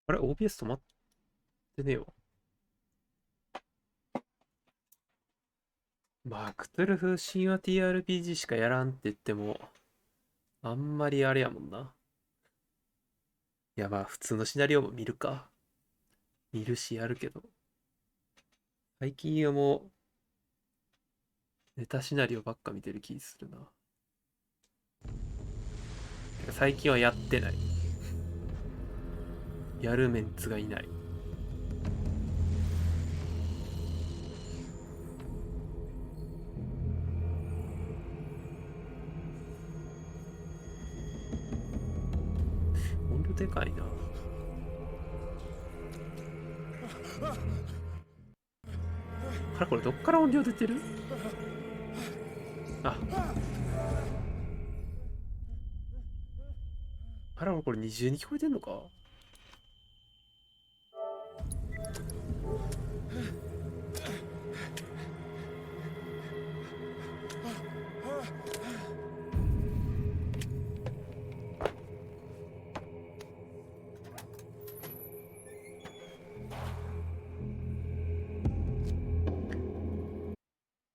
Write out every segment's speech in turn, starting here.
あれ ?OBS 止まってねえわ。まあ、クトゥルフ神話 TRPG しかやらんって言っても、あんまりあれやもんな。いやまあ、普通のシナリオも見るか。見るしやるけど。最近はもう、ネタシナリオばっか見てる気するな。てか最近はやってない。やるメンツがいない。音量でかいな。あれこれどっから音量出てる？あ、あれこれ二重に聞こえてんのか？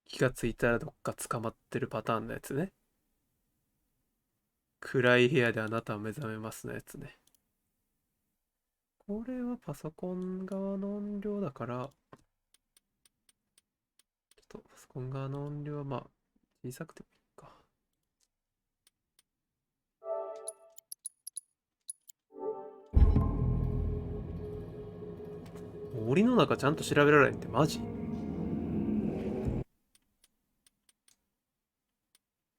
気がついたらどっか捕まってるパターンのやつね。暗い部屋であなたは目覚めますのやつね。これはパソコン側の音量だから、ちょっとパソコン側の音量はまあ小さくてもいいか。森の中ちゃんと調べられんってマジ？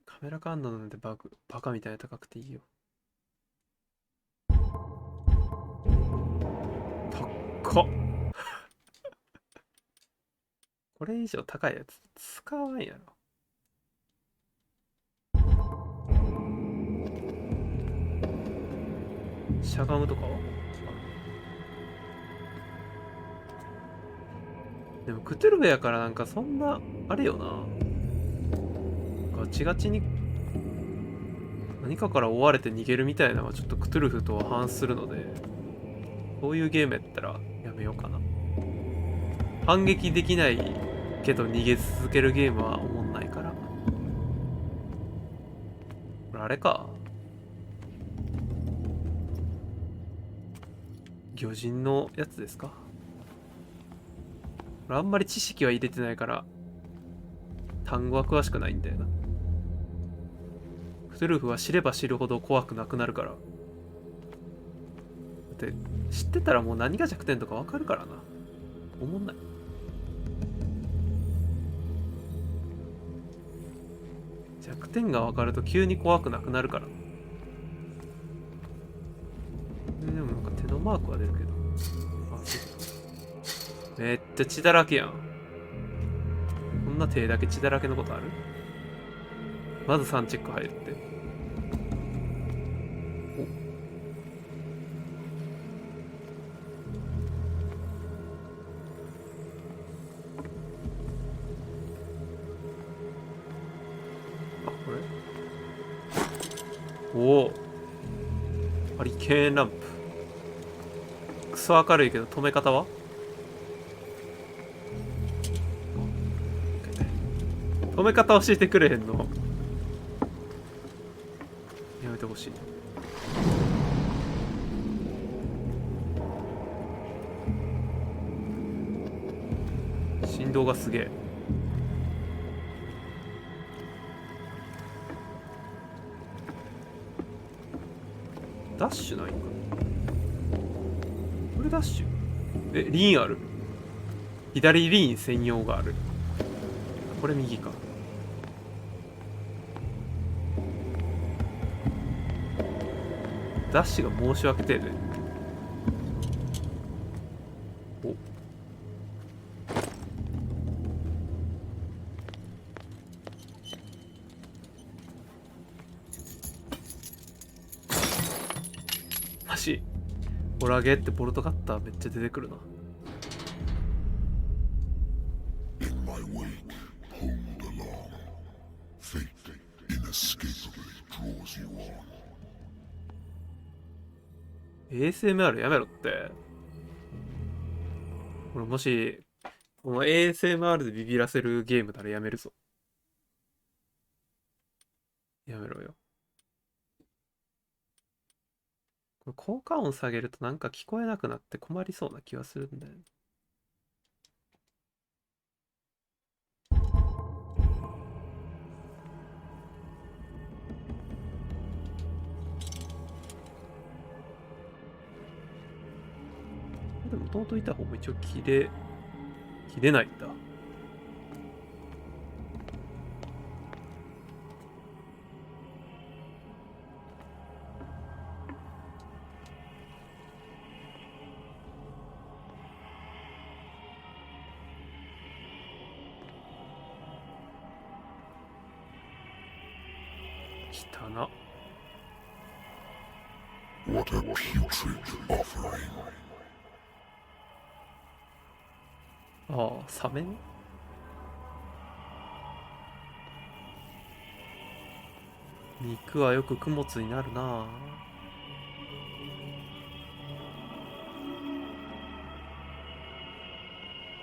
カメラ感度なんてバカみたいに高くていいよ。高っ。これ以上高いやつ使わんやろ。しゃがむとかは？でもクトゥルフやからなんかそんな、あれよな。ガチガチに何かから追われて逃げるみたいなのはちょっとクトゥルフとは反するので、そういうゲームやったらやめようかな。反撃できないけど逃げ続けるゲームは思んないから。これあれか。魚人のやつですか。あんまり知識は入れてないから単語は詳しくないんだよな。クトゥルフは知れば知るほど怖くなくなるから。だって知ってたらもう何が弱点とかわかるからな。おもんない。弱点がわかると急に怖くなくなるから。でもなんか手のマークは出るけど。あ、そうめっちゃ血だらけやん。こんな手だけ血だらけのことある？まず3チェック入るって。あ、これおお。ハリケーンランプ。クソ明るいけど止め方は？止め方教えてくれへんの？やめてほしい。振動がすげえ。ダッシュないんか。これダッシュ？え、リーンある。左リーン専用がある。これ右か。ダッシュが申し訳程度で。お、マジホラゲってボルトカッターめっちゃ出てくるな。In my wake, hold along. Fate inescapably draws you on. ASMR やめろって。俺もし、この ASMR でビビらせるゲームならやめるぞ。やめろよ。これ効果音下げるとなんか聞こえなくなって困りそうな気はするんだよね。でも弟いた方も一応切れないんだ。来たな。What a putrid offering. ああ、サメね。肉はよく供物になるな。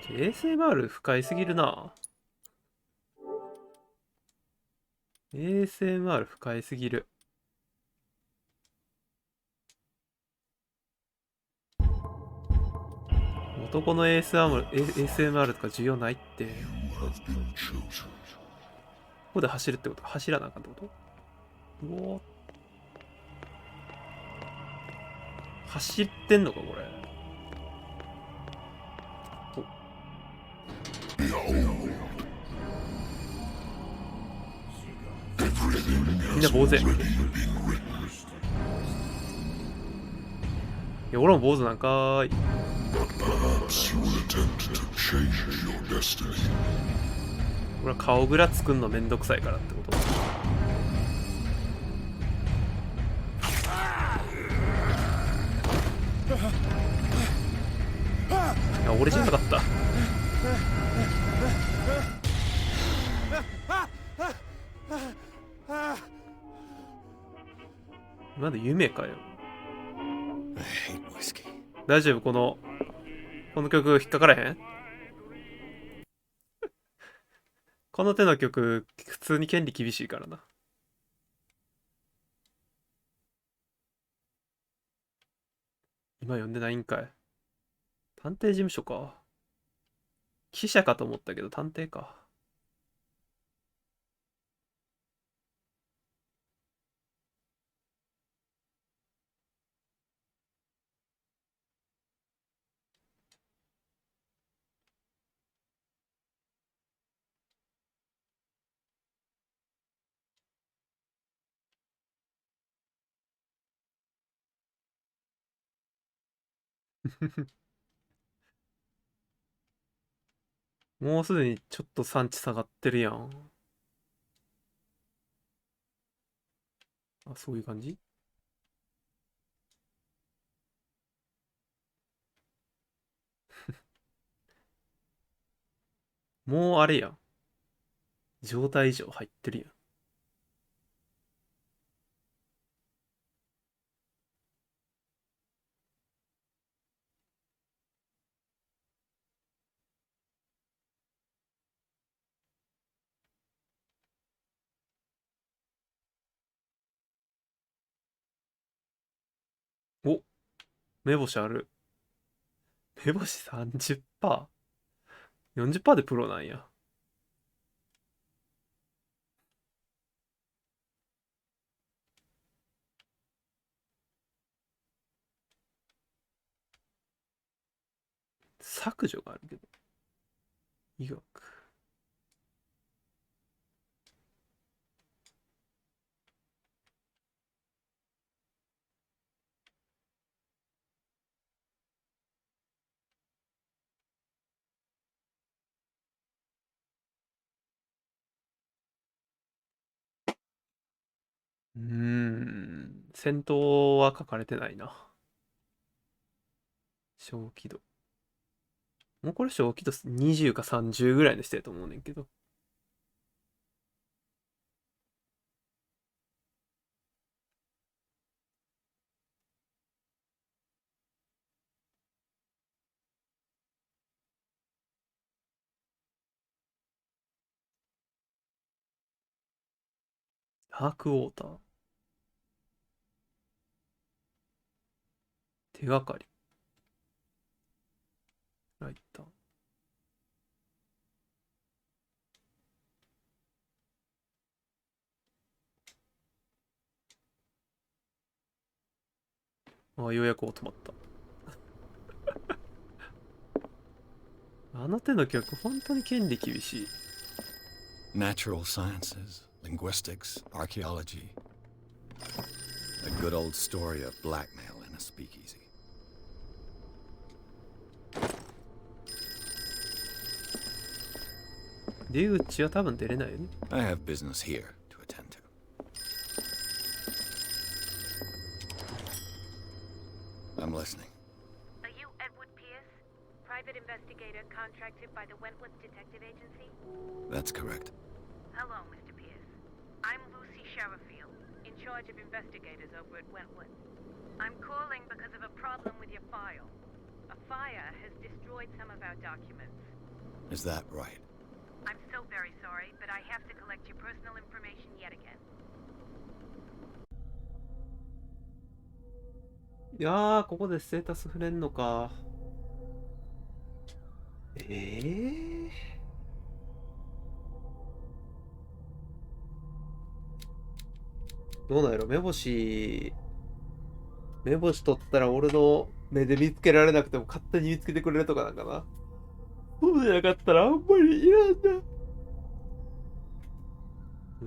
ASMR 不快すぎるな。ASMR 不快すぎる。男の ASMR とか需要ないって。こ You have been chosen. こで走るってこと？走らなあかんってこと？うおー、走ってんのかこれ。Behold, みんな坊主や。い already been written. や、俺も坊主なんかーい。 Perhaps you will attempt to change your destiny. 俺は顔グラ作んのめんどくさいからってこと？いや、俺じゃなかった。まだ夢かよ。大丈夫？この曲引っかからへん？この手の曲普通に権利厳しいからな。今読んでないんかい。探偵事務所か。記者かと思ったけど探偵か。もうすでにちょっと産地下がってるやん。あ、そういう感じ？もうあれやん。状態以上入ってるやん。お、目星ある。目星 30%？ 40% でプロなんや。削除があるけど。医学。戦闘は書かれてないな。小気度。もうこれ小気度20か30ぐらいの人やと思うねんけど。ダークウォーター。手がかり。ライター。ああ、ようやく止まった。あの手の曲、本当に権利厳しい。Natural sciences, linguistics, archaeology. A good old story of blackmail in a speakeasy. 出口は多分出れないよね。I have business here to attend to. I'm listening. Are you Edward Pierce, private investigator contracted by the Wentworth Detective Agency? That's correct. Hello, Mr. Pierce. I'm Lucy Sherifield, in charge of investigators over at Wentworth. I'm calling because of a problem with your file. A fire has destroyed some of our documents. Is that right? I'm so very sorry, but I have to collect your personal information yet again. いやー、ここでステータス触れんのか。どうなんやろ。目星取ったら俺の目で見つけられなくても勝手に見つけてくれるとかなんかな。そうじゃなかったらあんまりいらんな。でも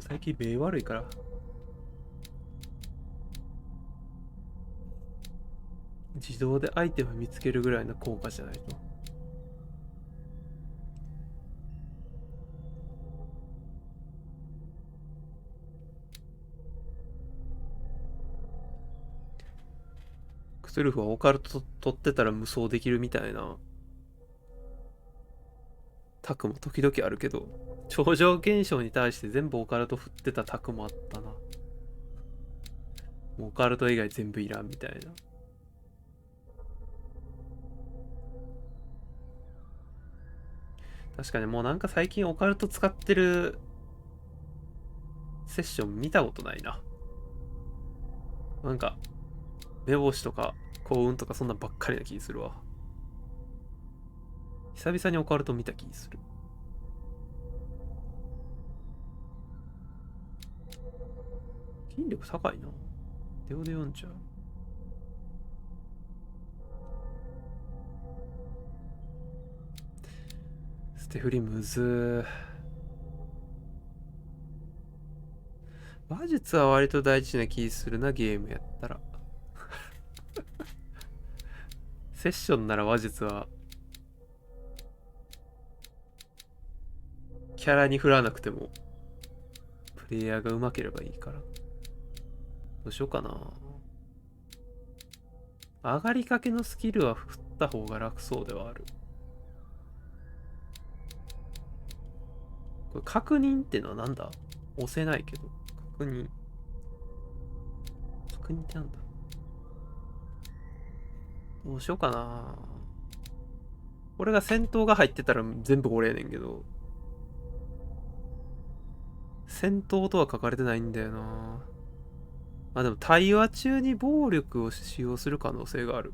最近目悪いから。自動でアイテム見つけるぐらいの効果じゃないと。クトゥルフはオカルト取ってたら無双できるみたいなタクも時々あるけど、超常現象に対して全部オカルト振ってたタクもあったな。オカルト以外全部いらんみたいな。確かにもうなんか最近オカルト使ってるセッション見たことないな。なんか目星とか幸運とかそんなんばっかりな気するわ。久々にオカルト見た気する。筋力高いな。デオで読んじゃう。ステフリむずー。話術は割と大事な気するな、ゲームやったら。セッションなら話術はキャラに振らなくてもプレイヤーが上手ければいいから。どうしようかな。上がりかけのスキルは振った方が楽そうではある。これ確認ってのはなんだ？押せないけど。確認ってなんだ？どうしようかな。これが戦闘が入ってたら全部これやねんけど。戦闘とは書かれてないんだよな。まあでも対話中に暴力を使用する可能性がある。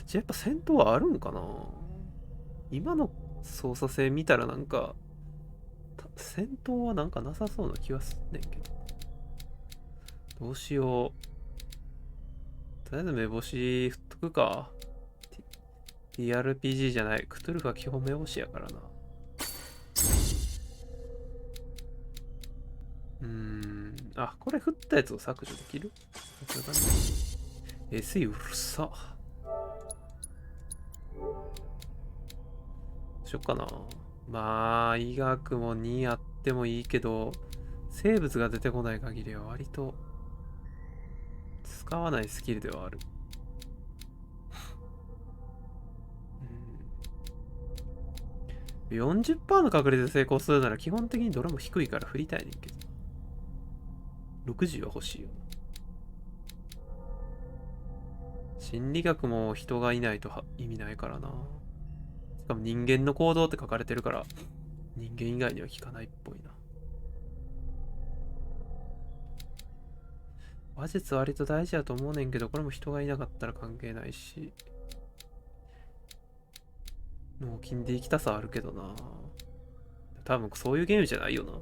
じゃあやっぱ戦闘はあるんかな。今の操作性見たらなんか戦闘はなんかなさそうな気はすんねんけど。どうしよう。とりあえず目星振っとくか。TRPG じゃない。クトゥルフは基本目星やからな。あ、これ振ったやつを削除できる？さすがに。SE うるさ。どうしよっかな。まあ、医学も2あってもいいけど、生物が出てこない限りは割と使わないスキルではある。40% の確率で成功するなら基本的にどれも低いから振りたいねんけど。60は欲しいよ。心理学も人がいないと意味ないからな。しかも人間の行動って書かれてるから、人間以外には効かないっぽいな。話術割と大事だと思うねんけど、これも人がいなかったら関係ないし。脳筋で行きたさあるけどな。多分そういうゲームじゃないよな。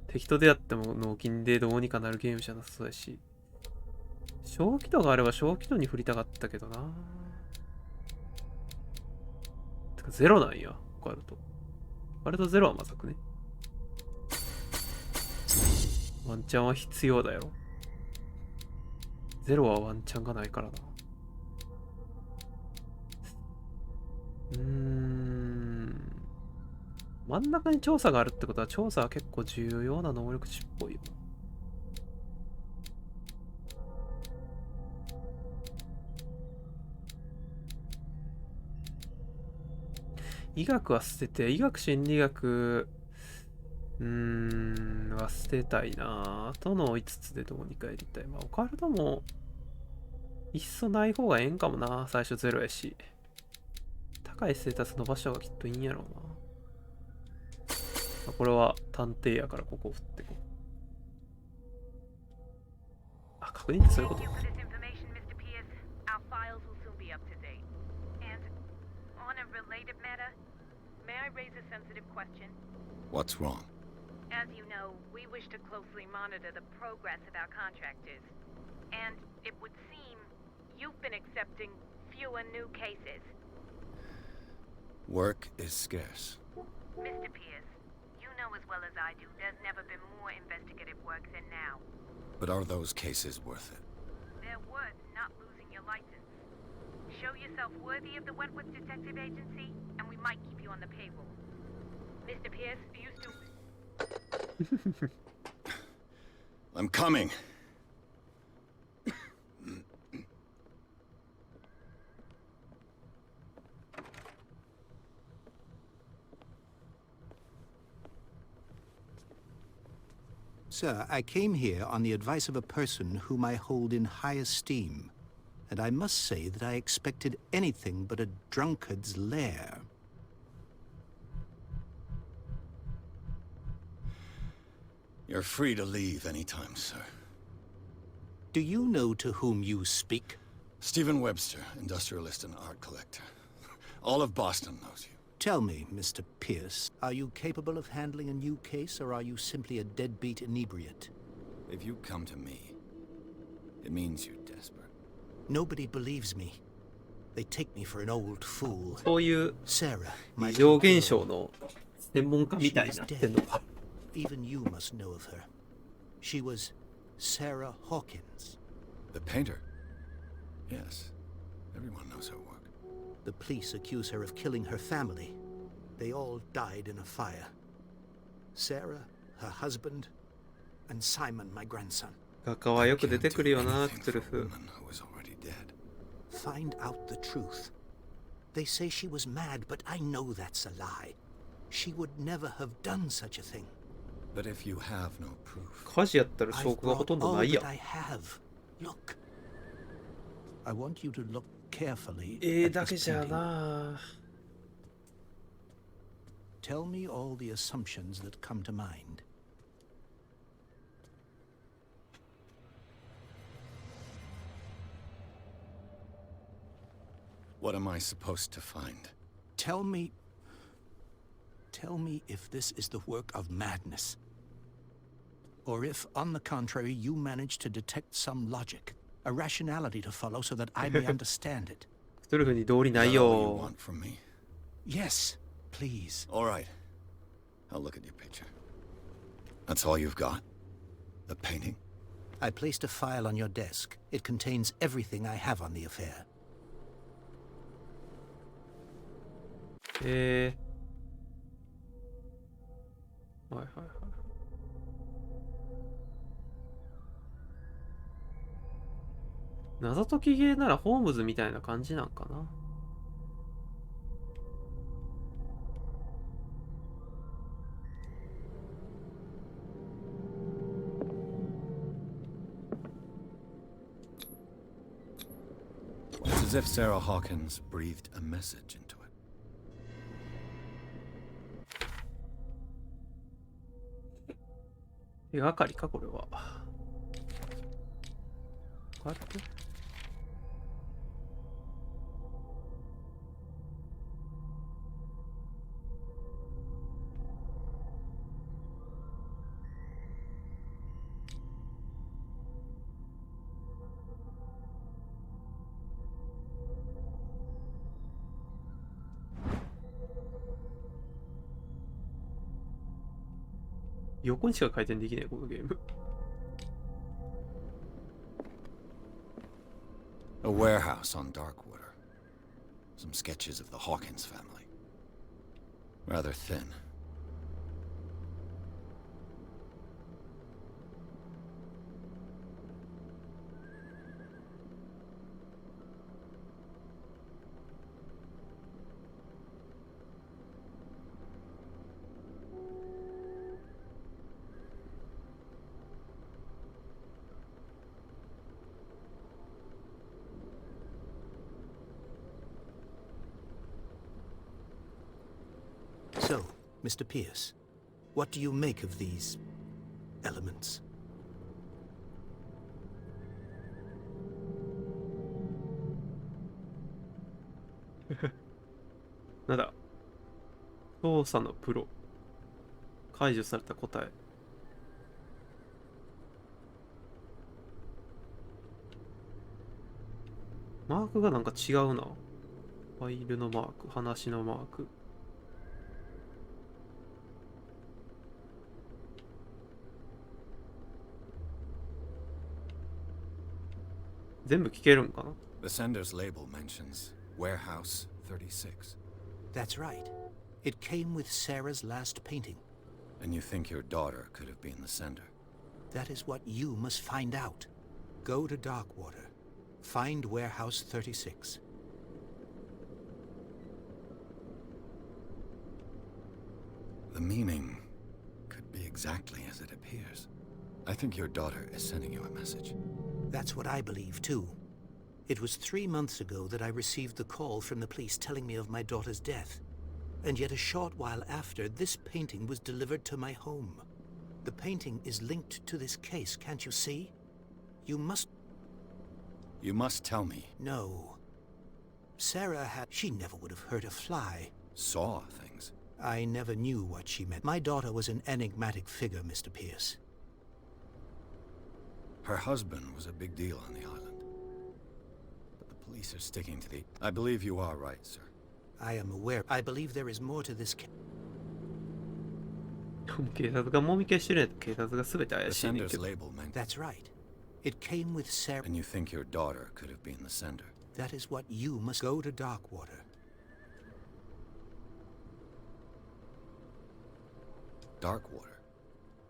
敵と出会っても脳筋でどうにかなるゲームじゃなさそうやし。小気度があれば小気度に振りたかったけどな。てかゼロなんや、オカルト。オカルトゼロはまさくね。ワンチャンは必要だよ。ゼロはワンチャンがないからな。真ん中に調査があるってことは調査は結構重要な能力値っぽいよな。医学は捨てて、医学心理学は捨てたいな。との5つでどうにかやりたい。まあオカルトもいっそない方がええんかもな。最初ゼロやし。高いステータス伸ばした方がきっといいんやろうな。まあこれは探偵やからここを振ってこう。あ、確認ってそういうこと。 Thank you for this information, Mr. Pierce. Our files will soon be up to date. And on a related matter, may I raise a sensitive question? What's wrong? As you know, we wish to closely monitor the progress of our contractors. And it would seem you've been accepting fewer new cases. Work is scarce. Mr. Pierce, you know as well as I do, there's never been more investigative work than now. But are those cases worth it? They're worth not losing your license. Show yourself worthy of the Wentworth Detective Agency, and we might keep you on the payroll. Mr. Pierce, are you still... I'm coming. Sir, I came here on the advice of a person whom I hold in high esteem, and I must say that I expected anything but a drunkard's lair. You're free to leave anytime, sir. Do you know to whom you speak? Stephen Webster, industrialist and art collector. All of Boston knows you. Tell me, Mr. Pierce, are you capable of handling a new case, or are you simply a deadbeat inebriate? If you come to me, it means you're desperate. Nobody believes me. They take me for an old fool. そういう Sarah, my 異常 little 現象 girl, の専門家み she たいに is なってんの dead. か。 Even you must know of her. She was Sarah Hawkins. The painter? Yes. Everyone knows her work. The police accuse her of killing her family. They all died in a fire. Sarah, her husband, and Simon, my grandson. 画家はよく出て Can't くる do よな、 anything クトゥル for a フ。 woman who is already dead. Find out the truth. They say she was mad, but I know that's a lie. She would never have done such a thing. But if you have no proof, 火事やったら証 I've 拠がほ brought とんど all ないや that ん。 I have. Look. I want you to look carefully 絵 at だけ this じゃ painting. な。 Tell me all the assumptions that come to mind. what am I supposed to find? Tell me if this is the work of madness. Or if, on the contrary, you manage to detect some logic, a rationality to follow so that I may understand it. クトゥルフに道理 Is ない that all you よ。 want from me? Yes, please. All right. I'll look at your picture. That's all you've got? The painting? I placed a file on your desk. It contains everything I have on the affair. はいはいはい。謎解きゲーならホームズみたいな感じなんかな。It's as if Sarah Hawkins breathed a message into it. 手がかりかこれは。あれ横にしか回転できないこのゲーム。A warehouse on Darkwater. Some sketches of the Hawkins family. Rather thin. So, Mr. Pierce, what do you make of these elements? ?なんだ操作のプロ。解除された答え。マークがなんか違うな。ファイルのマーク、話のマーク。全部聞けるんかな。 The sender's label mentions Warehouse 36. That's right. It came with Sarah's last painting. And you think your daughter could have been the sender? That is what you must find out. Go to Darkwater. Find Warehouse 36. The meaning could be exactly as it appears. I think your daughter is sending you a message. That's what I believe, too. It was 3 months ago that I received the call from the police telling me of my daughter's death. And yet a short while after, this painting was delivered to my home. The painting is linked to this case, can't you see? You must... You must tell me. No. Sarah had... She never would have hurt a fly. Saw things. I never knew what she meant. My daughter was an enigmatic figure, Mr. Pierce. Her husband was a big deal on the island. But the police are sticking to the... I believe you are right, sir. I am aware. I believe there is more to this case. 警察がもみ消してるやつ、警察が全て The 怪しいねん sender's けど。 label meant... That's right. It came with Sarah. And you think your daughter could have been the sender? That is what you must go to Darkwater. Darkwater?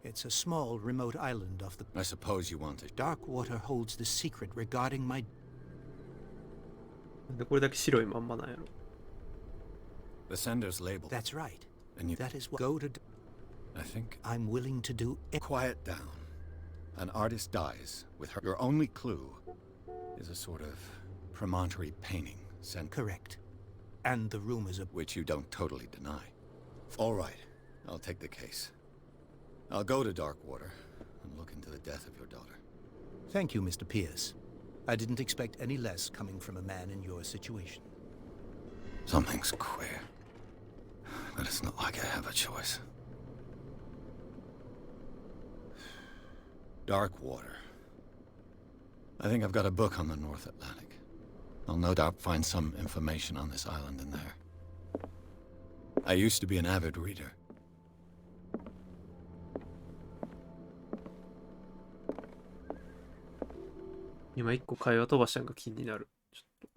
It's a small, remote island off the... I suppose you want to... Darkwater holds the secret regarding my... なんでこれだけ白いまんまなんやろ。 The sender's label... That's right. And you... That is what... Go to... I think... I'm willing to do... Quiet down. An artist dies with her... Your only clue is a sort of promontory painting sent... Correct. And the rumors of... Which you don't totally deny. All right. I'll take the case. I'll go to Darkwater and look into the death of your daughter. Thank you, Mr. Pierce. I didn't expect any less coming from a man in your situation. Something's queer. But it's not like I have a choice. Darkwater. I think I've got a book on the North Atlantic. I'll no doubt find some information on this island in there. I used to be an avid reader.今一個会話飛ばしたんが気になる。ちょっと。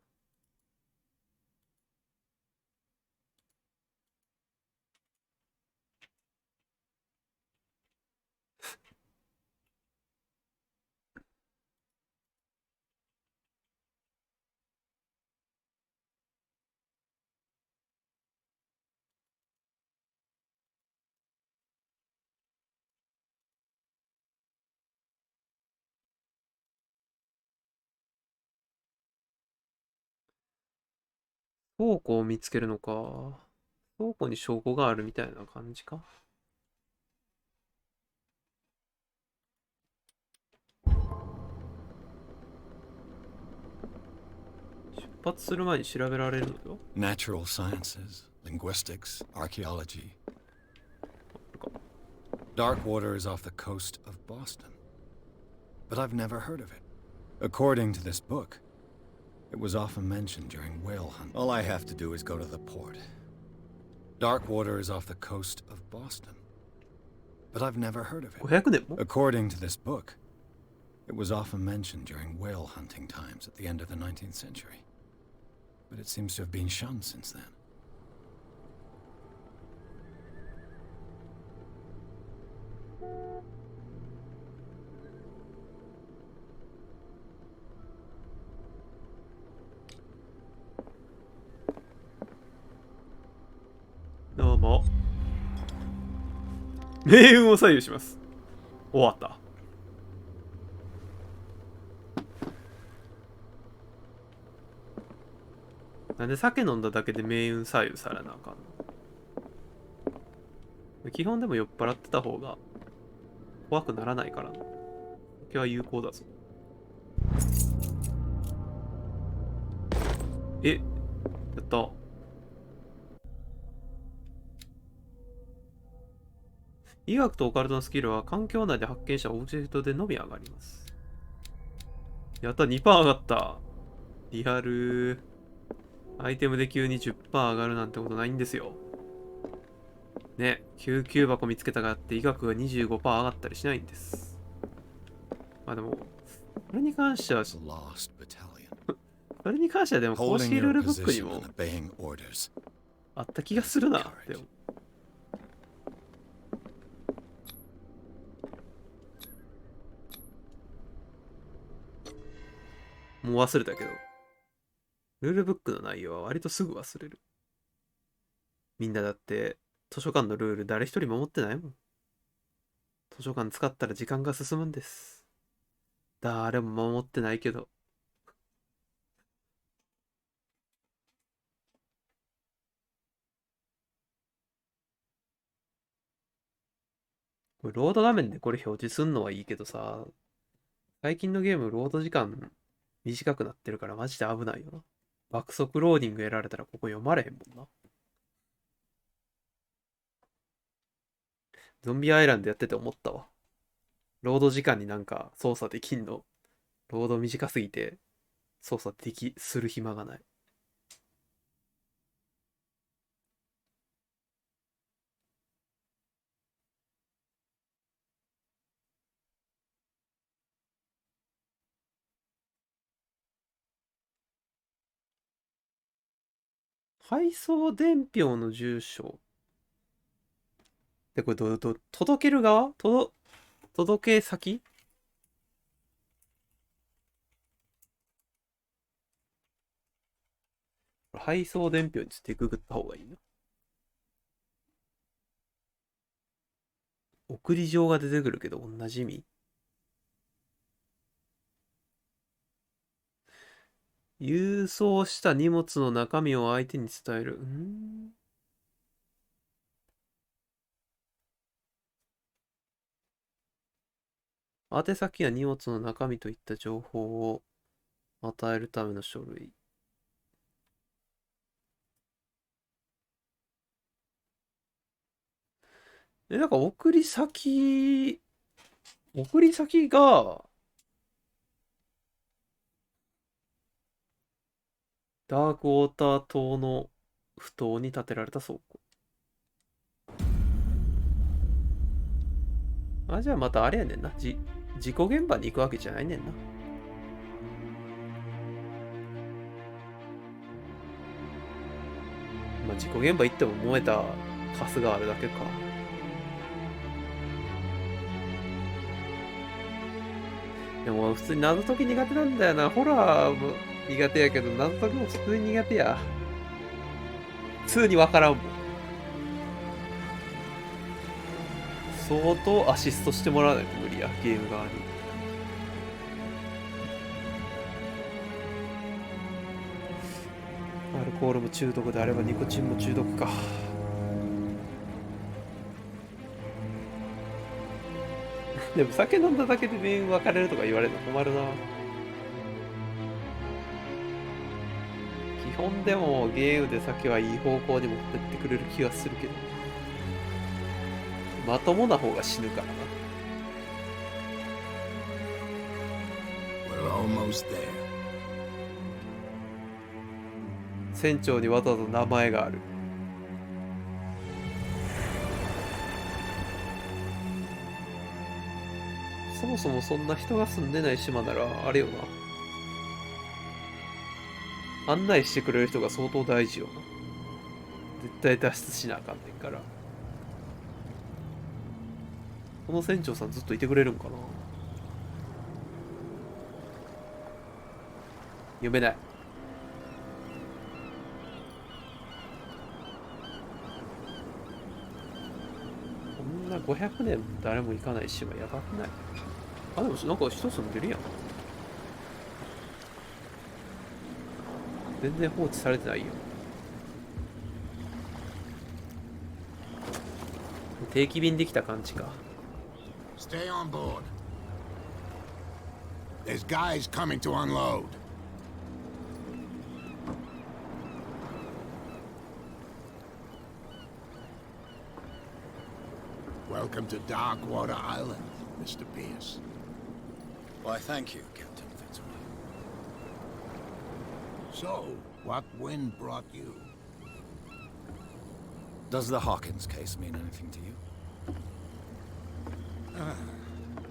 倉庫を見つけるのか。倉庫に証拠があるみたいな感じか。発する前に調べられるのよ。 Natural sciences, linguistics, archaeology. Dark water is off the coast of Boston. But I've never heard of it. According to this book, it was often mentioned during whale hunt. All I have to do is go to the port. Dark water is off the coast of Boston. But I've never heard of it. 500年も According to this book, it was often mentioned during whale hunting times at the end of the 19th century. But it seems to have been shunned since then.どうも。命運を左右します。終わった。なんで酒飲んだだけで命運左右されなあかんの？基本でも酔っ払ってた方が怖くならないからな。酒は有効だぞ。やった。医学とオカルトのスキルは環境内で発見したオブジェクトでのみ上がります。やった、2%上がった。リアル。アイテムで急に 10% 上がるなんてことないんですよ。ね、救急箱見つけたからって医学が 25% 上がったりしないんです。まあでも、これに関しては、それに関してはでも公式ルールブックにもあった気がするな。でももう忘れたけど、ルールブックの内容は割とすぐ忘れる。みんなだって図書館のルール誰一人守ってないもん。図書館使ったら時間が進むんです。誰も守ってないけど。これロード画面でこれ表示すんのはいいけどさ、最近のゲームロード時間短くなってるからマジで危ないよな。爆速ローディング得られたらここ読まれへんもんな。ゾンビアイランドやってて思ったわ。ロード時間になんか操作できんの。ロード短すぎて操作する暇がない。配送伝票の住所。で、これ届ける側届け先配送伝票についてググった方がいいな。送り状が出てくるけど同じ意味。郵送した荷物の中身を相手に伝える。宛先や荷物の中身といった情報を与えるための書類。なんか送り先が、ダークウォーター島の埠頭に建てられた倉庫。じゃあまたあれやねんな。事故現場に行くわけじゃないねんな。まあ事故現場行っても燃えたカスがあるだけか。でも普通に謎解き苦手なんだよな。ホラーも苦手やけど、謎解きも普通に苦手や。普通にわからんもん。相当アシストしてもらわないと無理や、ゲーム側に。アルコールも中毒であればニコチンも中毒か。でも酒飲んだだけで命運分かれるとか言われるの困るな。基本でもゲームで酒はいい方向に持ってってくれる気がするけど、まともな方が死ぬからな。We're almost there. 船長にわざわざ名前がある。そもそもそんな人が住んでない島ならあれよな、案内してくれる人が相当大事よな。絶対脱出しなあかんねんから。この船長さんずっといてくれるんかな。読めない。こんな500年誰も行かない島やばくない？あ、でもなんか人住んでるやん。全然放置されてないよ。定期便できた感じか。Stay on board. There's guys coming to unload. Welcome to Darkwater Island, Mr. Pierce. Why, thank you, Captain Fitzroy. So, what wind brought you? Does the Hawkins case mean anything to you?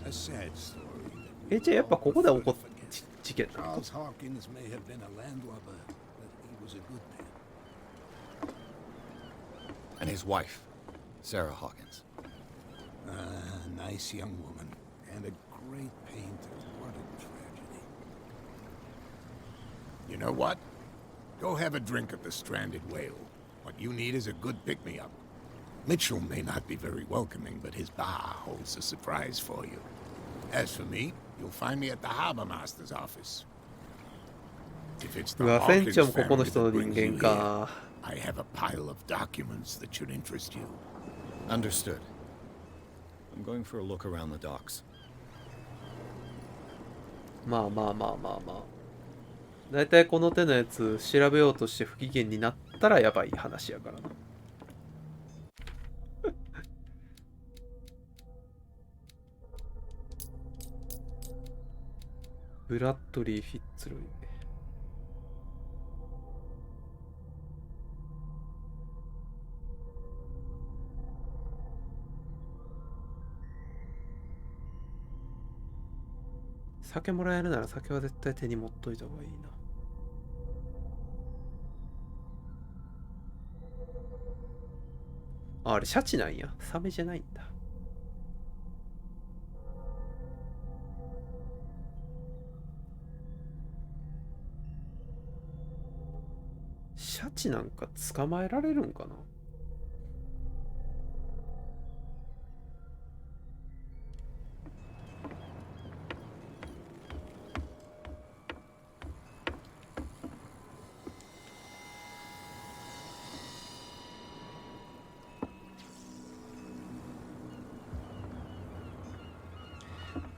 A sad story. じゃあやっぱここで起こった事件なの？ Charles Hawkins may have been a landlubber, but he was a good man. And his wife, Sarah Hawkins. Nice young woman, and a great painter. What a tragedy. You know what? Go have a drink at the Stranded Whale. What you need is a good pick-me-up. Mitchell may not be very welcoming, but his bar holds a surprise for you. As for me, you'll find me at the Harbor Master's office. If it's う the わ、船 Hawkins 長もここの family 人の that 人 brings you 間 here, か。 I have a pile of documents that should interest you. Understood. I'm going for a look around the docks. まあまあまあまあまあ。だいたいこの手のやつ調べようとして不機嫌になったらやばい話やからな。ブラッドリー・フィッツロイ。酒もらえるなら酒は絶対手に持っといた方がいいな。あれシャチなんや。サメじゃないんだ。シャチなんか捕まえられるんかな。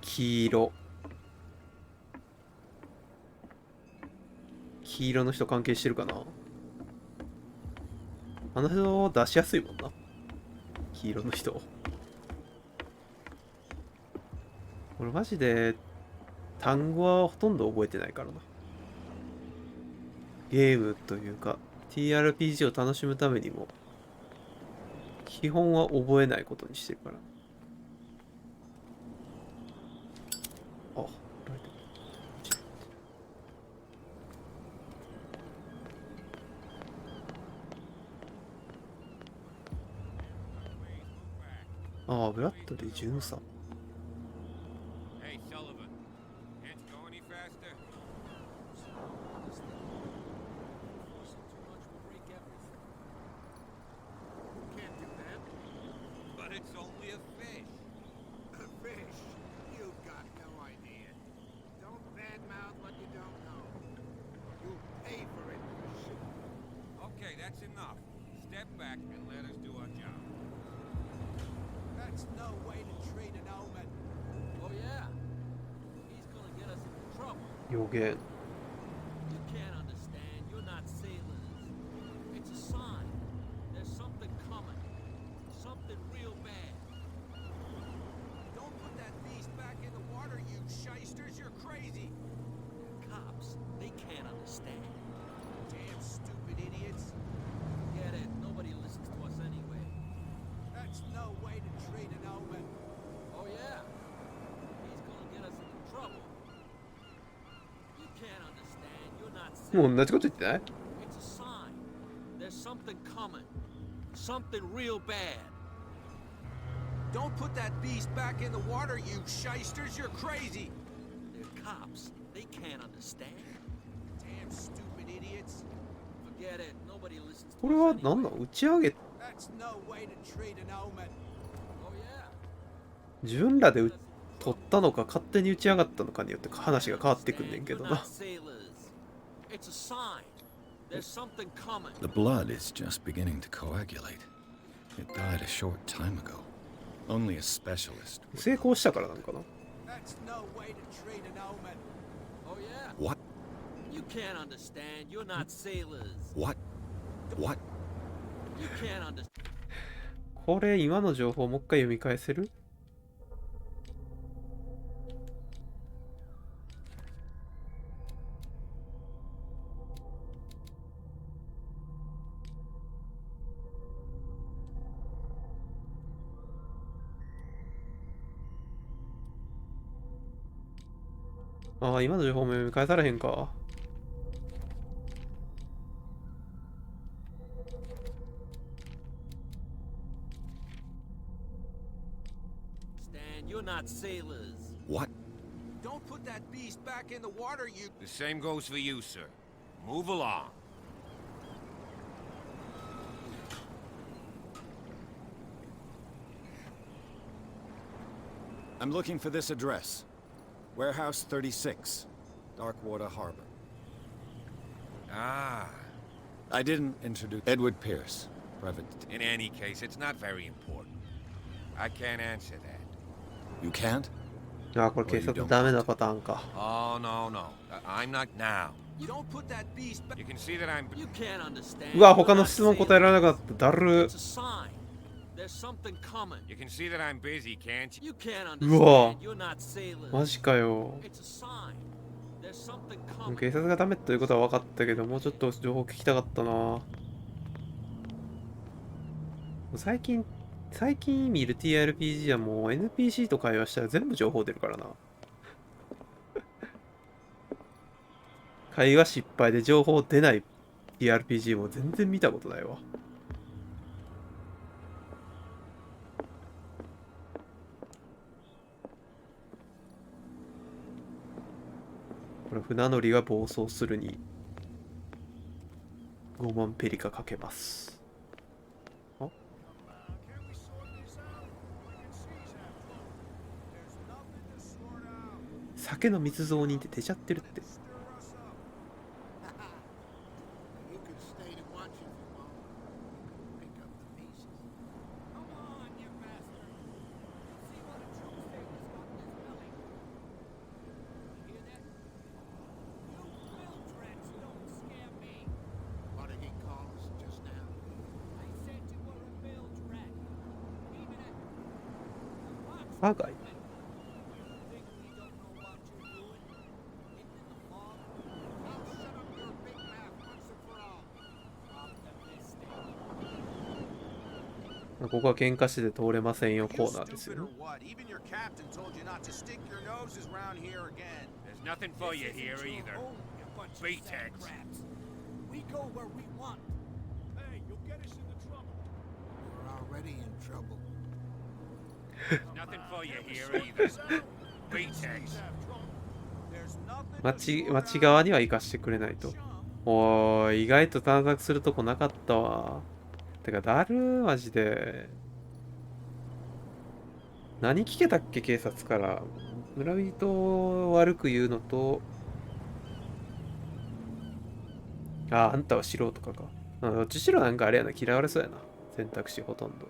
黄色。黄色の人関係してるかな。あの人出しやすいもんな。黄色の人。俺マジで単語はほとんど覚えてないからな。ゲームというか TRPG を楽しむためにも基本は覚えないことにしてるから。あ、ああ、ブラッドリー巡査。Hey, Sullivan. Can't you go any faster? Can't do that. But it's only a fish. A fish? You've got no idea. Don't badmouth what you don't know. You'll pay for it, for sure. Okay, that's enough. Step back and let us do our job. That's no way to treat an omen. Oh yeah? He's gonna get us into trouble. 予言。 You can't understand. You're not sailors. もう同じこと言ってない？ It's a sign. There's something coming. Something real bad. Don't put that beast back in the water, you shysters. You're crazy. They're cops. They can't understand. Damn stupid idiots. Forget it. Nobody listens to これは us 何な anyway. の？打ち上げ、 That's no way to treat an omen. Oh yeah. 自分らで取ったのか勝手に打ち上がったのかによって話が変わってくんねんけど You're な。 not sailors. It's a sign. There's something coming. The blood is just beginning to coagulate. It died a short time ago. Only a specialist. 成功したからなんかな。 That's no way to treat an omen. Oh yeah. What? You can't understand. You're not sailors. What? What? You can't understand. これ今の情報もう一回読み返せる？ああ、今の情報も読み返されへんか。You're not sailors. What? Don't put that beast back in the water, you... The same goes for you, sir. Move along. I'm looking for this address. Warehouse 36, Darkwater Harbor. Ah. I didn't introduce Edward Pierce, private. In any case, it's not very important. I can't answer that. You can't? ああ、これ警察ダメなパターンか。 Oh, no, no. I'm not now. You don't put that beast back... You can see that I'm... You can't understand. うわ、他の質問答えられなかった。だる。 It's a sign. There's something coming. You can see that I'm busy, can't you? You can't うわ understand. You're not sailors. マジかよ。 It's a sign. There's something coming. 警察がダメということは分かったけど、もうちょっと情報聞きたかったな。最近見る TRPG はもう NPC と会話したら全部情報出るからな。会話失敗で情報出ない TRPG も全然見たことないわ。これ船乗りが暴走するに5万ペリカかけます。あ、酒の密造人って出ちゃってるって。 You can stay to watch if you want. Pick up the pieces. Come on, you bastard. See what a true sailor's got in his belly. You hear that? You bilge rats don't scare me. What did he call us just now? I said you were a bilge rat. Even at...バカい。 Think we don't know what you're doing? Hidden in the fog? Now shut up your big mouth once and for all. Optimistic. ここは喧嘩してて通れませんよコーナーですよ Stupid or what? Even your captain told you not to stick your noses around here again. There's nothing for you here either. Beatex. We go where we want. Hey, you'll get us into trouble. We're already in trouble. Nothing for you here either. Beatex. There's nothing. 町側には行かしてくれないと。おー、意外と探索するとこなかったわ。てかだるーマジで。何聞けたっけ警察から。村人を悪く言うのと、あんたは素人かか。どっちしろなんかあれやな、嫌われそうやな。選択肢ほとんど。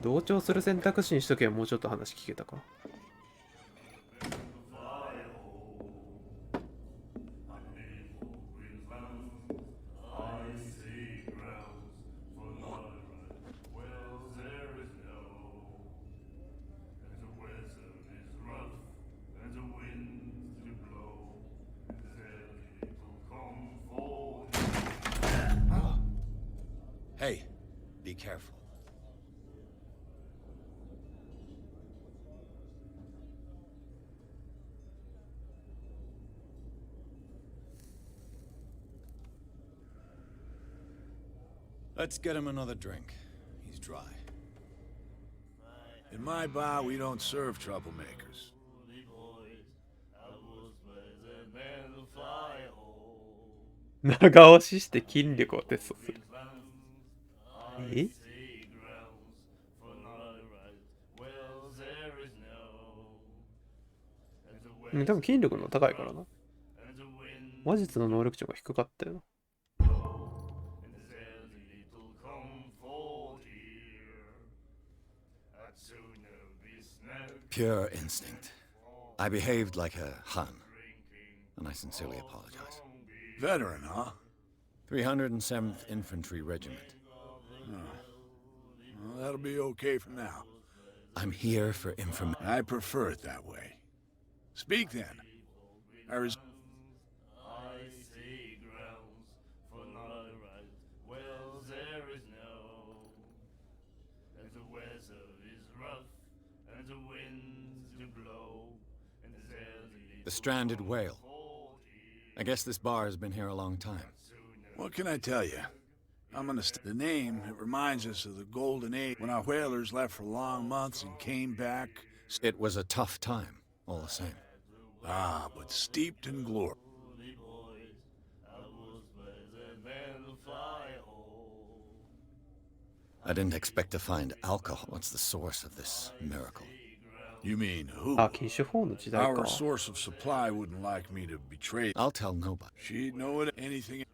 同調する選択肢にしとけばもうちょっと話聞けたか。Hey, be careful. Let's get him another drink. He's dry. In my bar, we don't serve troublemakers. 長押しして筋力をテストする。え？多分筋力の方が高いからな。魔術の能力値が低かったよな。Pure instinct. I behaved like a Hun, and I sincerely apologize. Veteran, huh? 307th Infantry Regiment. Well, that'll be okay for now. I'm here for information. I prefer it that way. Speak then. I res- The Stranded Whale. I guess this bar has been here a long time. What can I tell you? The name, it reminds us of the golden age when our whalers left for long months and came back. It was a tough time, all the same. Ah, but steeped in glory. I didn't expect to find alcohol. What's the source of this miracle? You mean who? あ、禁酒法の時代か。 Our source of supply wouldn't like me to betray. I'll tell nobody. She'd know it. Anything.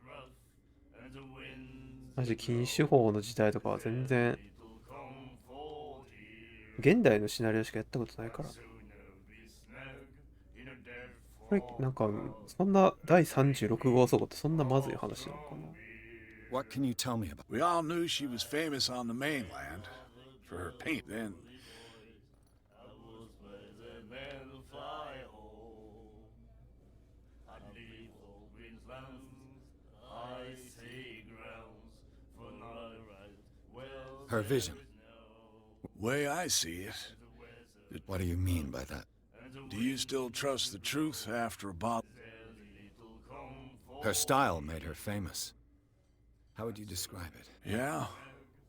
マジ禁酒法の時代とかは全然現代のシナリオしかやったことないから。これなんかそんな第36号そこってそんなまずい話なのかな。 What can you tell me about? We all knew she was famous on the mainland for her paint. Then Her vision. way I see it, What do you mean by that? do you still trust the truth after a bottle? Her style made her famous. How would you describe it? Yeah.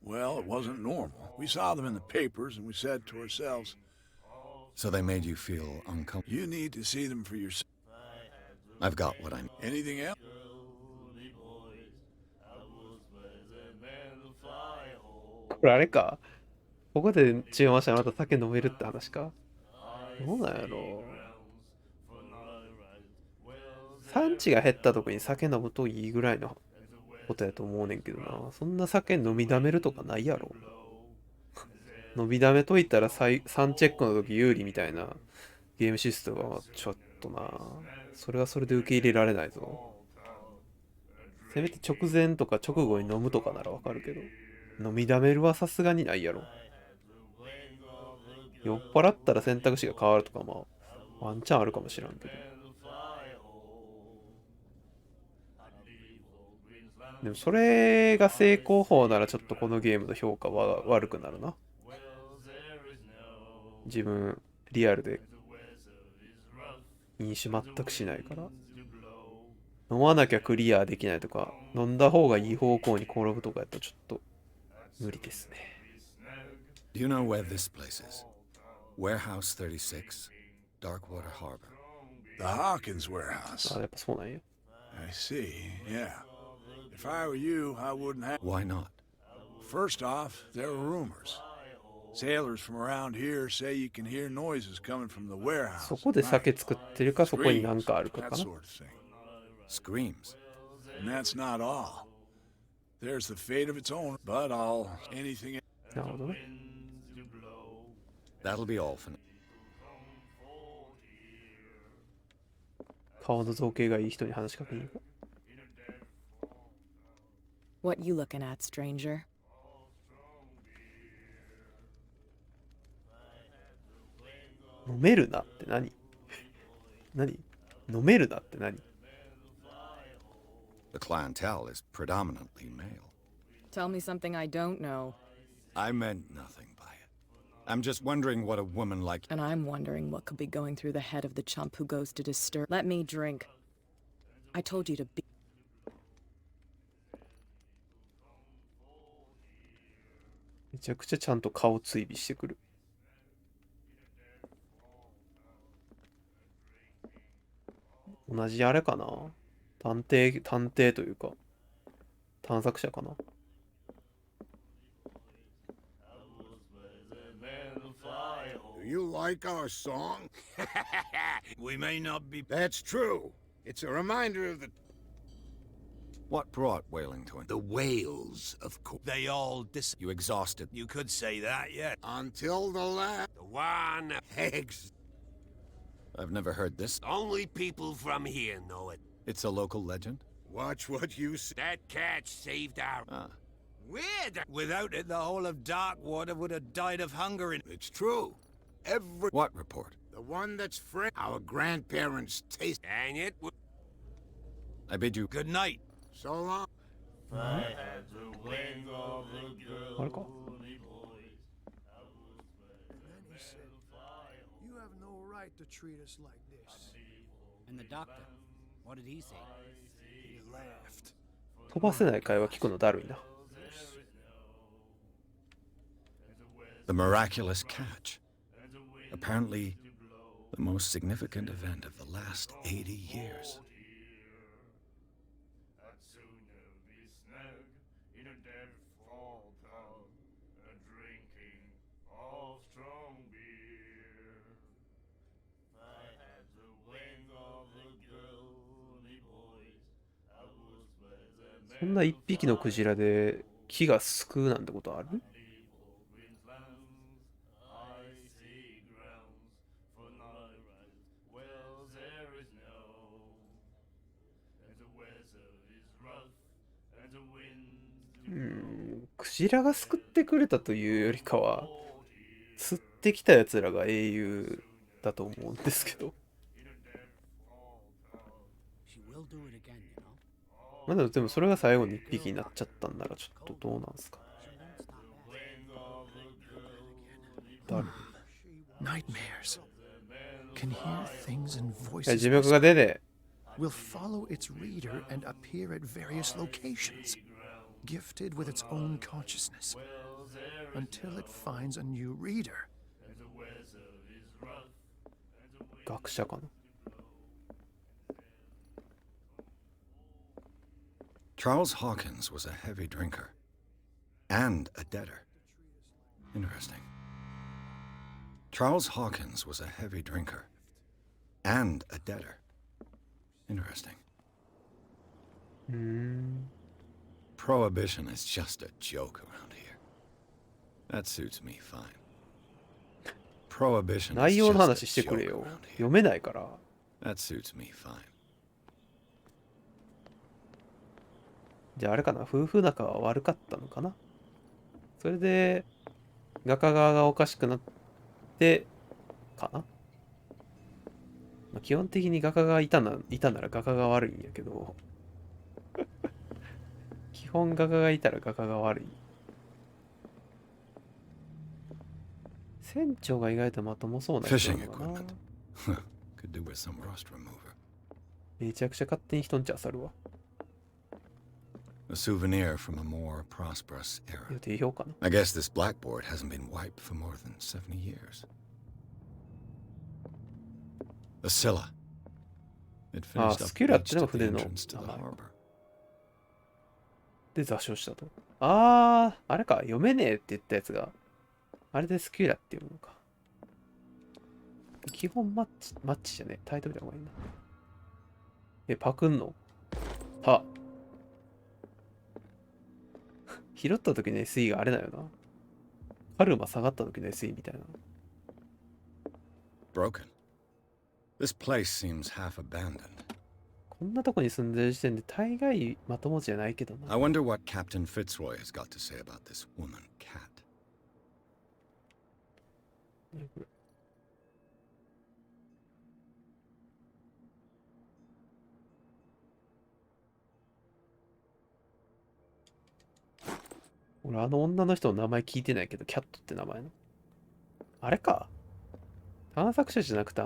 Well, it wasn't normal. We saw them in the papers, and we said to ourselves, So they made you feel uncomfortable? "You need to see them for yourself." I've got what I need. Anything else? これあれか。ここで注文したらまた酒飲めるって話か。どうなんやろう。産地が減った時に酒飲むといいぐらいのことやと思うねんけどな。そんな酒飲みだめるとかないやろ。飲みだめといたら3チェックの時有利みたいなゲームシステムはちょっとな。それはそれで受け入れられないぞ。せめて直前とか直後に飲むとかならわかるけど。飲みだめるはさすがにないやろ。酔っ払ったら選択肢が変わるとかまあワンチャンあるかもしらんけど。でもそれが成功法ならちょっとこのゲームの評価は悪くなるな。自分リアルで飲酒全くしないから。飲まなきゃクリアできないとか、飲んだ方がいい方向に転ぶとかやったらちょっと無理ですね。Do you know where this place is? Warehouse 36, Darkwater Harbor. The Hawkins warehouse. あ、やっぱそうなんや。I see, yeah. If I were you, I wouldn't have. Why not? First off, there are rumors. Sailors from around here say you can hear noises coming from the warehouse. そこで酒作ってるか、そこになんかあるか That かな。 sort of thing. Screams. And that's not all. There's the fate of its own, but anything. なるほどね。That'll be all for now. 顔の造形がいい人に話しかけに行く。What you looking at, stranger? 飲めるなって何何飲めるなって何 The clientele is predominantly male. Tell me something I don't know. I meant nothing by it. I'm just wondering what a woman like... And I'm wondering what could be going through the head of the chump who goes to disturb. Let me drink. I told you to be. めちゃくちゃちゃんと顔追尾してくる。同じあれかな、探偵というか探索者かな。 Do you like our song? We may not be. That's true. It's a reminder of the What brought whaling to an... the whales, of course. They all You exhausted. You could say that, yeah. Until the last. The one eggs. I've never heard this. Only people from here know it. It's a local legend? Watch what you say. That catch saved our. Ah. Weird. Without it, the whole of Darkwater would have died of hunger. It's true. Every. What report? The one that's fresh. Our grandparents taste. And it. I bid you... Good night. So long. あれか。 You have no right to treat us like this. And the doctor, what did he say? He laughed. 飛ばせない会話聞くのだるいな。 The miraculous catch. Apparently, the most significant event of the last 80 years.「そんな一匹のクジラで木がすくうなんてことある？」クジラが救ってくれたというよりかは釣ってきたやつらが英雄だと思うんですけど。 She will do it again, you know. まあでもそれが最後に一匹になっちゃったんならちょっとどうなんすか。 誰？ Nightmares. Can hear things and はい、 voices. 字幕が出ね Will follow its reader and appear at various locations, gifted with its own consciousness, until it finds a new reader. 学者かな。 Charles Hawkins was a heavy drinker and a debtor. Interesting. Charles Hawkins was a heavy drinker and a debtor. Interesting. Prohibition is just a joke around here. That suits me fine. Prohibition 内 is 容の just 話し a てく joke れよ。 around here. 読めないから。 That suits me fine. じゃああれかな、夫婦仲は悪かったのかな。それで画家側がおかしくなってかな。まあ、基本的に画家がいたなら画家が悪いんやけど基本画家がいたら画家が悪い。船長が意外とまともそうな人 Fishing なのかな。 equipment. Could do with some rust remover. めちゃくちゃ勝手に人んち漁るわ。 A souvenir from a more prosperous era. 予定表かな。 I guess this blackboard hasn't been wiped for more than 70 years. The Scylla. It Ah, finished up Scylla beached ってのが at the 船の entrance to the 名前。 harbor. で座礁したと。ああ、あれか、読めねえって言ったやつが、あれでスキュラって読むのか。基本マッチじゃねえ。タイトルでもいいな。パクんのは。拾った時の SE があれだよな。カルマ下がった時の SE みたいな。 Broken. This place seems half abandoned. こんなとこに住んでる時点で大概まともじゃないけどな。 I wonder what Captain Fitzroy has got to say about this woman cat. 何これ。俺あの女の人の名前聞いてないけど、キャットって名前の。あれか。探索者じゃなくて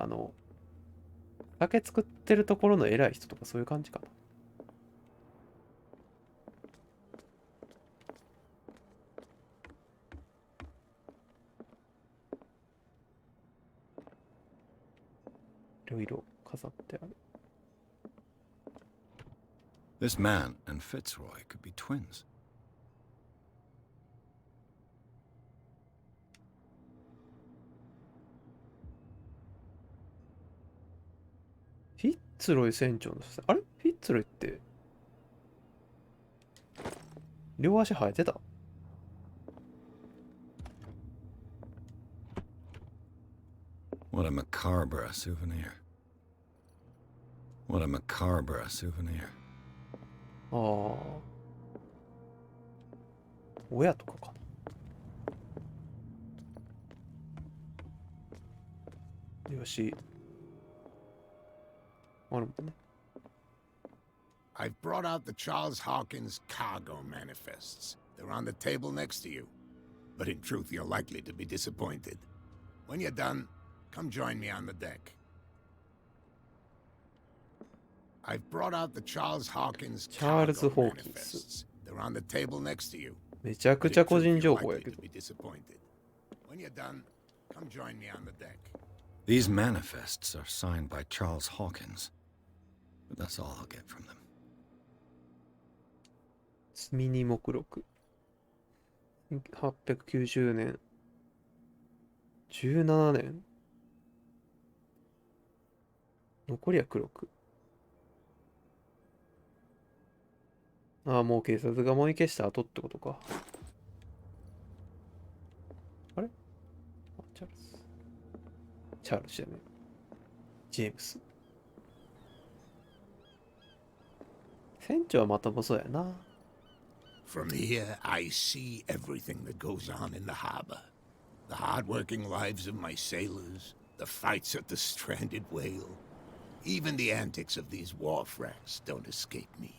酒作ってるところの偉い人とかそういう感じかな。ろいろ飾ってある。 This man and Fitzroy could be twins. フィッツロイ船長のあれフィッツロイって両足生えてた？ What a macabre souvenir. What a macabre souvenir. ああ。親とかかな。よし。あるもんね。I've brought out the Charles Hawkins cargo manifests. They're on the table next to you. But in truth, you're likely to be disappointed. When you're done, come join me on the deck. I've brought out the Charles Hawkins cargo manifests. They're on the table next to you. めちゃくちゃ個人情報やけど。 When you're done, come join me on the deck. These manifests are signed by Charles Hawkins. But that's all I'll get from them. 積み目録。890年。17年。残りは黒く。ああ、もう警察が燃え消した後ってことか。あれ？あ、チャールズ。チャールズじゃね。ジェームス。船長はまともそうやな。From here, I see everything that goes on in the harbor. The hard-working lives of my sailors, the fights at the stranded whale. Even the antics of these wharf rats don't escape me.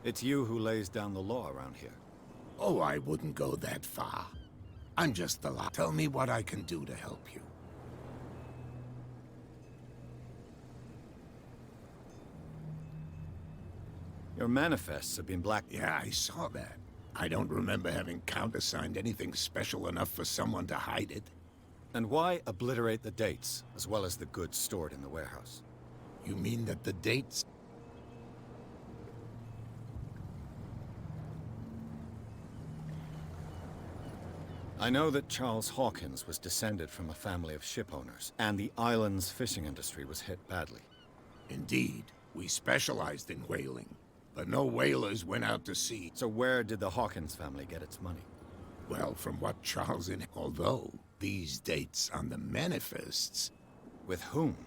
It's you who lays down the law around here. Oh, I wouldn't go that far. I'm just the law. Tell me what I can do to help you. Your manifests have been black. Yeah, I saw that. I don't remember having countersigned anything special enough for someone to hide it. And why obliterate the dates, as well as the goods stored in the warehouse? You mean that the dates... I know that Charles Hawkins was descended from a family of shipowners, and the island's fishing industry was hit badly. Indeed, we specialized in whaling, but no whalers went out to sea. So where did the Hawkins family get its money? Well, from what Charles in... Although, these dates on the manifests... With whom?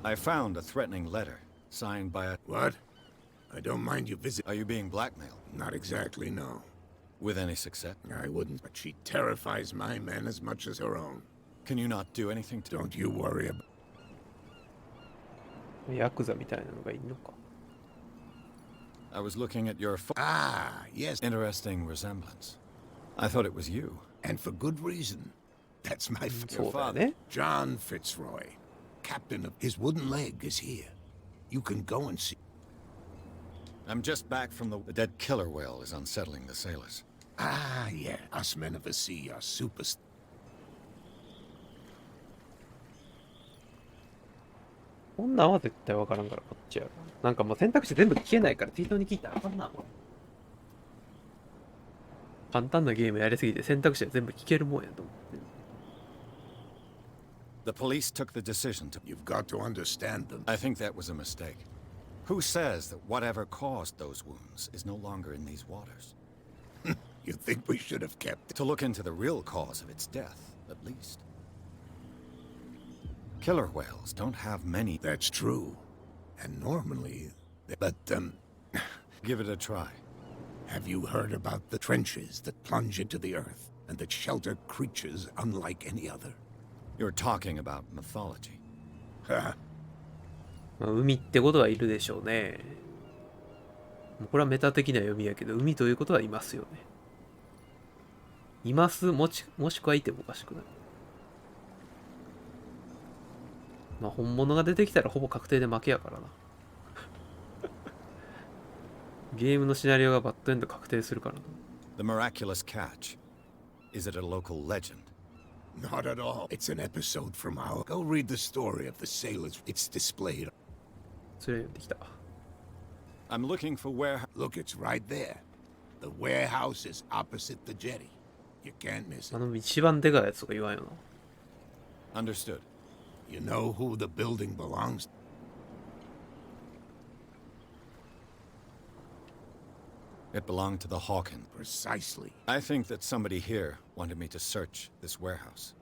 I found a threatening letter, signed by a... What? I don't mind you visit... Are you being blackmailed? Not exactly, no. With any success? I wouldn't, but she terrifies my men as much as her own. Can you not do anything to... Don't you worry about... ヤクザみたいなのがいるのか。I was looking at your... Ah, yes. Interesting resemblance. I thought it was you. And for good reason. That's my father, John Fitzroy. Captain of... His wooden leg is here. You can go and see... I'm just back from the dead killer whale is unsettling the sailors. Ah, yeah. Us men of the sea are super... こんなんは絶対わからんからこっちやろ。なんかもう選択肢全部聞けないから適当に聞いたらあかんな。簡単なゲームやりすぎて選択肢は全部聞けるもんやと思って。The police took the decision to... You've got to understand them. I think that was a mistake. Who says that whatever caused those wounds is no longer in these waters? You think we should have kept... To look into the real cause of its death, at least. Killer whales don't have many... That's true. And normally... But, Give it a try. Have you heard about the trenches that plunge into the earth and that shelter creatures unlike any other? You're talking about mythology. まあ、海ってことはいるでしょうね。もうこれはメタ的な読みやけど、海ということはいますよね。います、もしくはいてもおかしくない。まあ本物が出てきたらほぼ確定で負けやからな。ゲームのシナリオがバッドエンド確定するからな。The miraculous catch. Is it a local legend? Not at all. It's an episode from our... Go read the story of the sailors. It's displayed. それできた。 I'm looking for where... Look, it's right there. The warehouse is opposite the jetty. You can't miss あ it. の一番でかいやつとか言わんよな。 Understood. You know who the building belongs to? It belonged to the Hawkins. Precisely. I think that somebody here wanted me to search this warehouse.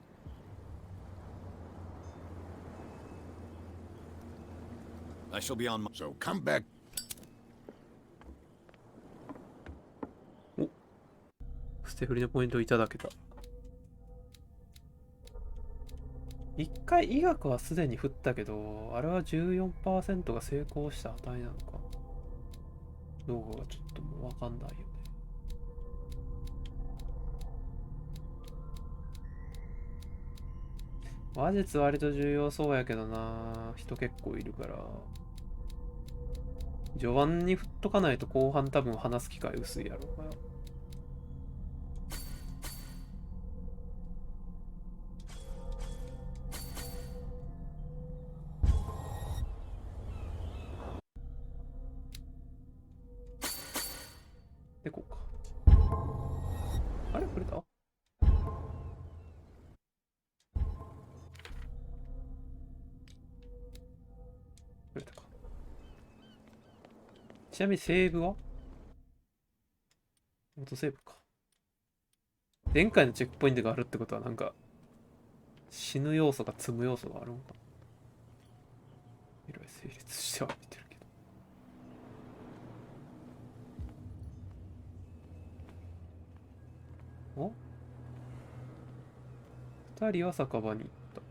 I shall be on my... So come back. 捨て振りのポイントをいただけた。一回医学はすでに振ったけど、あれは 14% が成功した値なのかどうかがちょっともうわかんないよね。話術割と重要そうやけどな。人結構いるから。序盤に振っとかないと後半多分話す機会薄いやろうから。でこうか。あれこれだ。これだか。ちなみにセーブはオートセーブか。前回のチェックポイントがあるってことはなんか死ぬ要素か積む要素があるのか。いろいろ成立しては見てるけど。お？二人は酒場に行った。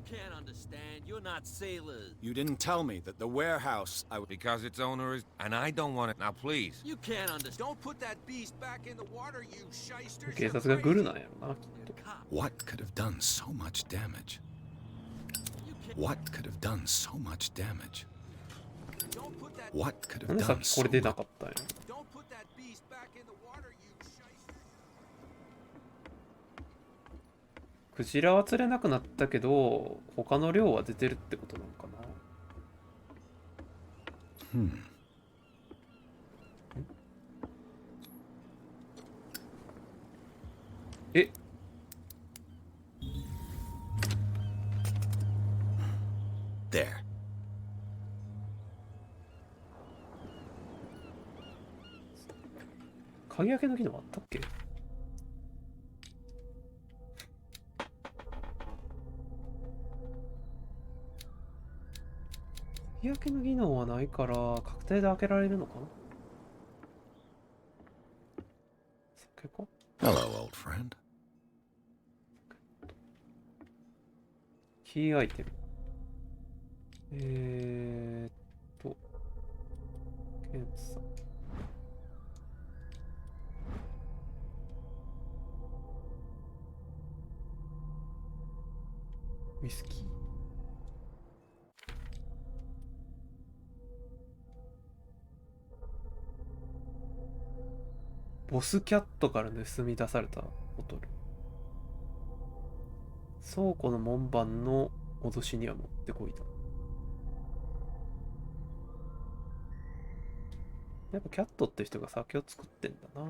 Can't understand. You're not sailors. You didn't tell me that the warehouse I... Because its owner is... And I don't want it. Now, please. You can't understand. Don't put that beast back in the water, you shysters. 警察がグルなんやろな、きっと。 What could have done so much damage? What could have done so much damage? What could なん have でさっ done きこ so れ出な much? かったんや。 Don't put that beast back in the water, you shysters. クジラは釣れなくなったけど、他の量は出てるってことなのかな。え？There. 鍵開けの機能あったっけ？鍵開けの機能はないから確定で開けられるのかな。酒か？ Hello, old friend. キーアイテム。検査。ウイスキー。ボスキャットから盗み出されたボトル。倉庫の門番の脅しにはもってこいだ。やっぱキャットって人が酒を作ってんだな。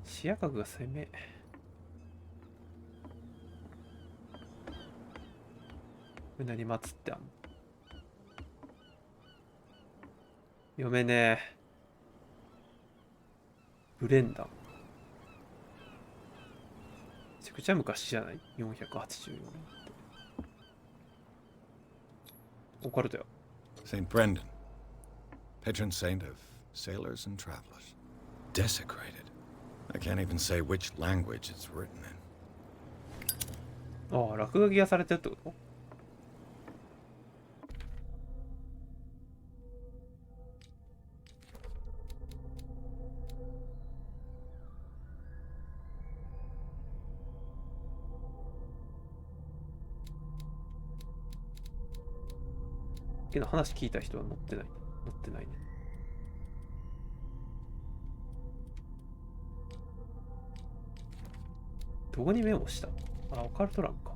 視野角が攻め。うなり祭ってあんの。読めねえ。ブレンダー。めちゃくちゃ昔じゃない ?484 年って。オカルトよ。Saint Brendan, patron saint of sailors and travelers. Desecrated. I can't even say which language it's written in. ああ、落書きがされてるってこと？けど話聞いた人は乗ってない。乗ってってないね。どこにメモした？あ、オカルト欄か。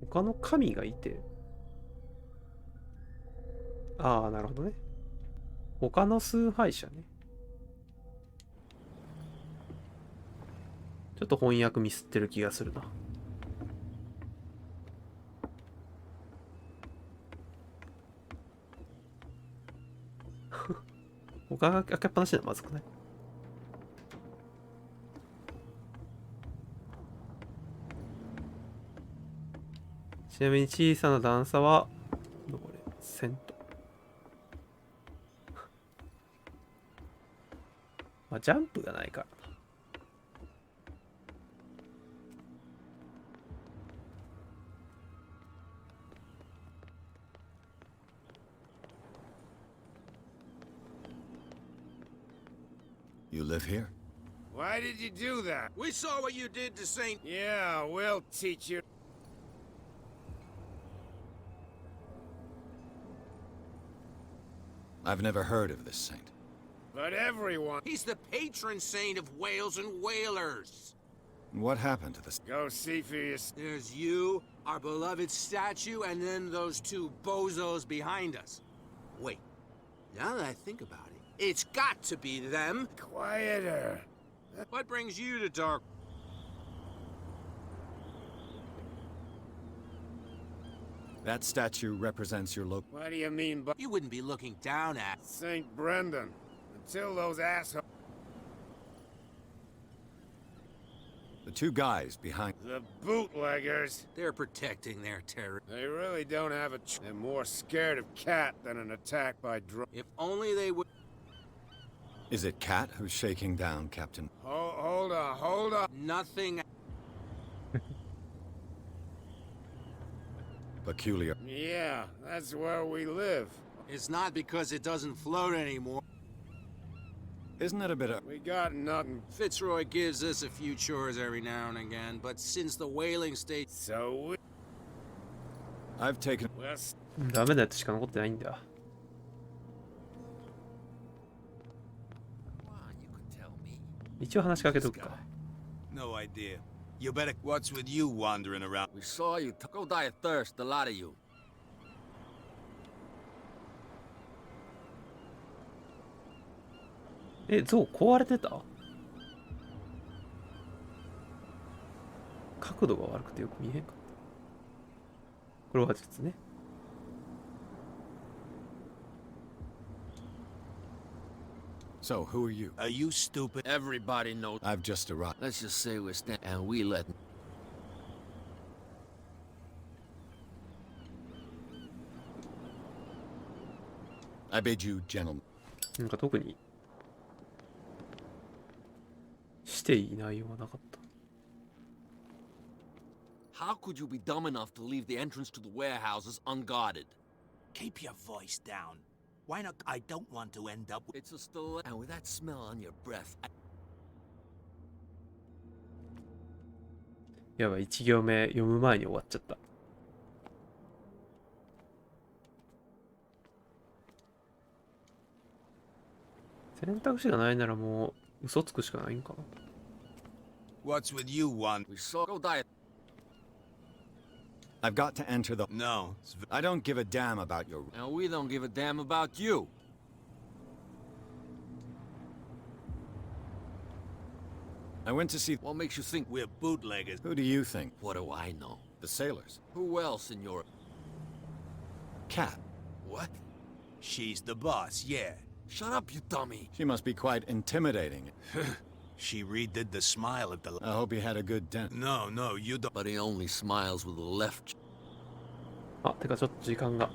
他の神がいて、ああ、なるほどね。他の崇拝者ね。ちょっと翻訳ミスってる気がするな。他が開けっぱなしなのまずくない？ちなみに小さな段差は、どこで？セント。まあ、ジャンプがないからな。You live here? Why did you do that? We saw what you did to Saint. Yeah, we'll teach you. I've never heard of this saint. But everyone... He's the patron saint of whales and whalers. What happened to this? Go see for yourself. There's you, our beloved statue, and then those two bozos behind us. Wait, now that I think about it, it's got to be them. Quieter. What brings you to Dark? That statue represents your local... What do you mean by... You wouldn't be looking down at. St. Brendan. Until those assholes... The two guys behind... The bootleggers. They're protecting their terror. They really don't have a... They're more scared of Cat than an attack by drone. If only they would... Is it Cat who's shaking down, Captain? Hold on. Nothing... Peculiar. Yeah, that's where we live. It's not because it doesn't float anymore. Isn't it a bit of... We got nothing. Fitzroy gives us a few chores every now and again, but since the whaling state... So we... I've taken... Well, ダメなやつしか残ってないんだ。一応話しかけとくか。No idea. You better. What's with you wandering around? We saw you. Go die of thirst, the lot of you. Eh, 像壊れてた？角度が悪くてよく見えへんかった。これは実ね。So, who are you? Are you stupid? Everybody knows. I've just arrived. Let's just say we're and we let. I bid you, gentlemen. なんか特にしていい内容はなかった。How could you be dumb enough to leave the entrance to the warehouses unguarded? Keep your voice down. Why not? I don't want to end up. It's a still and with that smell on your breath. やばい、1行目読む前に終わっちゃった。選択肢がないならもう嘘つくしかないんかな。What's with you, one? We saw. Go die. I've got to enter the... No. I don't give a damn about your... And we don't give a damn about you. I went to see... What makes you think We're bootleggers. Who do you think? What do I know? The sailors. Who else in your... Cat. What? She's the boss, yeah. Shut up, you dummy. She must be quite intimidating. She redid the smile at the... I hope he had a good dent. No, you don't... But he only smiles with the left. あ、てかちょっと時間が。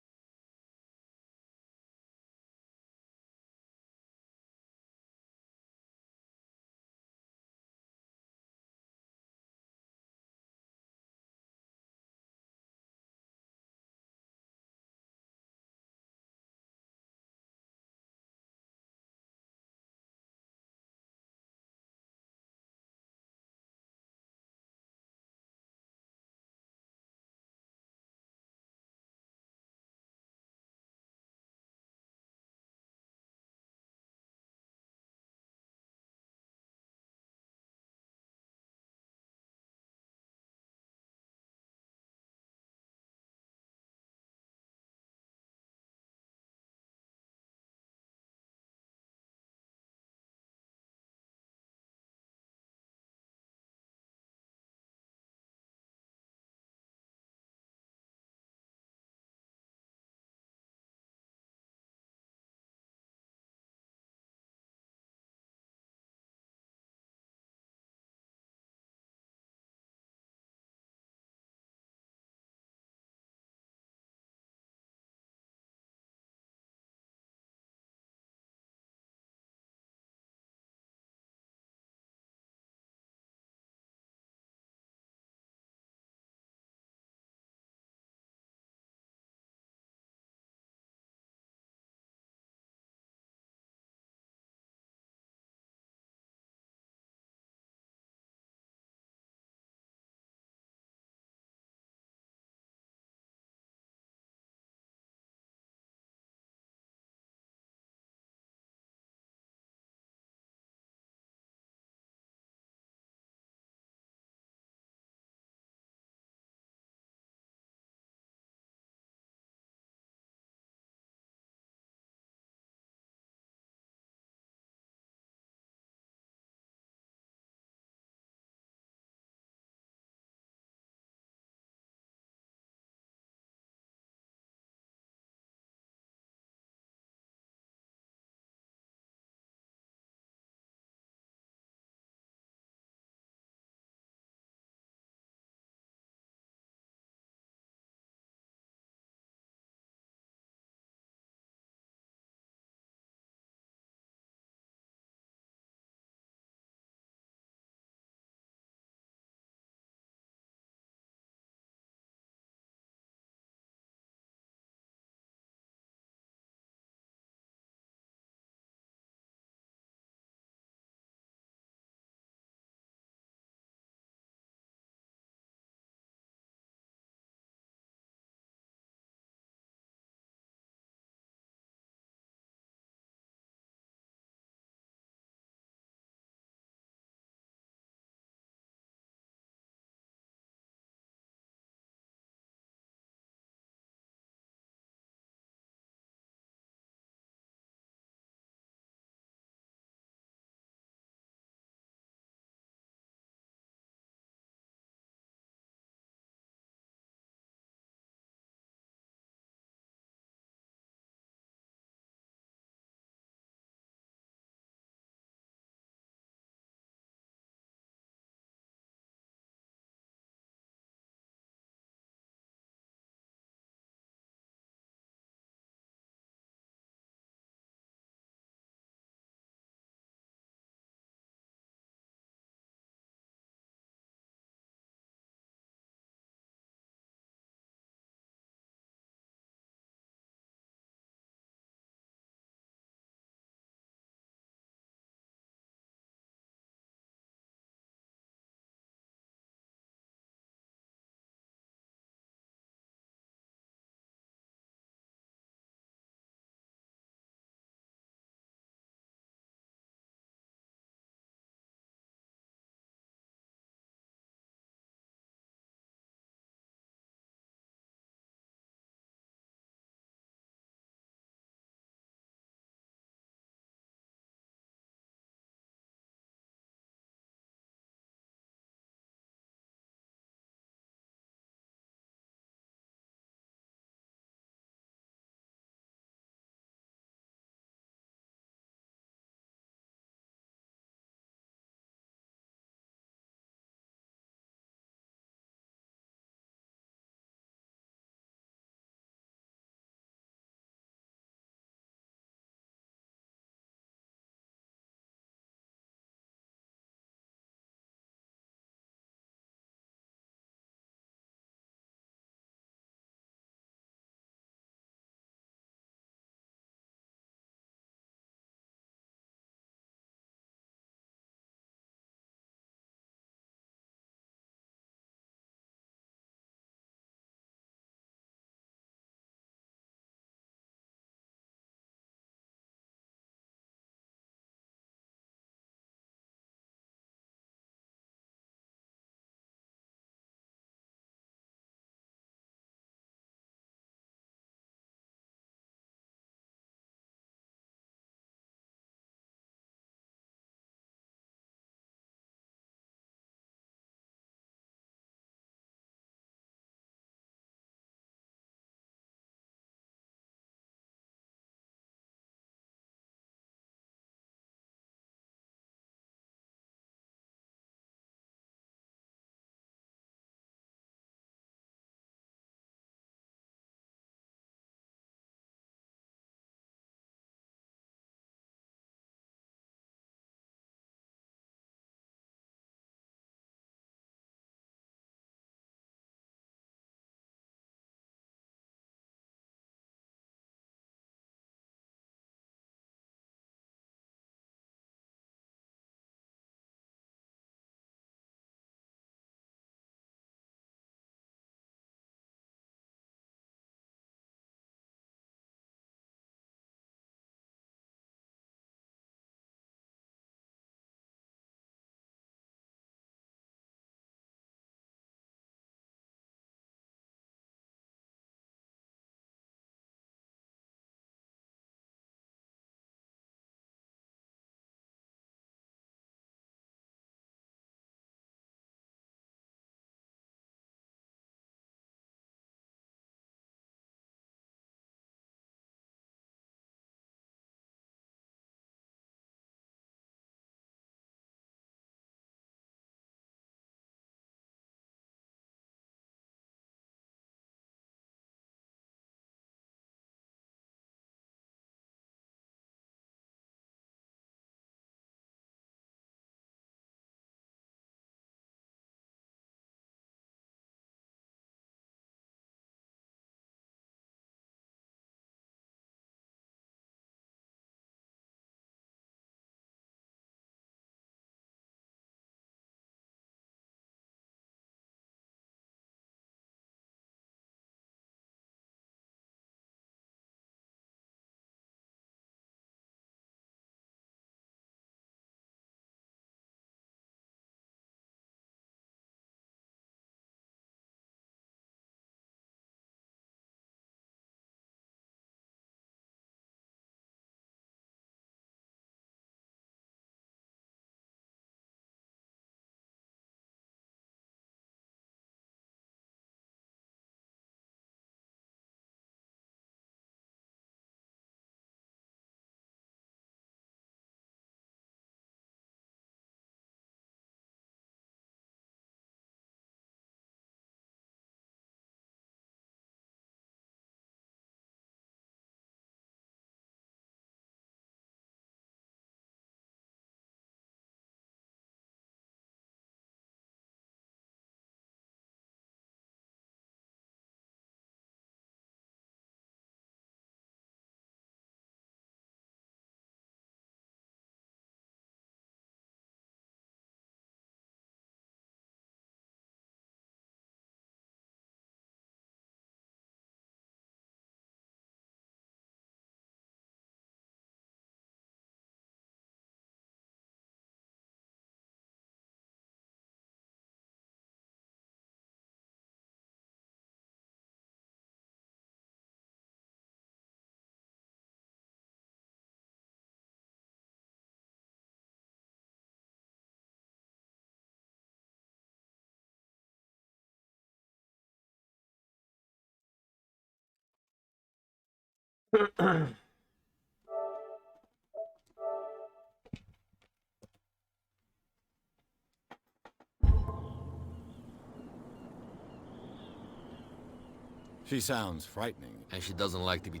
She sounds frightening. And she doesn't like to be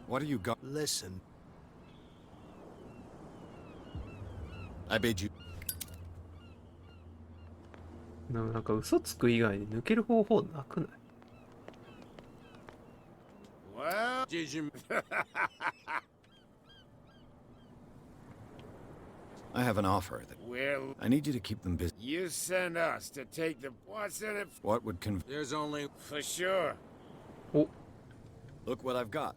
What do you got? Listen. I bid you. なんか嘘つく以外に抜ける方法なくない？ Well, did you... I have an offer that Well, I need you to keep them busy. you send us to take the... What's in it What would There's only... for sure? Look what I've got.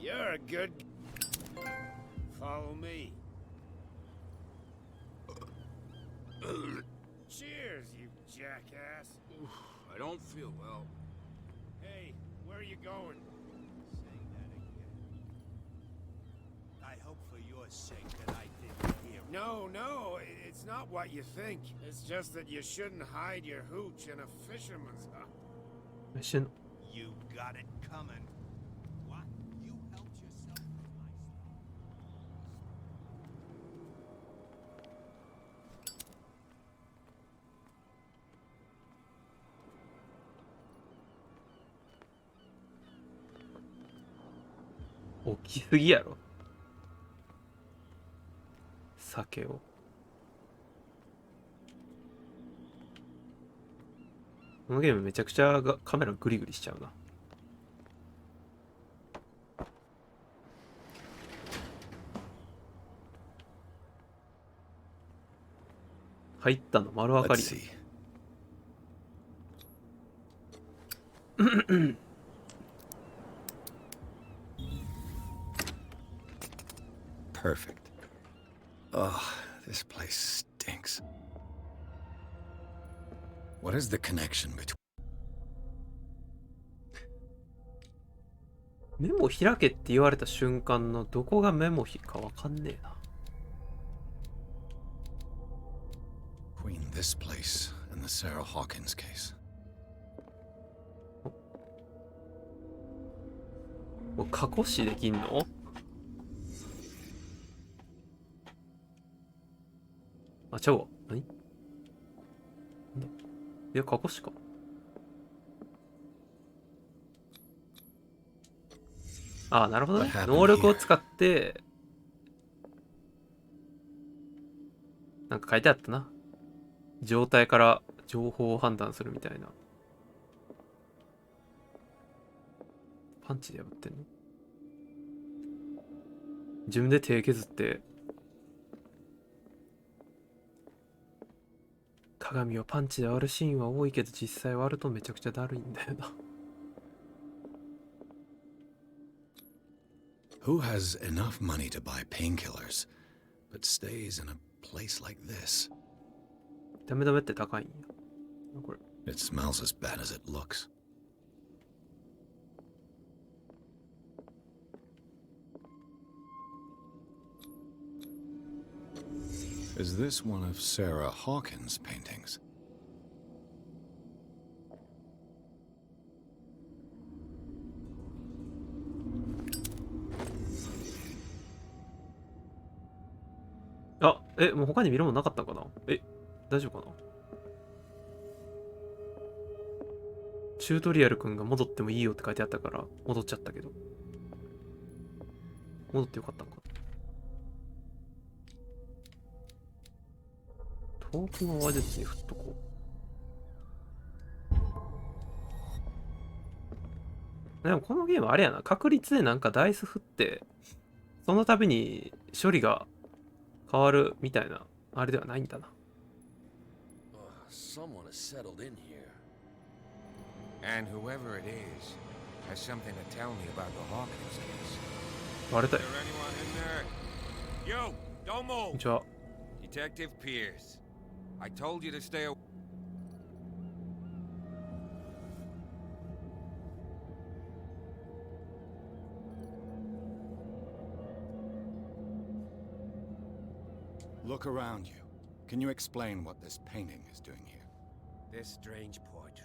You're a good... Follow me. Cheers, you jackass. I don't feel well. Hey, where are you going? Say that again. I hope for your sake that I didn't hear. No, it's not what you think. It's just that you shouldn't hide your hooch in a fisherman's hut. Mission. You got it coming. What? You helped yourself with my大きすぎやろ。酒を。このゲームめちゃくちゃカメラグリグリしちゃうな。入ったの丸分かり。Perfect. Oh, this place stinks. What is the connection between... メモ開けって言われた瞬間のどこがメモかわかんねえな。between this place and the Sarah Hawkins case? 過去視できんの？あ、ちゃうわ。何？なんだ？いや、過去視か。ああ、なるほどね。能力を使って、なんか書いてあったな。状態から情報を判断するみたいな。パンチで破ってんの？自分で手削って鏡をパンチで割るシーンは多いけど実際割るとめちゃくちゃだるいんだよな。Who has enough money to buy painkillers, but stays in a place like this? ダメダメって高いんや。これ。It smells as bad as it looks. Is this one of Sarah Hawkins' paintings?あ、もう他に見るもんなかったかな？大丈夫かな？チュートリアルくんが戻ってもいいよって書いてあったから戻っちゃったけど。戻ってよかったのか。遠くの話術に振っとこう。でもこのゲームあれやな。確率でなんかダイス振って、その度に処理が変わるみたいな、あれではないんだな。Someone has settled in here. And whoever it is has something to tell me about the Hawkins case. バレたよ。 Is there anyone in there? You! Don't move! こんにちは。Detective Pierce. I told you to stay away. Look around you. Can you explain what this painting is doing here? This strange portrait.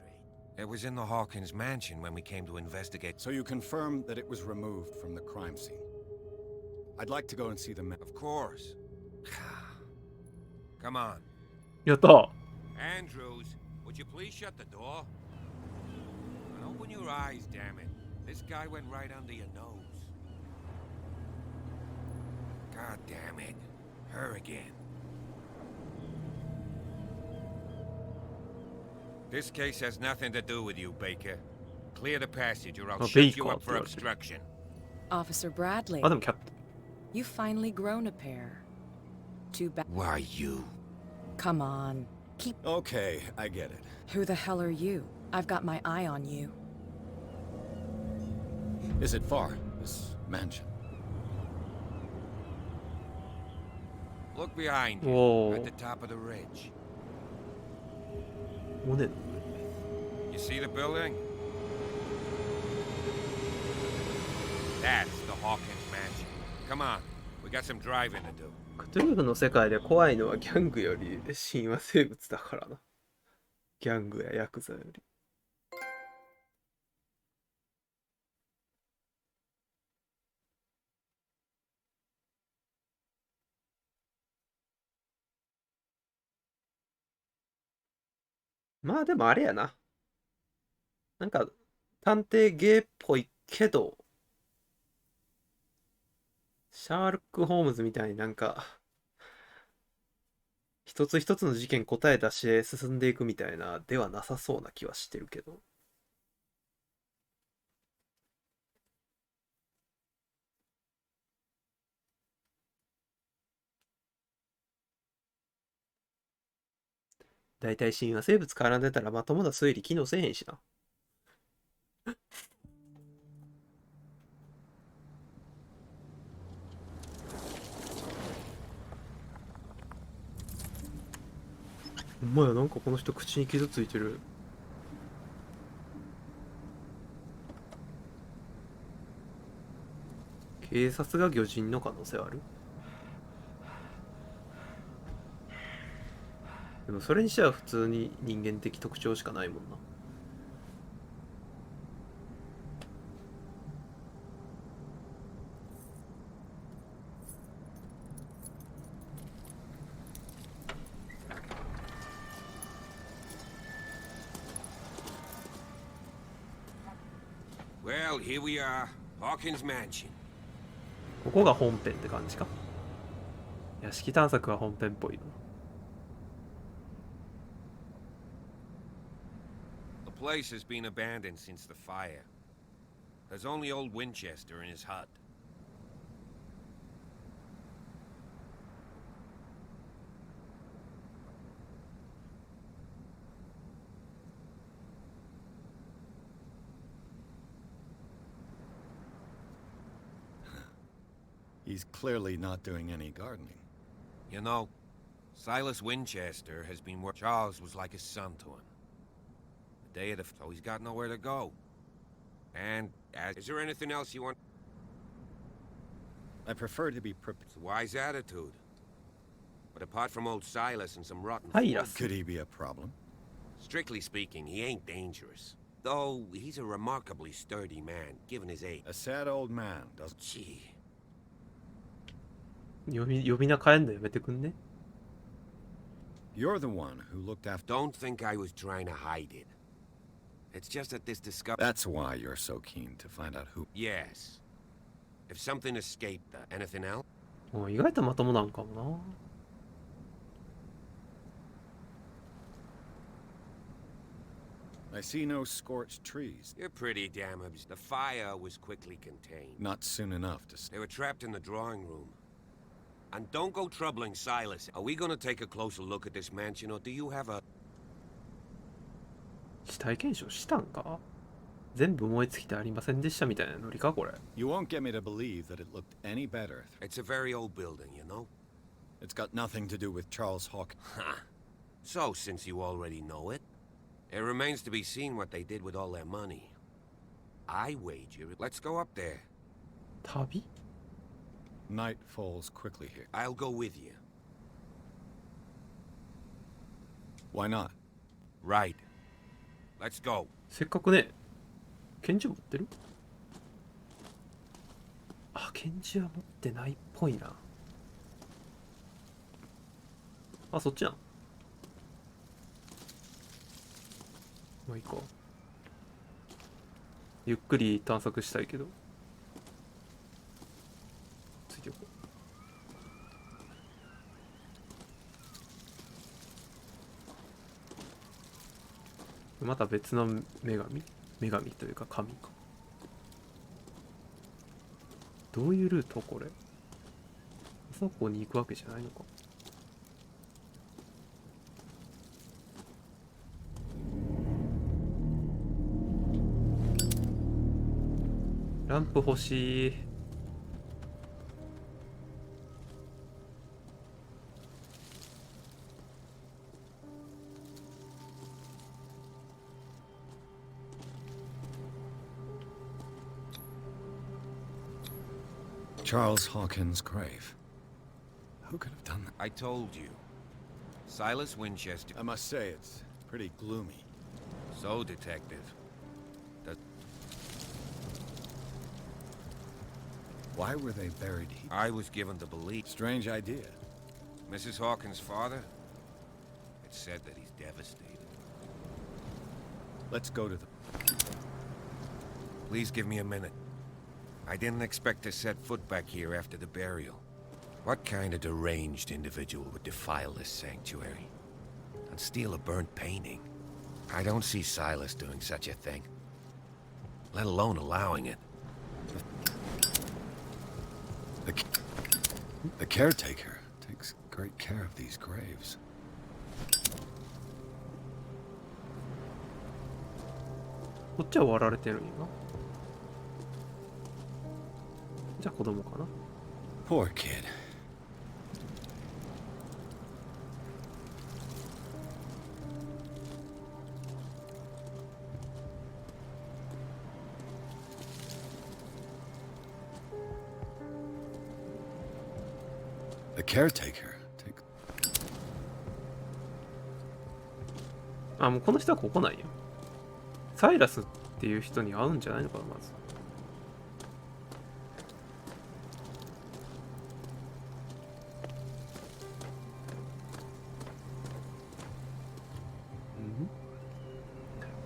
It was in the Hawkins mansion when we came to investigate. So you confirm that it was removed from the crime scene. I'd like to go and see the man. Of course. Come on. やった。 Andrews, would you please shut the door? And open your eyes, damn it. This guy went right under your nose. God damn it. Her again. This case has nothing to do with you, Baker. Clear the passage or I'll shut you up for obstruction. Officer Bradley. あ、でもキャプテン。 You've finally grown a pair. Too bad. Why you? Come on. Keep. Okay, I get it. Who the hell are you? I've got my eye on you. Is it far, this mansion? Look behind you. Whoa. At the top of the ridge. もうね。 You see the building? That's the Hawkins mansion. Come on, we got some driving to do. クトゥルフの世界で怖いのはギャングより神話生物だからな。ギャングやヤクザより。まあでもあれやな。なんか探偵ゲーっぽいけど、シャーロック・ホームズみたいになんか一つ一つの事件答え出し進んでいくみたいなではなさそうな気はしてるけど。だいたい神話生物絡んでたらまともな推理機能せえへんしな。ほんまや、なんかこの人口に傷ついてる。警察が魚人の可能性ある？でもそれにしては普通に人間的特徴しかないもんな。Well, here we are. Hawkins mansion. ここが本編って感じか。屋敷探索は本編っぽいな。The place has been abandoned since the fire. There's only old Winchester in his hut. He's clearly not doing any gardening. You know, Silas Winchester has been where Charles was like a son to him. The day of the so he's got nowhere to go. And is there anything else you want? I prefer to be prepared. It's a wise attitude. But apart from old Silas and some rotten Could he be a problem? Strictly speaking, he ain't dangerous. Though he's a remarkably sturdy man, given his age. A sad old man, doesn't Gee. 呼び名変えんのやめてくんね。 You're the one who looked after. Don't think I was trying to hide it. It's just that this discovery. That's why you're so keen to find out who. Yes. If something escaped, anything else? 意外とまともなんかも I see no scorched trees. You're pretty damn The fire was quickly contained. Not soon enough to. They were trapped in the drawing room. And don't go troubling Silas. Are we gonna take a closer look at this mansion, or do you have a... 死体検証したんか？全部燃え尽きてありませんでしたみたいなノリかこれ。 You won't get me to believe that it looked any better. It's a very old building, you know? It's got nothing to do with Charles Hawkins. So, since you already know it, it remains to be seen what they did with all their money. I wager. Let's go up there. 旅？ Night falls quickly here. I'll go with you. Why not? Right. Let's go. せっかくね、拳銃持ってる？あ、拳銃は持ってないっぽいな。あ、そっちなの？まあいいか。ゆっくり探索したいけど。ついていこう。また別の女神というか神か。どういうルートこれ？あそこに行くわけじゃないのか。ランプ欲しい。Charles Hawkins' grave. Who could have done that? I told you. Silas Winchester. I must say, it's pretty gloomy. So, Detective. Why were they buried here? I was given to believe. Strange idea. Mrs. Hawkins' father? It's said that he's devastated. Let's go to the... Please give me a minute. I didn't expect to set foot back here after the burial. What kind of deranged individual would defile this sanctuary? And steal a burnt painting? I don't see Silas doing such a thing. Let alone allowing it. The caretaker takes great care of these graves. こっちは割られてるんやな。じゃあ子供かな。 Poor kid. The caretaker takes... あ、もうこの人はここなんや。サイラスっていう人に会うんじゃないのかな、まず。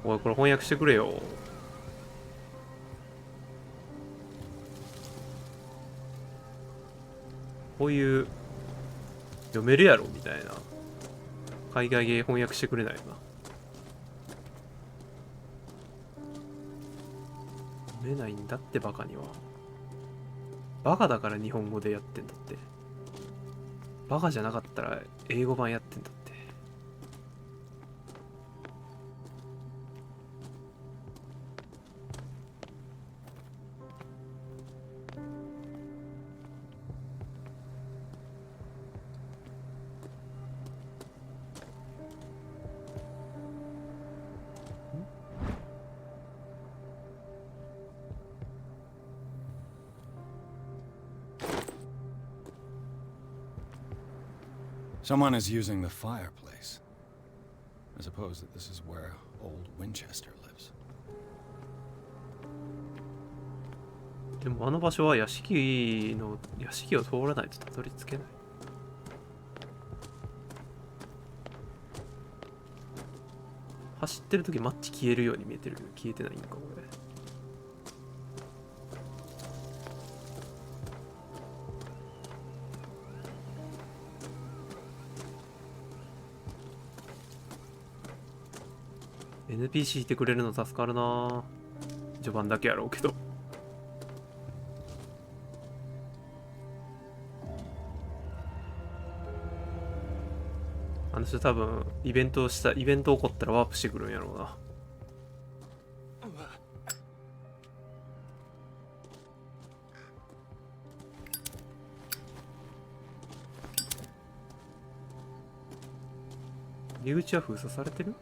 おい、これ翻訳してくれよ。こういう読めるやろみたいな海外芸翻訳してくれないよな。読めないんだってバカには。バカだから日本語でやってんだって。バカじゃなかったら英語版やってんだって。Someone is using the fireplace. I suppose that this is where old Winchester lives. でもあの場所は屋敷を通らないとたどり着けない。走ってる時マッチ消えるように見えてるけど消えてないんかこれ。NPC いてくれるの助かるな。序盤だけやろうけど。あの人多分イベント起こったらワープしてくるんやろうな。入り口は封鎖されてる？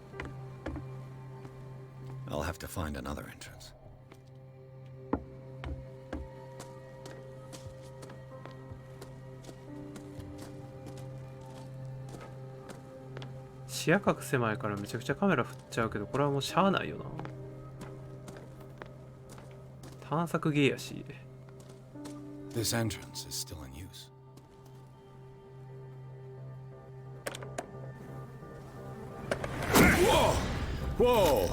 I'll have to find another entrance. 視野角狭いからめちゃくちゃカメラ振っちゃうけど、これはもうしゃあないよな。探索ゲーやし。 This entrance is still in use. Whoa!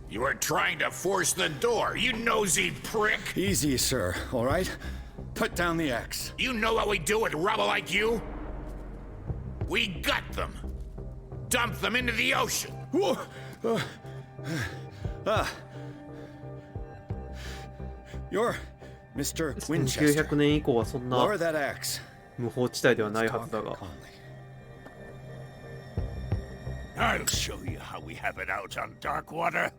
You are trying to force the door, you nosy prick! Easy, sir, all right? Put down the axe. You know what we do with rubble like you? We gut them. Dump them into the ocean. Whoa! You're Mr. 1900 Winchester. 年以降はそんな Lower that axe. 無法地帯ではないはずだが。 I'll show you how we have it out on dark water.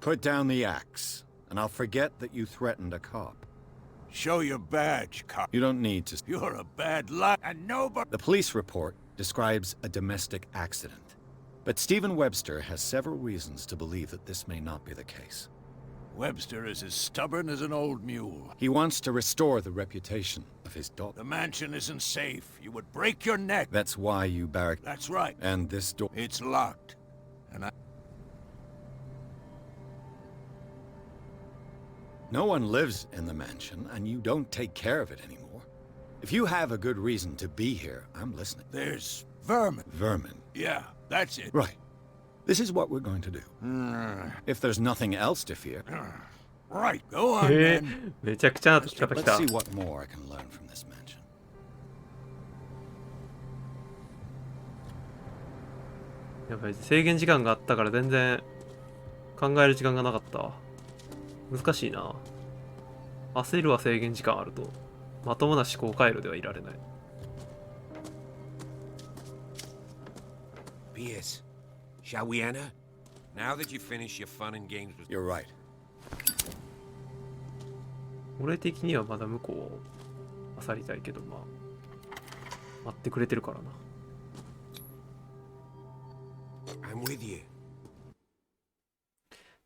Put down the axe, and I'll forget that you threatened a cop. Show your badge, cop. You don't need to. You're a bad lot, and nobody. The police report describes a domestic accident, but Stephen Webster has several reasons to believe that this may not be the case. Webster is as stubborn as an old mule. He wants to restore the reputation of his daughter. The mansion isn't safe. You would break your neck. That's why you barrack. That's right. And this door. It's locked. And I... No one lives in the mansion, and you don't take care of it anymore. If you have a good reason to be here, I'm listening. There's vermin. Vermin. Yeah, that's it. Right. This is what we're going to do. If there's nothing else to fear. Right, go on then. めちゃくちゃなとき方来 Let's た。 see what more I can learn from this mansion. やっぱり制限時間があったから全然考える時間がなかったわ。難しいな。焦るは制限時間あるとまともな思考回路ではいられない。 Pierce, shall we enter? Now that you finish your fun and games with... You're right. 俺的にはまだ向こうを漁りたいけど、まあ待ってくれてるからな。 I'm with you.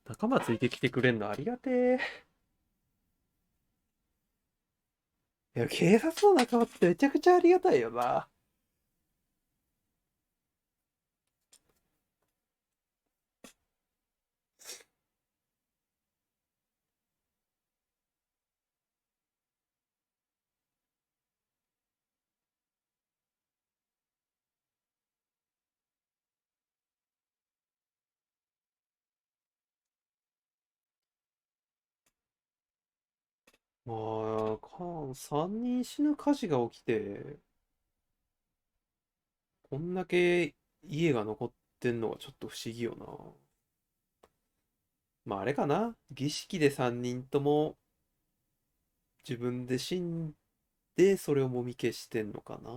仲間ついてきてくれんのありがてえ。いや、警察の仲間ってめちゃくちゃありがたいよな。まあ、3人死ぬ火事が起きて、こんだけ家が残ってんのがちょっと不思議よな。まああれかな、儀式で3人とも自分で死んでそれをもみ消してんのかな。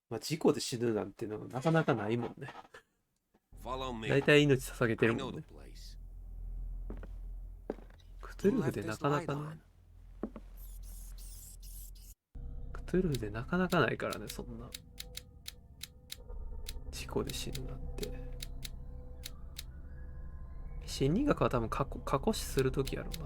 まあ事故で死ぬなんてのはなかなかないもんね。 Follow me. だいたい命捧げて I るも know ん the ね。 place. クトゥルフでなかなかね。クトゥルフでなかなかないからね、そんな。事故で死ぬなんて。心理学は多分過去死するときやろうな。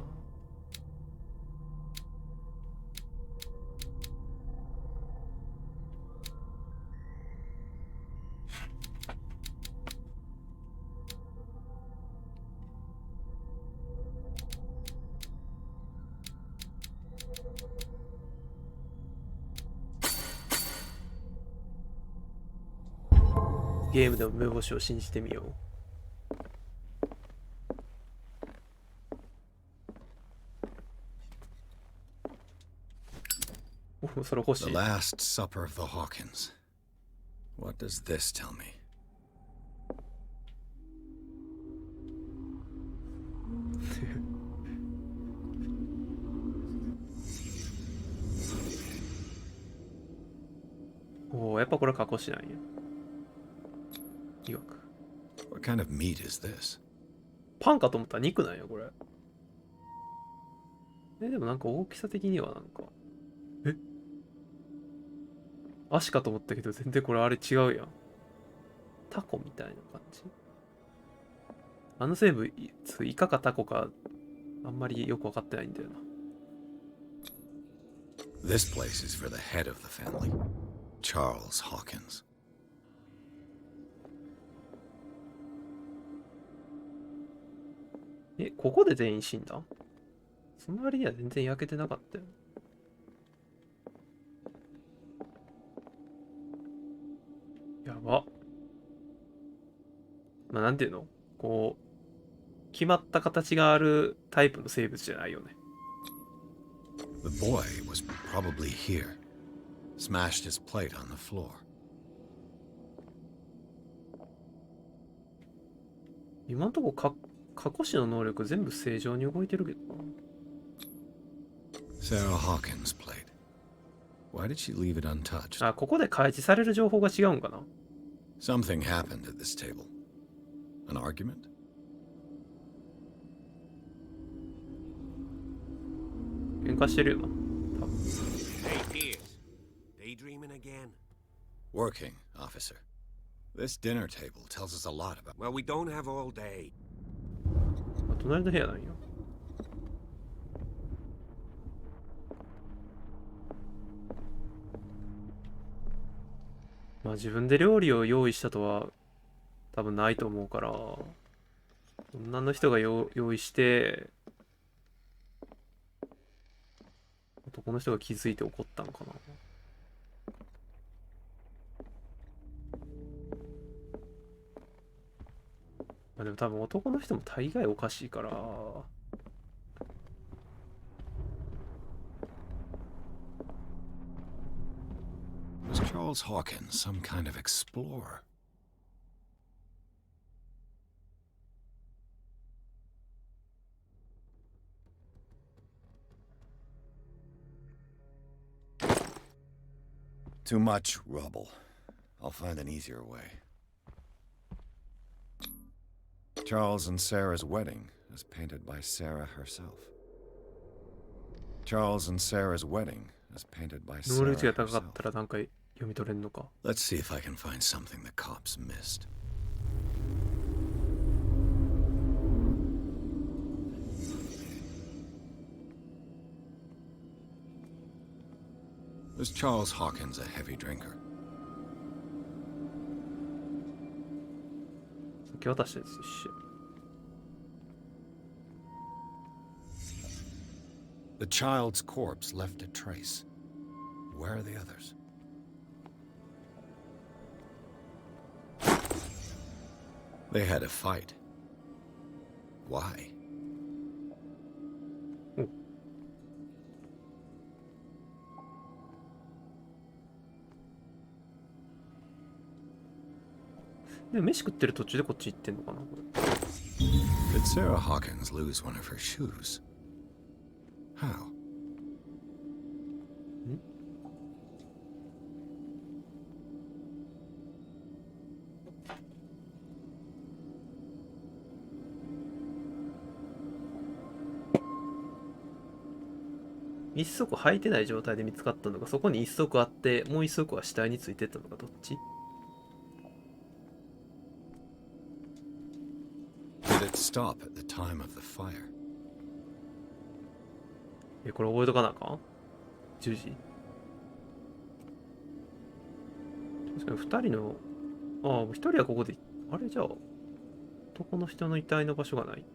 ゲームでも目星を信じてみよう。お、それ欲し The い。 Last Supper of the Hawkins. What does this tell me? おお、やっぱこれ過去死なんや。疑惑。 What kind of meat is this? パンかと思ったら肉なんや、これ。でもなんか大きさ的にはなんか。足かと思ったけど全然これあれ違うやん。タコみたいな感じ。あの生物、イカかタコか、あんまりよく分かってないんだよな。This place is for the head of the family, Charles Hawkins. ここで全員死んだ？その割には全然焼けてなかったよ。やば。まあ、なんていうの？こう、決まった形があるタイプの生物じゃないよね。The boy was probably here. Smashed his plate on the floor. 今んとこ過去死の能力全部正常に動いてるけどな。Sarah Hawkins' plate. Why did she leave it untouched? あ、ここで開示される情報が違うんかな。Something happened at this table. An argument? 喧嘩してるよな。多分。Hey, Pierce. Daydreaming again? Working, officer. This dinner table tells us a lot about... Well, we don't have all day. あ、隣の部屋なんよ。まあ自分で料理を用意したとは多分ないと思うから、女の人が用意して男の人が気づいて怒ったのかな。まあでも多分男の人も大概おかしいから。Was Charles Hawkins some kind of explorer? Too much rubble. I'll find an easier way. Charles and Sarah's wedding, as painted by Sarah herself. Charles and Sarah's wedding, as painted by 能 Sarah 力値が高かっ herself. たらなんか読み取れんのか。 Let's see if I can find something the cops missed. Was Charles Hawkins a heavy drinker? 受け渡したやつと一緒。 The child's corpse left a trace. Where are the others? They had a fight. Why?でも飯食ってる途中でこっち行ってんのかな。 Did Sarah Hawkins lose one of her shoes? How? 一足履いてない状態で見つかったのが、そこに一足あってもう一足は死体についてったのか、どっち？ Did it stop at the time of the fire? これ覚えとかなあかん？ 10時。確かに2人の、ああ、1人はここで、あれじゃあ、男の人の遺体の場所がない。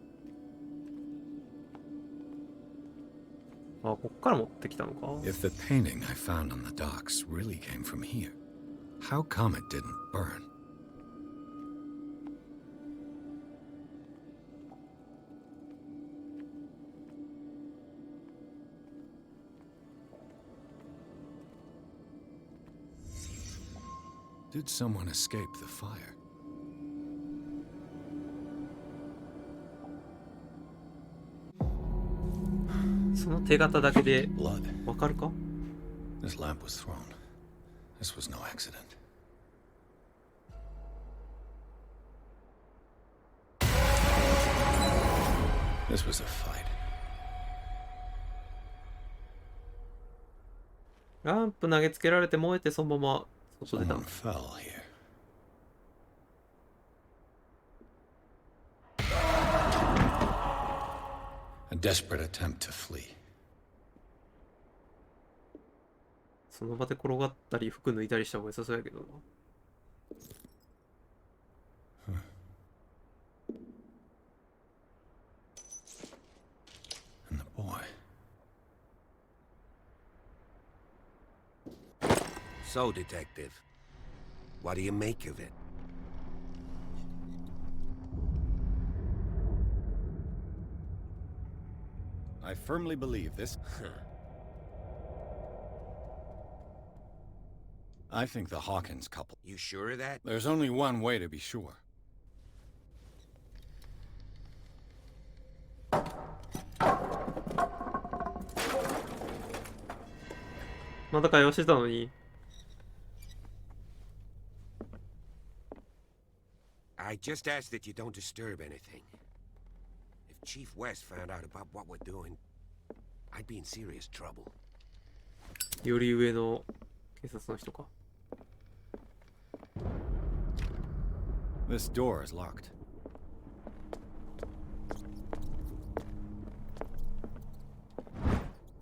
あ、こっから持ってきたのか。 If the painting I found on the docks really came from here, how come it didn't burn? Did someone escape the fire? その手形だけでわかるか？ This lamp was thrown. This was no accident. This was a fight. ランプ投げつけられて燃えてそのまま外出た Someone の。 fell here. A desperate attempt to flee. その場で転がったり服脱いだりした方が良さそうやけどな。And the boy. So, Detective, what do you make of it? I firmly believe this. I think the Hawkins couple. You sure of that? There's only one way to be sure. まだ会話してたのに。I just ask that you don't disturb anything. If Chief West found out about what we're doing, I'd be in serious trouble. より上の警察の人か。This door is locked.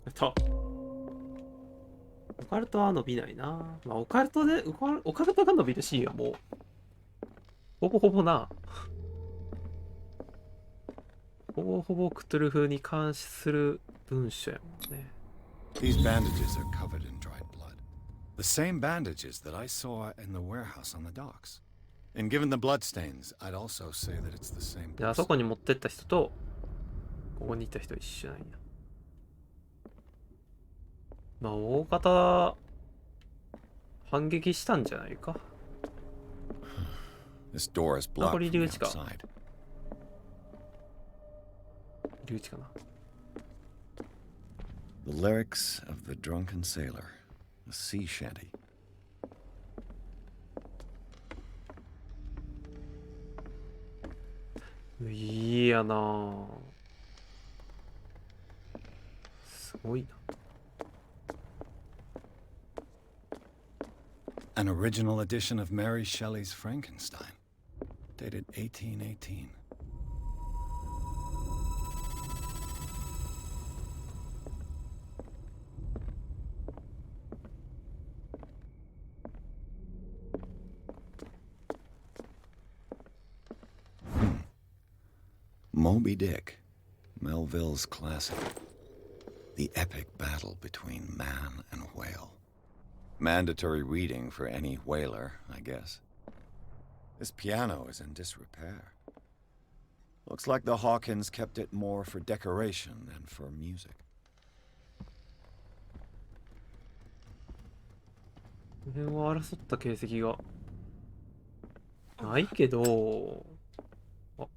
やった。オカルトは伸びないな。まあ、オカルトが伸びるシーンはもう、ほぼほぼな。ほぼほぼクトゥルフに関する文書やもんね。These bandages are covered in dried blood. The same bandages that I saw in the warehouse on the docks. And given the bloodstains, I'd also say that it's the same で、あそこに持ってった人と、ここにいた人一緒なんや。まあ、大方、反撃したんじゃないか。This door is あ、こ blocked れ from 入り the 口か。 outside. 入り口かな。The lyrics of the drunken sailor, a sea shanty. いいやなぁ。すごいな。An original edition of Mary Shelley's Frankenstein, dated 1818. Moby Dick, Melville's classic. The epic battle between man and whale. Mandatory reading for any whaler, I guess. This piano is in disrepair. Looks like the Hawkins kept it more for decoration than for music. これは争った形跡がないけど、あ、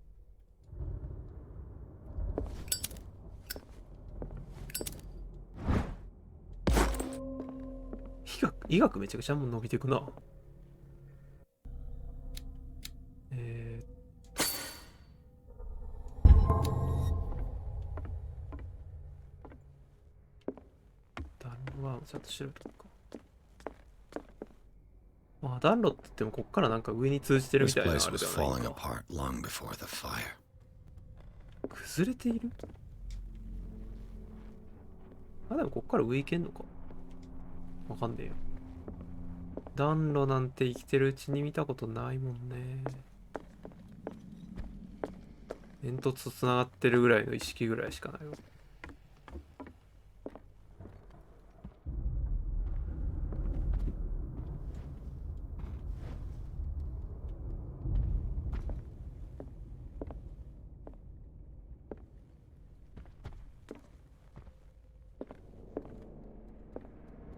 医学めちゃくちゃもう伸びていくな。暖炉はちゃんと調べとくか。まあ、暖炉って言ってもこっからなんか上に通じてるみ This たいなの place ある was じゃない falling か。 apart long before the fire. 崩れている？あ、でもこっから上行けんのか。わかんねえよ。暖炉なんて生きてるうちに見たことないもんね。煙突とつながってるぐらいの意識ぐらいしかないわ。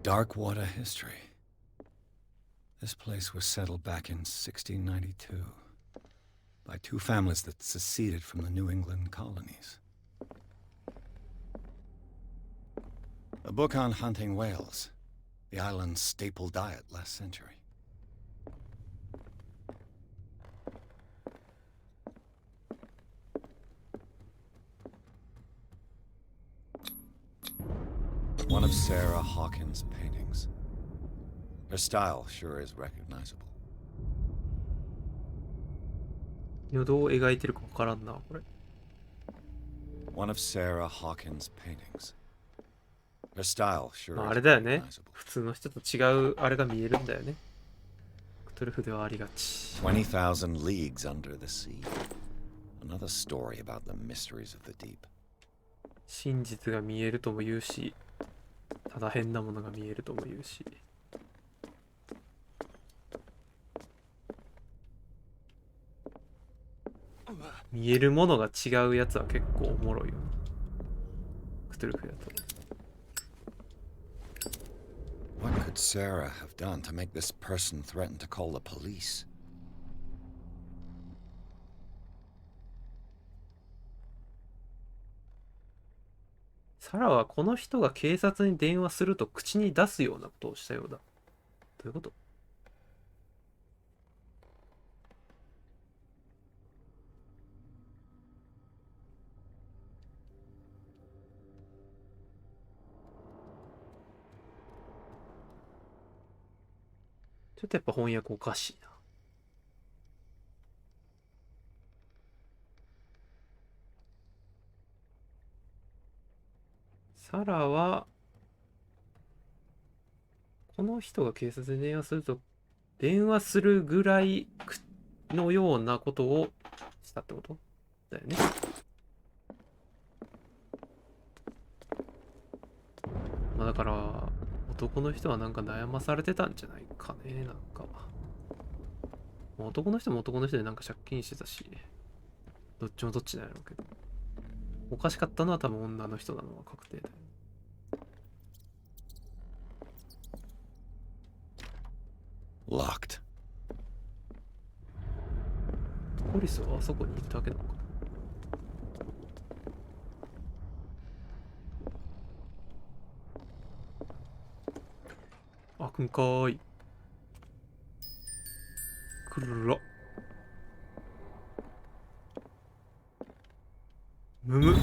Dark water history. This place was settled back in 1692 by two families that seceded from the New England colonies. A book on hunting whales, the island's staple diet last century. One of Sarah Hawkins' paintings. Her style sure is recognizable. どう描いてるかわからんな、これ。One of Sarah Hawkins' paintings. Her style sure まあ、あ is れだよね。 recognizable. 普通の人と違うあれが見えるんだよね。クトゥルフではありがち。20,000 leagues under the sea. Another story about the mysteries of the deep. 真実が見えるとも言うし、ただ変なものが見えるとも言うし。見えるものが違うやつは結構おもろいよな。クトゥルフやと。What could Sarah have done to make this person threaten to call the police? サラはこの人が警察に電話すると口に出すようなことをしたようだ。どういうこと？ちょっとやっぱ翻訳おかしいな。サラは、この人が警察に電話すると、電話するぐらいのようなことをしたってことだよね。まあだから、男の人はなんか悩まされてたんじゃないかね、なんか。男の人も男の人でなんか借金してたし、どっちもどっちなんやろうけど。おかしかったのは多分女の人なのは確定だよ。Locked. ポリスはあそこにいただけなのかな。開くんかーい。くら。むむ。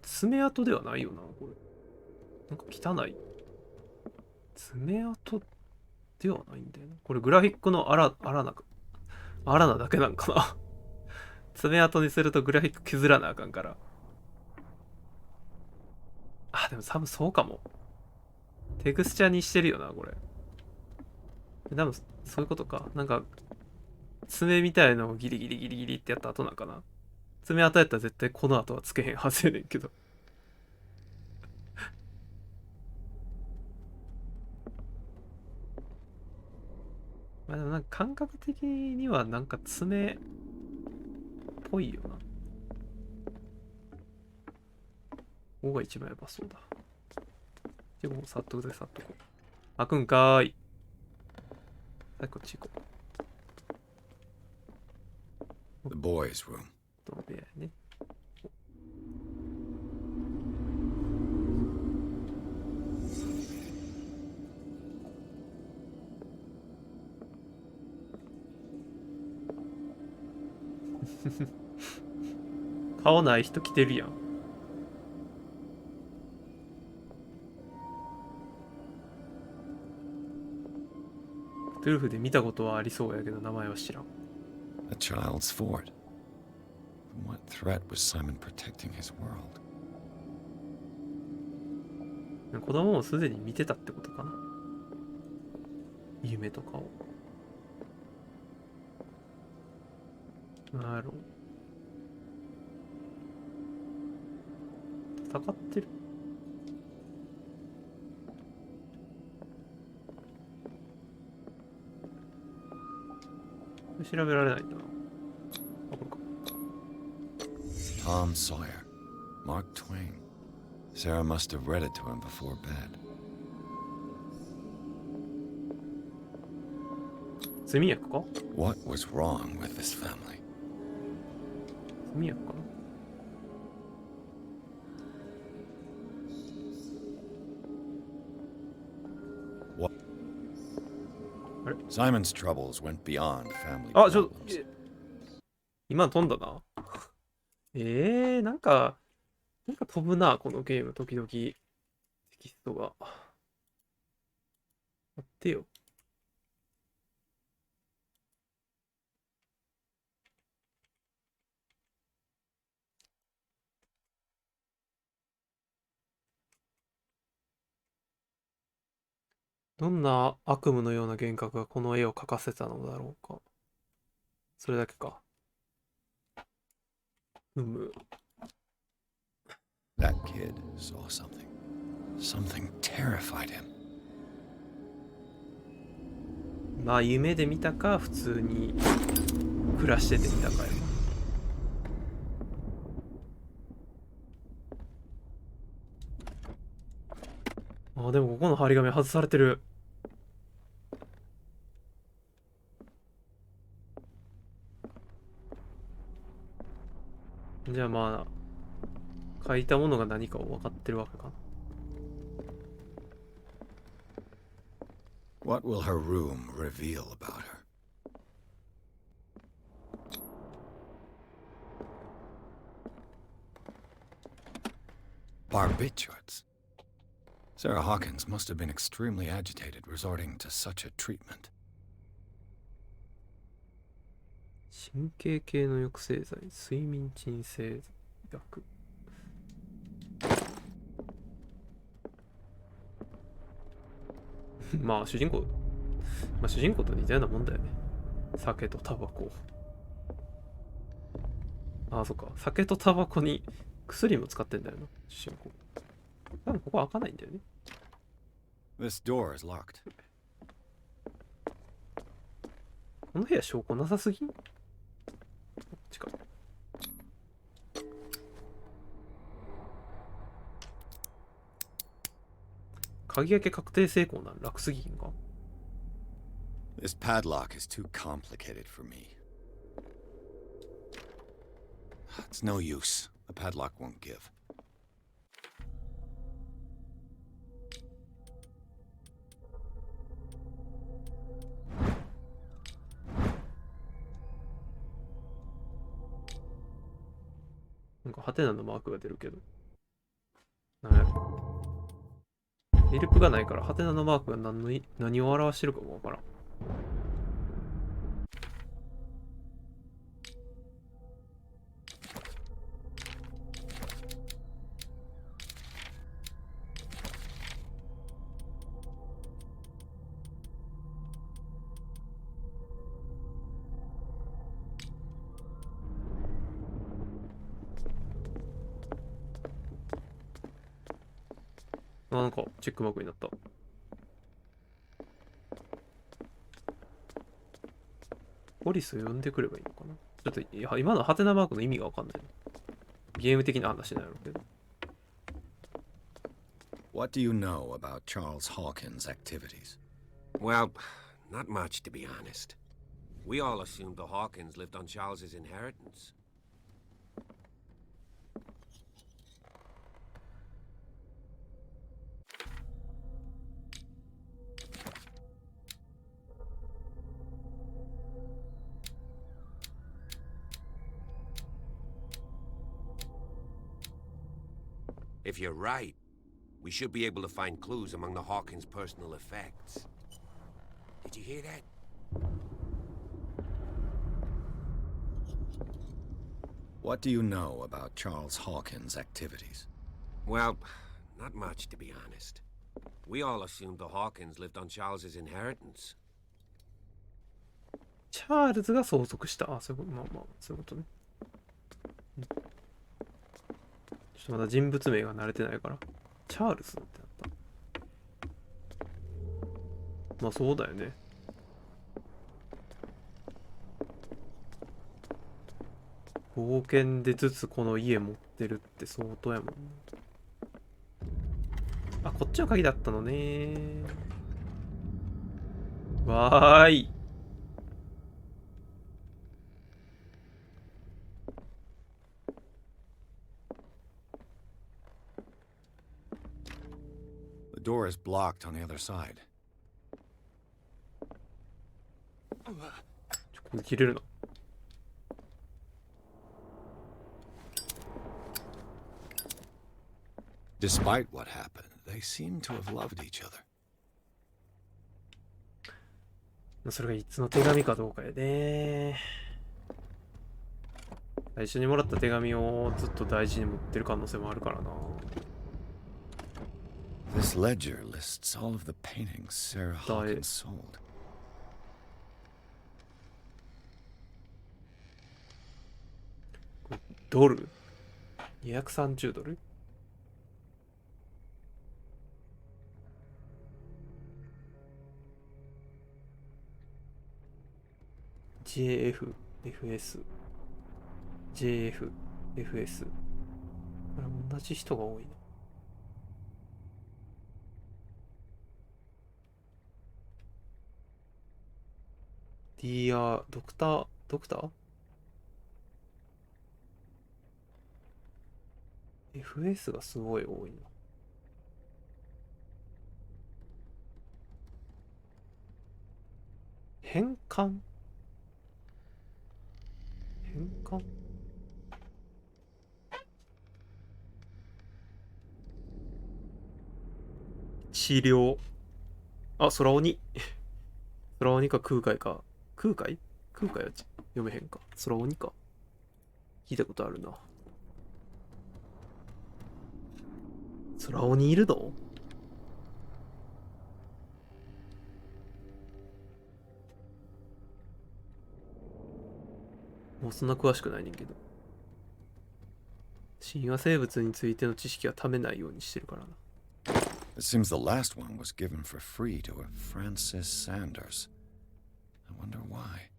爪痕ではないよな、これ。なんか汚い。爪痕ではないんだよな。これグラフィックのアラナだけなんかな。爪痕にするとグラフィック削らなあかんから。あ、でも多分そうかも。テクスチャにしてるよな、これ。多分そういうことか。なんか、爪みたいのをギリギリギリギリってやった後なんかな。爪痕やったら絶対この後はつけへんはずやねんけど。まあでもなんか感覚的にはなんか爪っぽいよな。ここが一番やばそうだ。でもさっとくぜ、さっとこう。開くんかーい。はい、こっち行こう。 The boys' room. どの部屋やね。顔ない人来てるやん。クトゥルフで見たことはありそうやけど名前は知らん。A child's fort. From what threat was Simon protecting his world? 子供もすでに見てたってことかな。夢とかを。なるほど。戦ってる。調べられないんだな。あ、これか。Tom Sawyer. Mark Twain. Sarah must have read it to him before bed. 睡眠薬か？ What was wrong with this family? 睡眠薬かな？Simon's troubles went beyond family あ、problems. 今飛んだな。なんか飛ぶな、このゲーム、時々。テキストが。てよ。どんな悪夢のような幻覚がこの絵を描かせたのだろうか。それだけか。That kid saw something. Something terrified him. まあ夢で見たか普通に暮らしてて見たかよ。あ、でもここの張り紙外されてる。じゃあまあ書いたものが何かを分かってるわけかな。What will her room reveal about her? Barbiturates. Sarah Hawkins must have been extremely agitated resorting to such a treatment. 神経系の抑制剤、睡眠鎮静薬。まあ主人公と似たようなもんだよね。酒とタバコ。ああ、そっか。酒とタバコに薬も使ってんだよな、主人公。多分ここ開かないんだよね。This door is locked. この部屋証拠なさすぎん？違う。鍵開け確定成功なら楽すぎんか？ This padlock is too complicated for me. It's no use. The padlock won't give.なんかハテナのマークが出るけど。なんやろ。ヘルプがないからハテナのマークが何を表してるかもわからん。なんかチェックマークになった。ポリスを呼んでくればいいのかな。ちょっと今のハテナマークの意味がわかんない。ゲーム的な話なんやろうけど。What do you know about Charles Hawkins' activities? Well, not much, to be honest. We all assumed the Hawkins lived on Charles's inheritance. If you're right, we should be able to find clues among the Hawkins' personal effects. Did you hear that? What do you know about Charles Hawkins' activities? Well, not much, to be honest. We all assumed the Hawkins lived on Charles's inheritance. チャールズが相続した。あ、そういうこと、まあまあ、そういうことね。ちょっとまだ人物名が慣れてないから。チャールズってなった。まあそうだよね。冒険でずつこの家持ってるって相当やもんね。あ、こっちの鍵だったのね。わーい。The door is blocked on the other side. これ切れるの。Despite what happened, they seem to have loved each other. それがいつの手紙かどうかやね。最初にもらった手紙をずっと大事に持ってる可能性もあるからな。This ledger lists all of the paintings Sarah Hawkins sold. ドル ?230 ドル？JF、FS、JF、FS。これ同じ人が多いな。DR、ドクター ?FS がすごい多いな。変換治療。あ、空鬼。空鬼か空海か。空海は読めへんか。空鬼か。聞いたことあるな。空鬼いるの？もうそんな詳しくないねんけど。神話生物についての知識はためないようにしてるからな。It seems the last one was given for free to a Francis Sanders. I wonder why.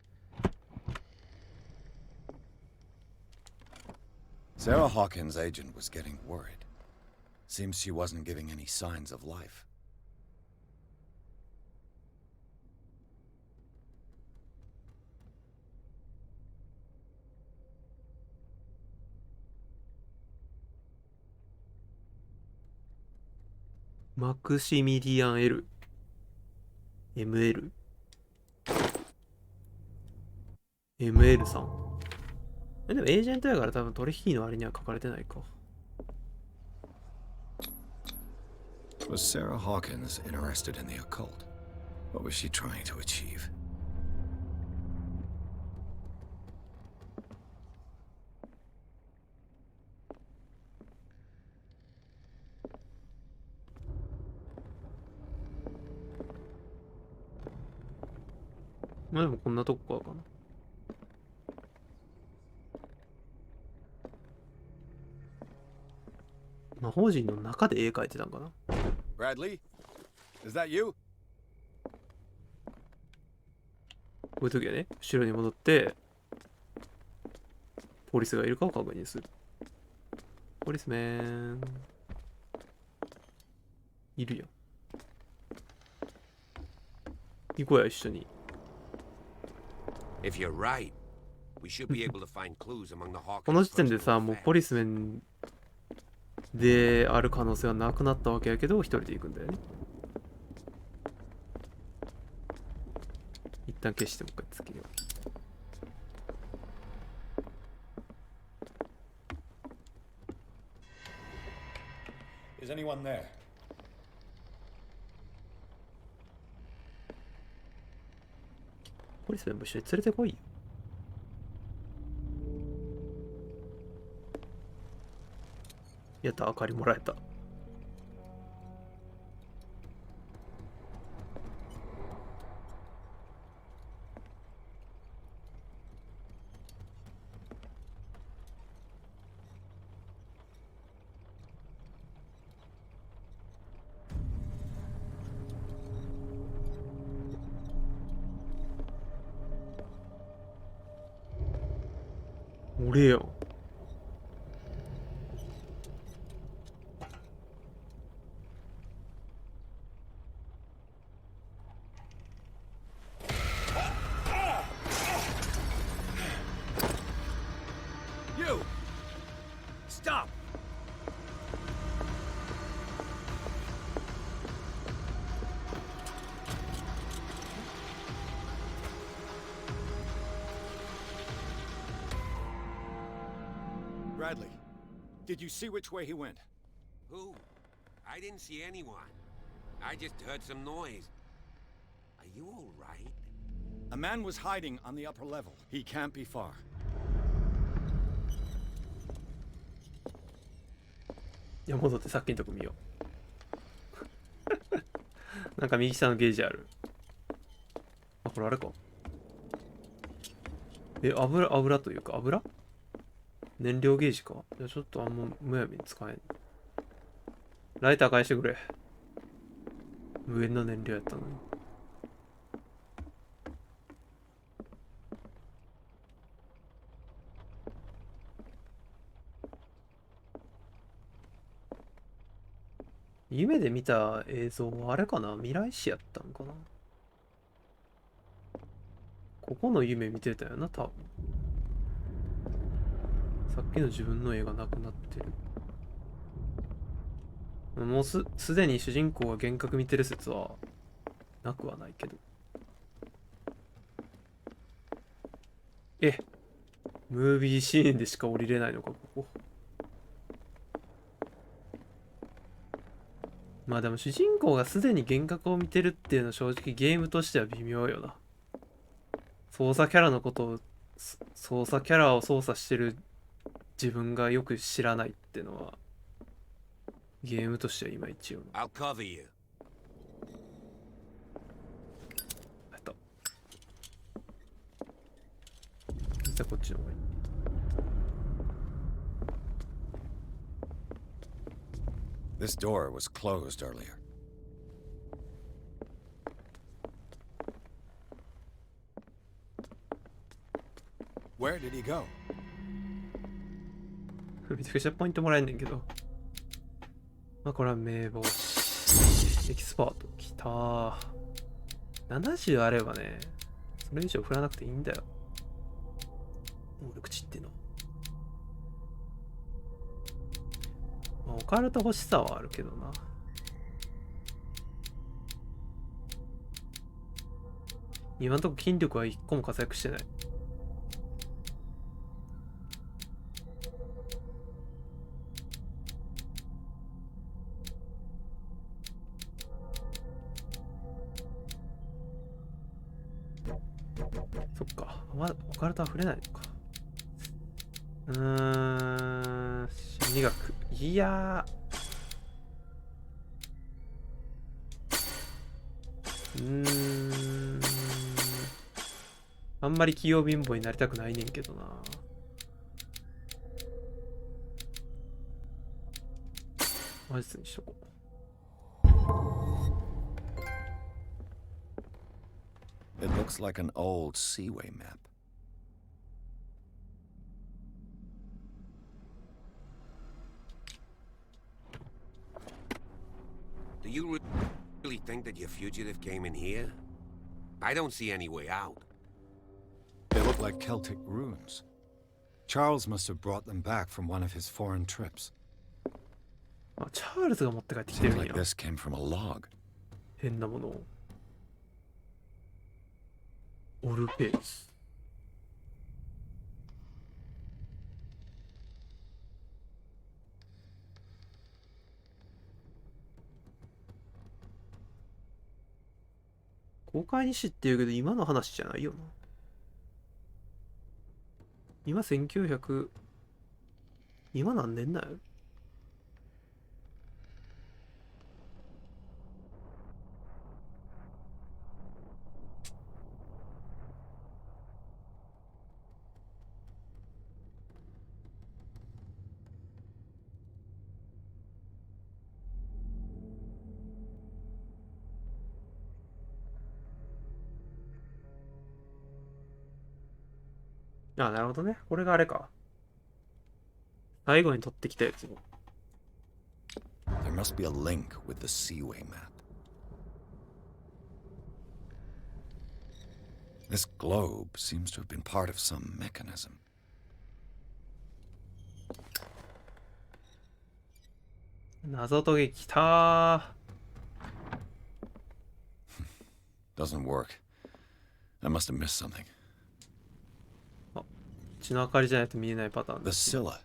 Sarah Hawkins' agent was getting worried. Seems she wasn't giving any signs of life. Maximilian L。ML さん。でもエージェントやから多分取引の割には書かれてないか。Was Sarah Hawkins interested in the occult? What was she trying to achieve? .まあでもこんなとこかな。魔法陣の中で絵描いてたんかな。Bradley? Is that you? こういう時はね、後ろに戻ってポリスがいるかを確認する。ポリスメンいるやん。行こうや、一緒に。If you're right, we should be able to find clues among the Hawkins. この時点でさ、もうポリスメンである可能性はなくなったわけやけど、一人で行くんだよね。一旦消してもう一回つけよう。Is anyone there? ポリスメンも一緒に連れてこいよ。やった、明かりもらえた。俺やん。You! Stop! Bradley, did you see which way he went? Who? I didn't see anyone. I just heard some noise. Are you all right? A man was hiding on the upper level. He can't be far. いや、戻ってさっきのとこ見よう。なんか右下のゲージある。あ、これあれか。油というか、油燃料ゲージか。いや、ちょっとあんまむやみに使えん。ライター返してくれ。無限の燃料やったのに。夢で見た映像はあれかな、未来史やったんかな。ここの夢見てたよな、多分。さっきの自分の絵がなくなってる。もうすでに主人公が幻覚見てる説はなくはないけど。ムービーシーンでしか降りれないのか、ここ。まあでも主人公がすでに幻覚を見てるっていうのは正直ゲームとしては微妙よな。操作キャラのことを、操作キャラを操作してる自分がよく知らないっていうのはゲームとしてはいまいちよな。I'll cover you. 実はこっちの方がいい。This door was closed earlier. Where did he go? めちゃくちゃポイントもらえんねんけど。まあこれは名簿。エキスパート。きたー。70あればね、それ以上振らなくていいんだよ。能力値っての。まあ、オカルト欲しさはあるけどな。今んとこ筋力は1個も活躍してない。そっか。まだオカルトは触れないのか。心理学。いやあんまり器用貧乏になりたくないねんけどな。魔術にしとこう。It looks like an old seaway map. Do you really think that your fugitive came in here? I don't see any way out. They look like Celtic runes. Charles must have brought them back from one of his foreign trips. あ、チャールズが持って帰ってきてる Seems ん like や。 this came from a log. 変なものを。オルペース。公開日誌って言うけど今の話じゃないよな。今1900、今何年だよ。あ、なるほどね。これがあれか。最後に取ってきたやつを。There must be a link with the seaway map. This globe seems to have been part of some mechanism. 謎解ききたー。Doesn't work. I must have missed something. 血の明かりじゃないと見えないパターン The だし。 Scylla.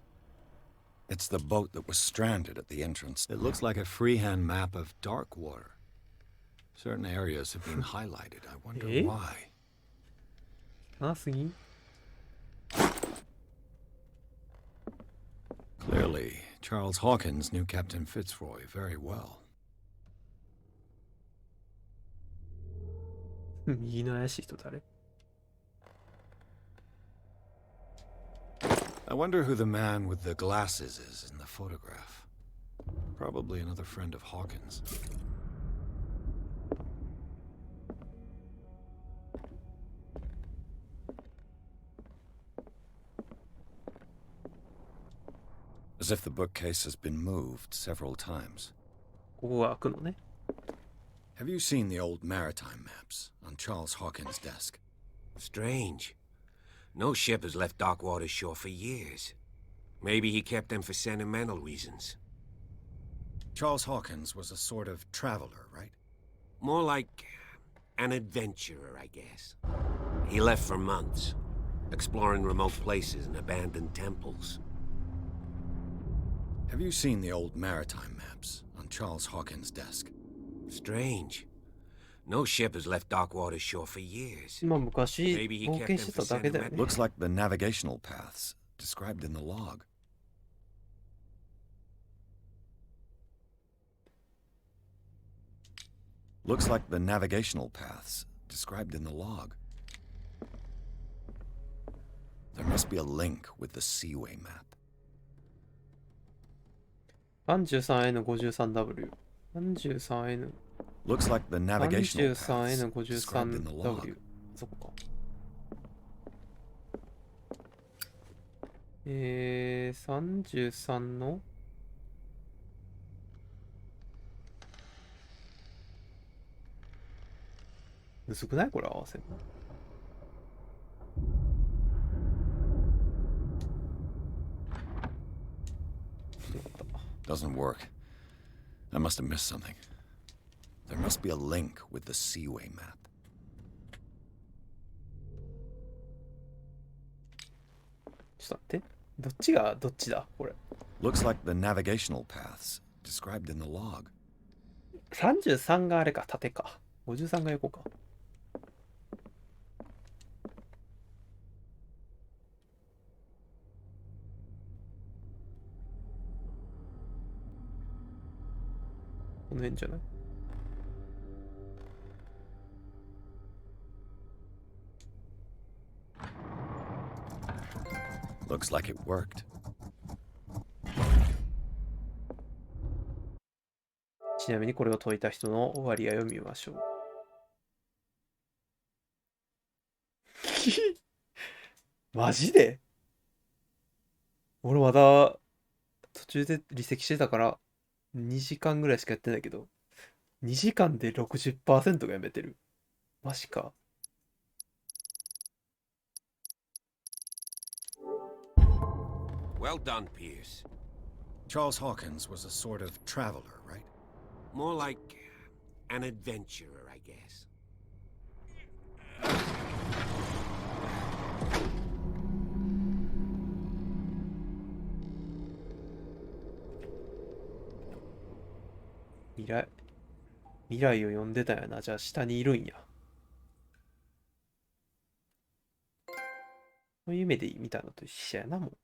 It's the boat that was stranded at the entrance. It looks like a freehand map of dark water. Certain areas have been highlighted. I wonder why. 7過ぎ Clearly, Charles Hawkins knew Captain Fitzroy very well. 右の怪しい人誰 I wonder who the man with the glasses is in the photograph. Probably another friend of Hawkins. As if the bookcase has been moved several times. ここが開くのね Have you seen the old maritime maps on Charles Hawkins' desk? Strange. No ship has left Darkwater's shore for years. Maybe he kept them for sentimental reasons. Charles Hawkins was a sort of traveler, right? More like an adventurer, I guess. He left for months, exploring remote places and abandoned temples. Have you seen the old maritime maps on Charles Hawkins' desk? Strange. No ship has left Darkwater's shore for years. まあ昔 Maybe he 冒 kept 険 them して for ただけだよね Looks like the navigational paths described in the log. Looks like the navigational paths described in the log. There must be a link with the Seaway map. 33N53W 33N Looks like the navigational paths described in the log. 33N53W そこか33のむずくないこれ合わせるの Doesn't work. I must have missed something. There must be a link with the Seaway map. ちょっと待ってどっちがどっちだこれ Looks like the navigational paths described in the log. 33があれか縦か53が横かこの辺じゃない Looks like it worked. ちなみにこれを解いた人の割合を見ましょうマジで俺まだ途中で離席してたから2時間ぐらいしかやってないけど2時間で 60% がやめてるマジか Well done, Pierce. Charles Hawkins was a sort of traveler, right? More like an adventurer, I guess.未来を読んでたんやな。じゃあ下にいるんや。そういう目で見たのと一緒やな、もう。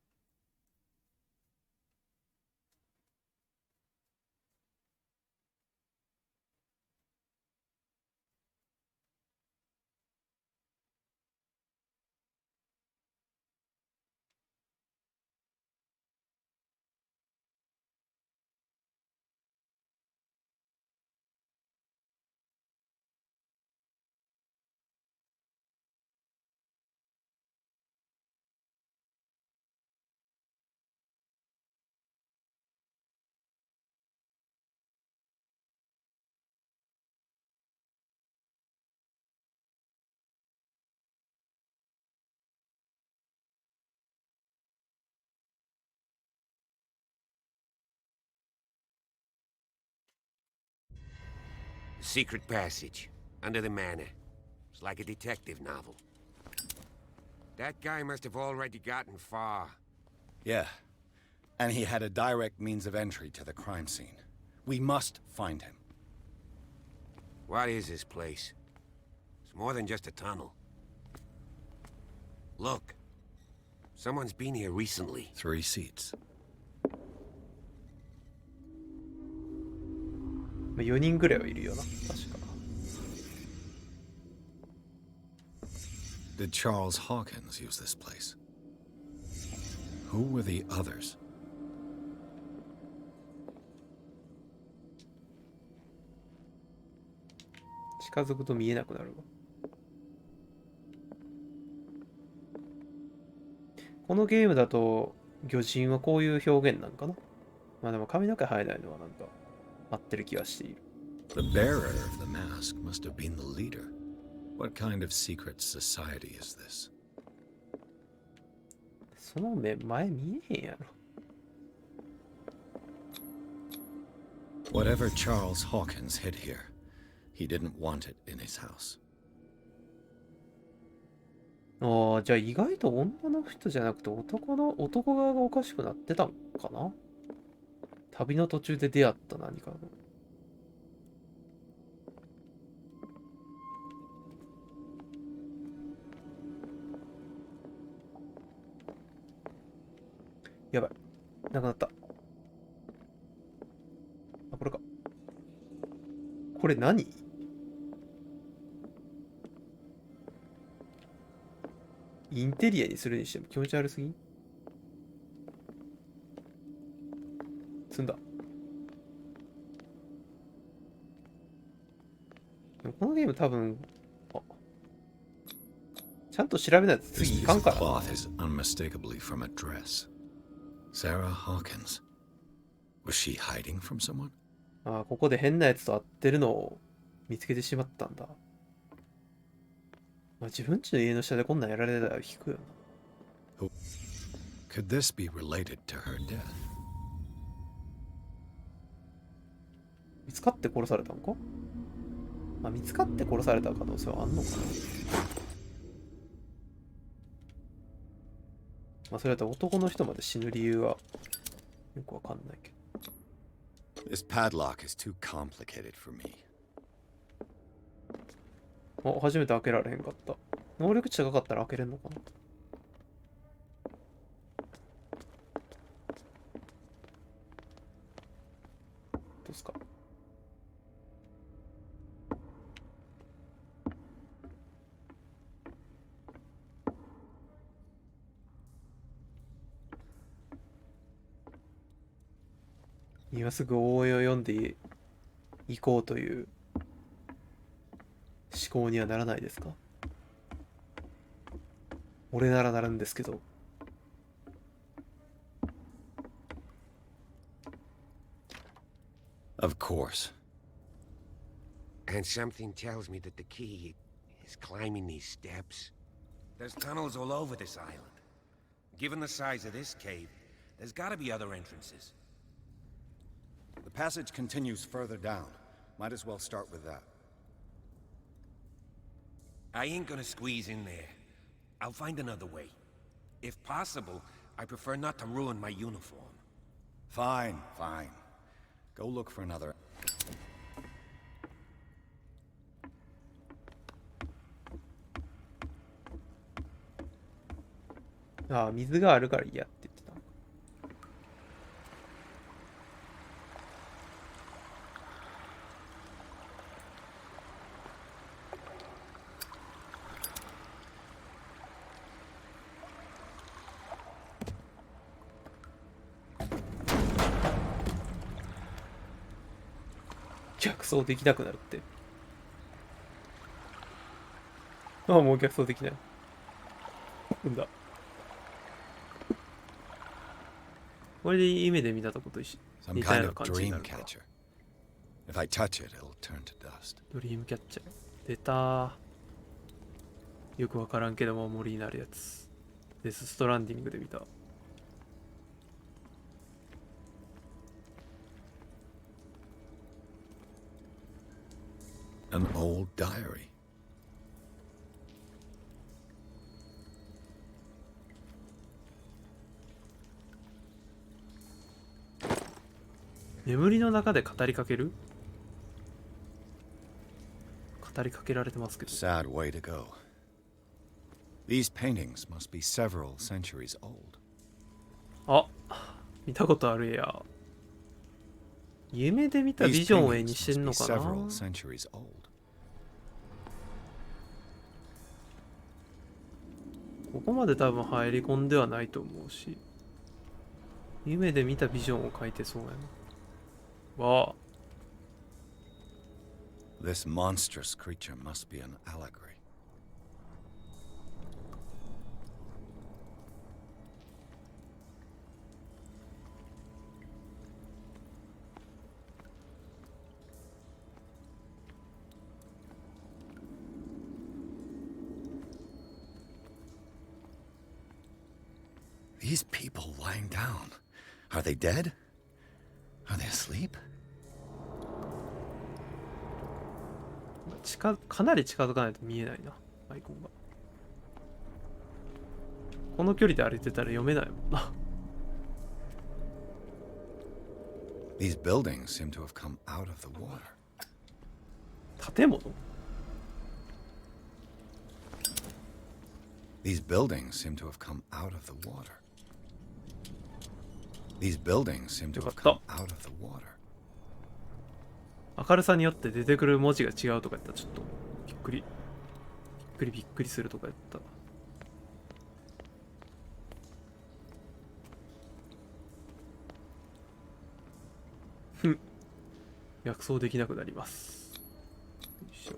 Secret passage, under the manor. It's like a detective novel. That guy must have already gotten far. Yeah. And he had a direct means of entry to the crime scene. We must find him. What is this place? It's more than just a tunnel. Look. Someone's been here recently. 3 seats. 4人ぐらいはいるよな、確か。Did Charles Hawkins use this place? Who were the others? 近づくと見えなくなるわ。このゲームだと魚人はこういう表現なんかな。まあでも髪の毛生えないのはなんか合ってる気がしている。The bearer of the mask must have been the leader. What kind of secret society is this? その目前見えへんやろ。Whatever Charles Hawkins hid here, he didn't want it in his house. ああ、じゃあ意外と女の人じゃなくて男側がおかしくなってたんかな。旅の途中で出会った何かの。やばい。なくなった。あ、これか。これ何？インテリアにするにしても気持ち悪すぎん？積んだ。でもこのゲーム多分、ちゃんと調べないと This 次い piece かん of からな。 cloth is unmistakably from a dress. Sarah Hawkins. Was she hiding from someone? ああ、ここで変なやつと会ってるのを見つけてしまったんだ。まあ、自分家の家の下でこんなんやられたら引くよな。Could this be related to her death? 見つかって殺されたのか？まあ、見つかって殺された可能性はあんのかな。まあ、それだったら男の人まで死ぬ理由はよくわかんないけど。This padlock is too complicated for me. あ、初めて開けられへんかった。能力値高かったら開けれんのかな。どうすか。今すぐ応援を読んでいこうという思考にはならないですか？俺ならなるんですけど。Of course. And something tells me that the key is climbing these steps. There's tunnels all over this island. Given the size of this cave, there's gotta be other entrances. The passage continues further down. Might as well start with that. I ain't gonna squeeze in there. I'll find another way. If possible, I prefer not to ruin my uniform. Fine, fine. Go look for another. ああ、水があるから嫌って言ってた。逆走できなくなるって。ああ、もう逆走できない。うんだ。これで夢で見たとこと一緒。 Some 似たよ kind うな of 感じにな dream るか。 catcher. If I touch it, it'll turn to dust. ドリームキャッチャー。出たー。よくわからんけども森になるやつ。デスストランディングで見た。An old diary. 眠りの中で語りかける？語りかけられてますけど。Sad way to go. These paintings must be several centuries old. あ、見たことあるや。夢で見たビ These ジョンを絵 paintings にしてん must の be かな。 several centuries old. ここまで多分入り込んではないと思うし、夢で見たビジョンを描いてそうやな。わあ。This monstrous creature must be an allegory. These people lying down. Are they dead? Are they asleep? かなり近づかないと見えないな、アイコンが。この距離で歩いてたら読めないもんな。These buildings seem to have come out of the water. 建物 These buildings seem to have come out of the water. These buildings seem to have come out of the water. 明るさによって出てくる文字が違うとか言ったらちょっとびっくりするとか言った。ふん。訳装できなくなります。よいしょ。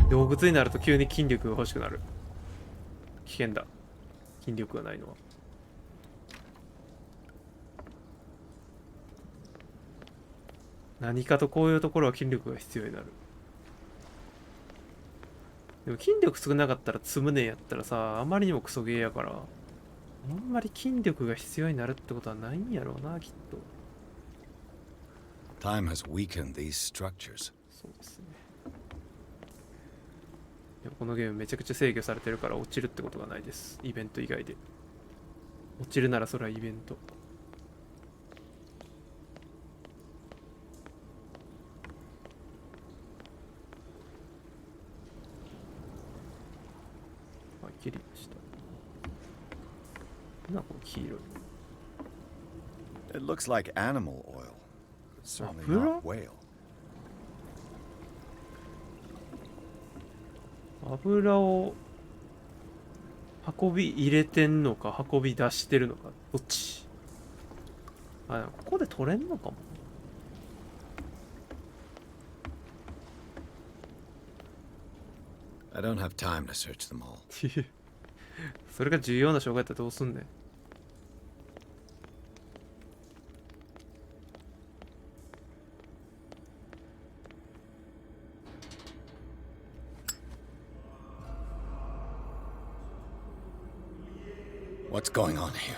動物になると急に筋力が欲しくなる。危険だ。筋力がないのは。何かとこういうところは筋力が必要になる。でも筋力少なかったら積むねんやったらさ、あまりにもクソゲーやから、あんまり筋力が必要になるってことはないんやろうな、きっと。Time has weakened these structures. そうですね。でもこのゲームめちゃくちゃ制御されてるから落ちるってことがないです。イベント以外で。落ちるならそれはイベント。はい、切りました。なんだこの黄色い。It looks like animal oil. It's certainly not whale. 油を運び入れてんのか運び出してるのかどっち。あ、でもここで取れんのかも。I don't have time to search them all. それが重要な障害だったらどうすんねん。What's going on here?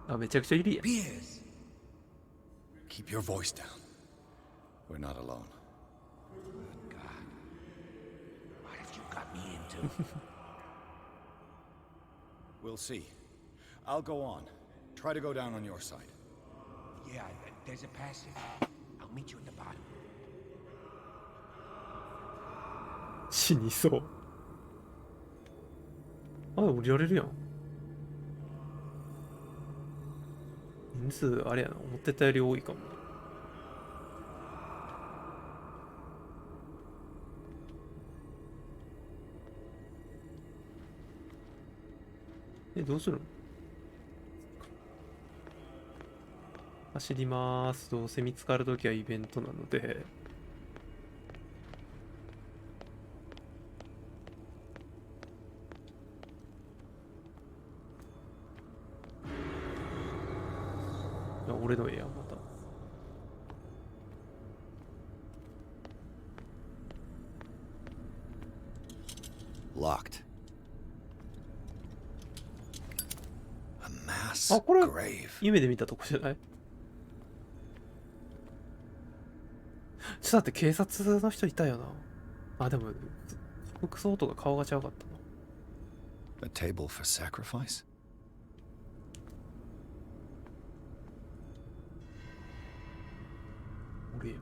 あ、めちゃくちゃいるやん。Beers. Keep your voice down. We're not alone. Good God. What have you got me into? We'll see. I'll go on. Try to go down on your side. Yeah, there's a passage. I'll meet you at the bottom. 死にそう。あ、降りられるやん。人数あれやな、思ってたより多いかも。どうするの？走りまーす。どうせ見つかるときはイベントなので。俺の絵やまた。Locked. A mass あ、これ grave. 夢で見たとこじゃない？ちょっと待って、警察の人いたよな。あ、でも服装とか顔がちゃうかったな。 A table for sacrifice? 俺や。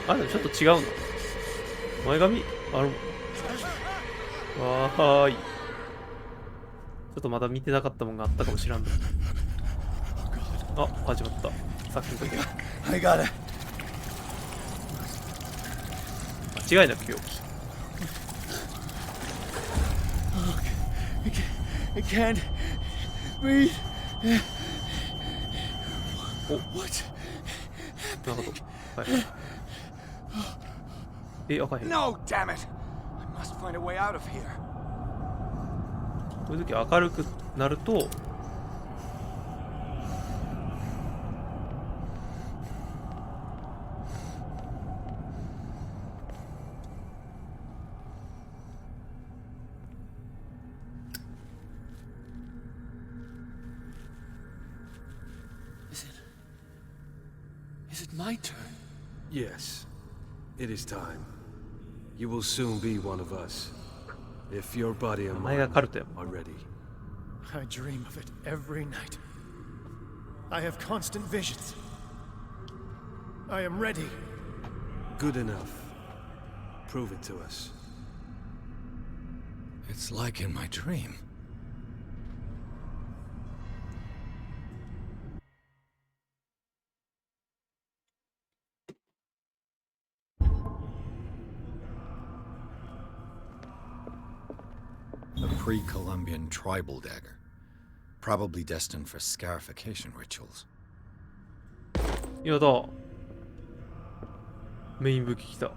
あ、でもちょっと違うの。前髪ある。わーい。ちょっとまだ見てなかったもんがあったかもしらんの。あ、始まった。さっきの時は。I got it. 間違いなく狂気。I can't breathe. お、 What? なるほど。はいはい。え、赤へん。 No, damn it! I must find a way out of here. こういう時明るくなると、Is it my turn? Yes, it is time. You will soon be one of us. If your body and 名前が mind カルトやもん。 are ready. I dream of it every night. I have constant visions. I am ready. Good enough. Prove it to us. It's like in my dream. A pre-Columbian tribal dagger. Probably destined for scarification rituals. やだ。メイン武器来た。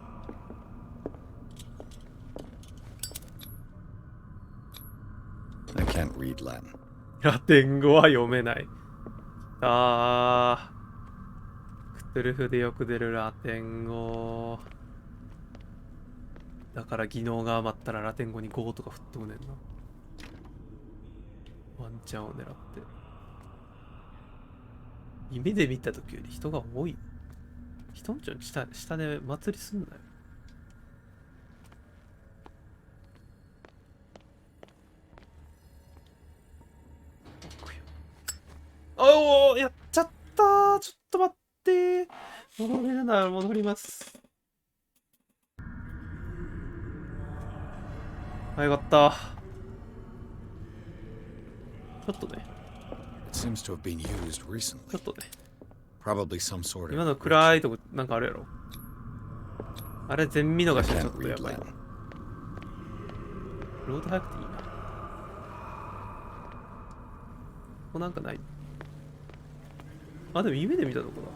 I can't read Latin. ラテン語は読めない。あー。クトゥルフでよく出るラテン語。だから技能が余ったらラテン語に5とか振っとくねんな。ワンチャンを狙って。夢で見た時より人が多い。人んちの下で祭りすんなよ。おお、やっちゃったー。ちょっと待ってー。戻れるなら戻ります。あ、よかった。ちょっとね。It seems to have been used recently. ちょっとね。 Probably some sort of 今の暗いとこなんかあるやろ。あれ全見逃しちょっとやばい。ロード早くていいな。ここなんかない。あ、でも夢で見たとこだ。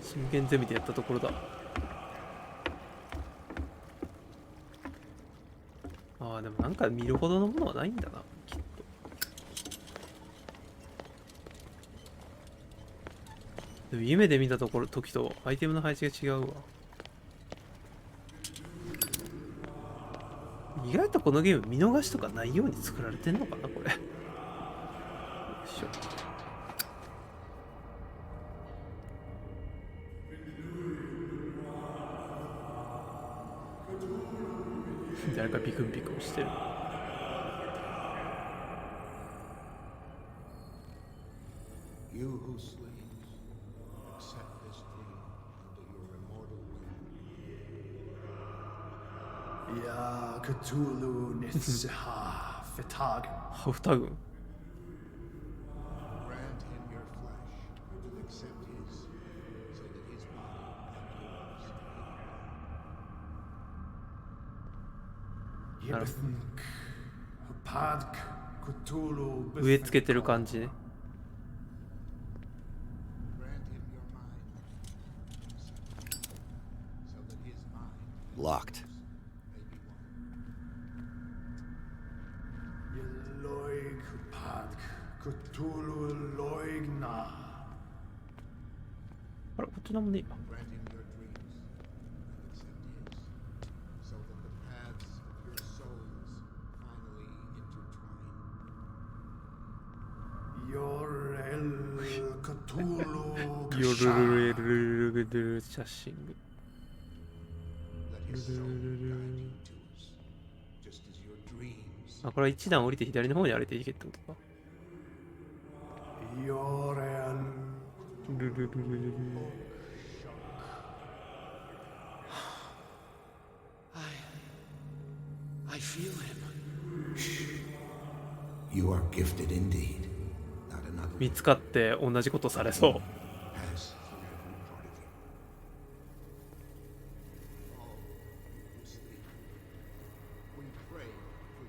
真剣ゼミでやったところだ。ああ、でもなんか見るほどのものはないんだな、きっと。でも夢で見たところ時とアイテムの配置が違うわ。意外とこのゲーム見逃しとかないように作られてんのかな、これ。よいしょ。誰かピクンピクンしてる。You who sleeps, accept this dream under your immortal will. Ya Cthulhu Nitsaha Fetagen. ハフタ軍。 Grant him your flesh and accept his, so that his body and yours. Yibithunk Padk Cthulhu 植え付けてる感じね。 Grant him your mind, so that his mind Locked. Yeloig Padk Cthulhu Loigna. あれ、こっちなんもねえわ。 grant him your dreams and accept his, so that the paths of your souls finally intertwine. ヨルルルルルルル写真。あ、これは一段降りて左の方に歩いていけってことか。ルルルルルル。I feel him. You are gifted indeed. Not another 見つかって同じことされそう。 has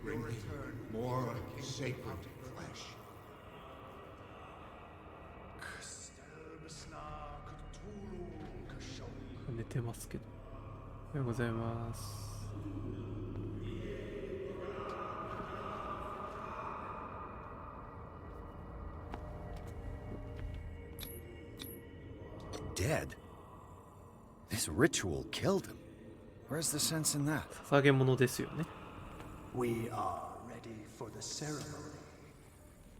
Bring me more sacred flesh. 寝てますけど。おはようございます。Dead? This ritual killed him. Where's the sense in that? 捧げ物ですよね。We are ready for the ceremony.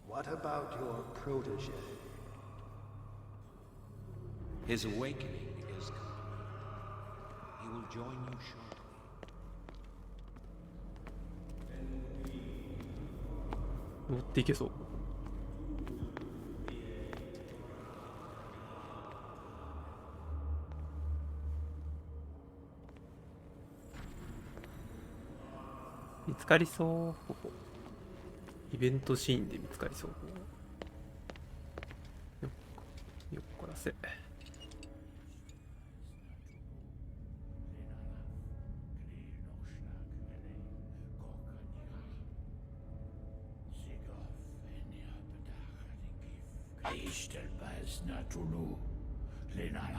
What about your protege? His awakening is complete. He will join you shortly. 持っていけそう。見つかりそう。イベントシーンで見つかりそう。よっこらせ。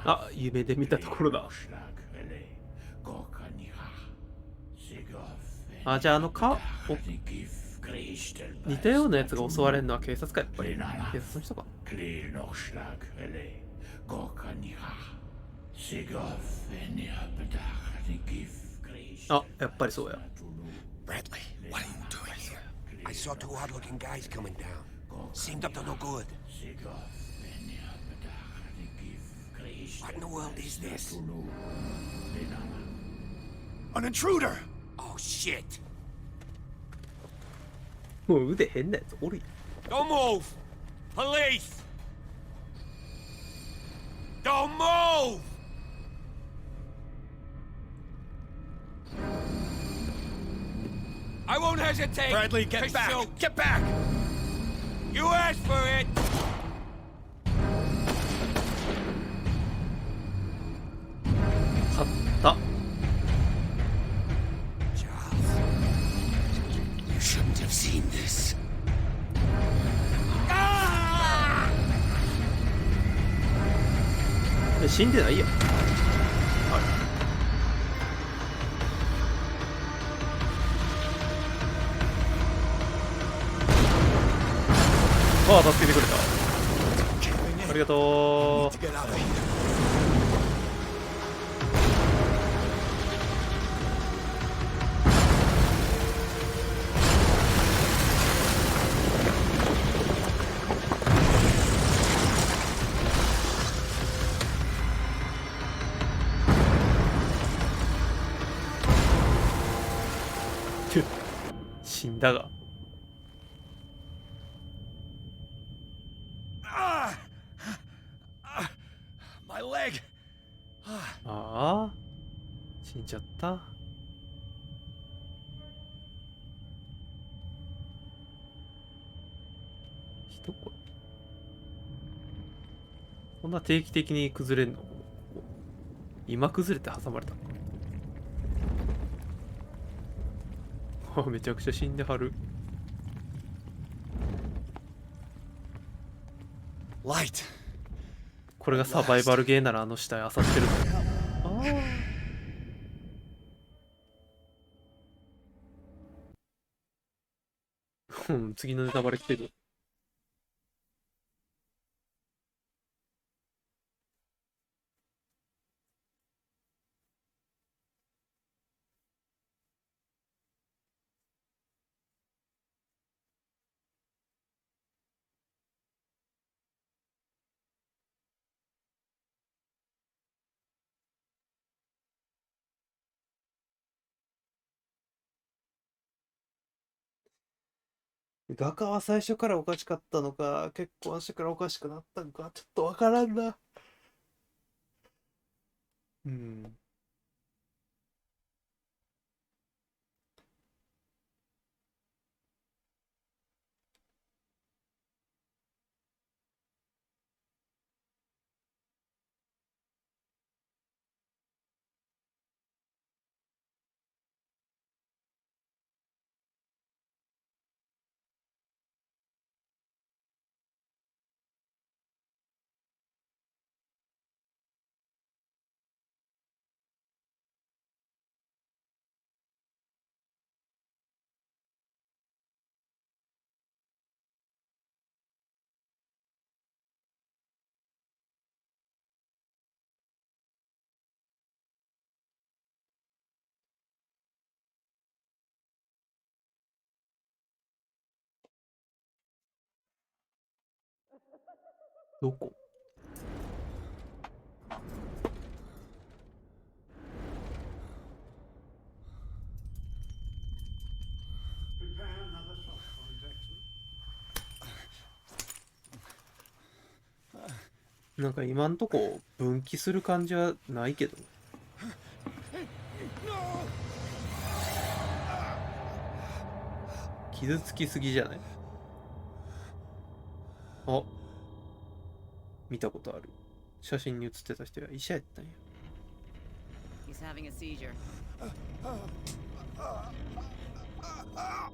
あ、夢で見たところだ。あ、じゃあ似たようなやつが襲われるのは警察か、やっぱり。警察の人か。あ、やっぱりそうや。 Bradley, what are you doing here? I saw two odd-looking guys coming down. Seemed up to no good. What in the world is this? An intruder! Oh, shit! もう腕変なやつおるやん。 Don't move! Police! Don't move! I won't hesitate! Bradley, get to back! shoot. Get back! You asked for it! 勝った。 You shouldn't have seen this. 死んでないやん。あれ。ああ、助けてくれた。ありがとう。死んだが。My leg! ああ、死んじゃった。人これ。こんな定期的に崩れんの？今崩れて挟まれたのか。めちゃくちゃ死んではる。Light! これがサバイバルゲーならあの死体漁ってるの。ああ。うん、次のネタバレ来てる。画家は最初からおかしかったのか、結婚してからおかしくなったのか、ちょっとわからんな。うん。どこ？なんか今んとこ分岐する感じはないけど。傷つきすぎじゃない？あ、見たことある。写真に写ってた人は医者やったんや。He's having a seizure.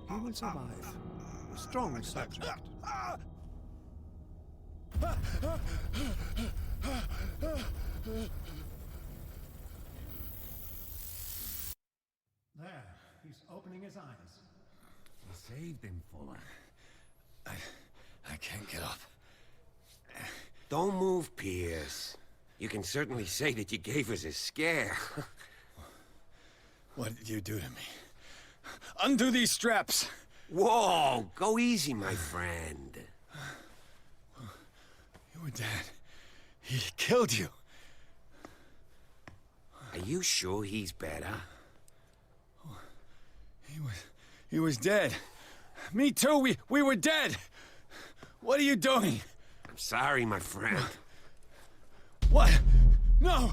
He will survive. Strong subject. There, he's opening his eyes. You saved him, Fuller. I can't get up. Don't move, Pierce. You can certainly say that you gave us a scare. What did you do to me? Undo these straps! Whoa! Go easy, my friend. You were dead. He killed you. Are you sure he's better? He was dead. Me too, we were dead! What are you doing? I'm sorry, my friend. What? No!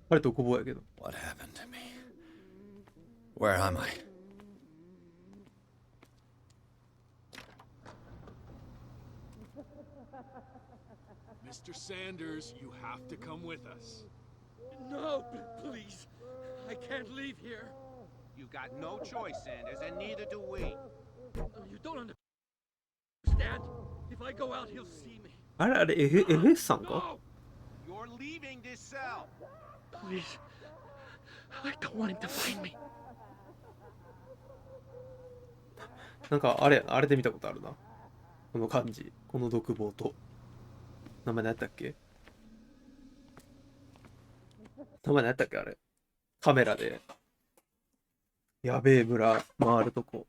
What happened to me? Where am I? Mr. Sanders, you have to come with us. No, please. I can't leave here. You've got no choice, Sanders, and neither do we. You don't understand. If I go out, he'll see me. あれあれ、FS さんか？ No! You're leaving this cell. Please. I don't want him to find me. なんかあれで見たことあるな。この感じ。この独房と。名前何やったっけ？名前何やったっけあれ。カメラで。やべえ村回るとこ。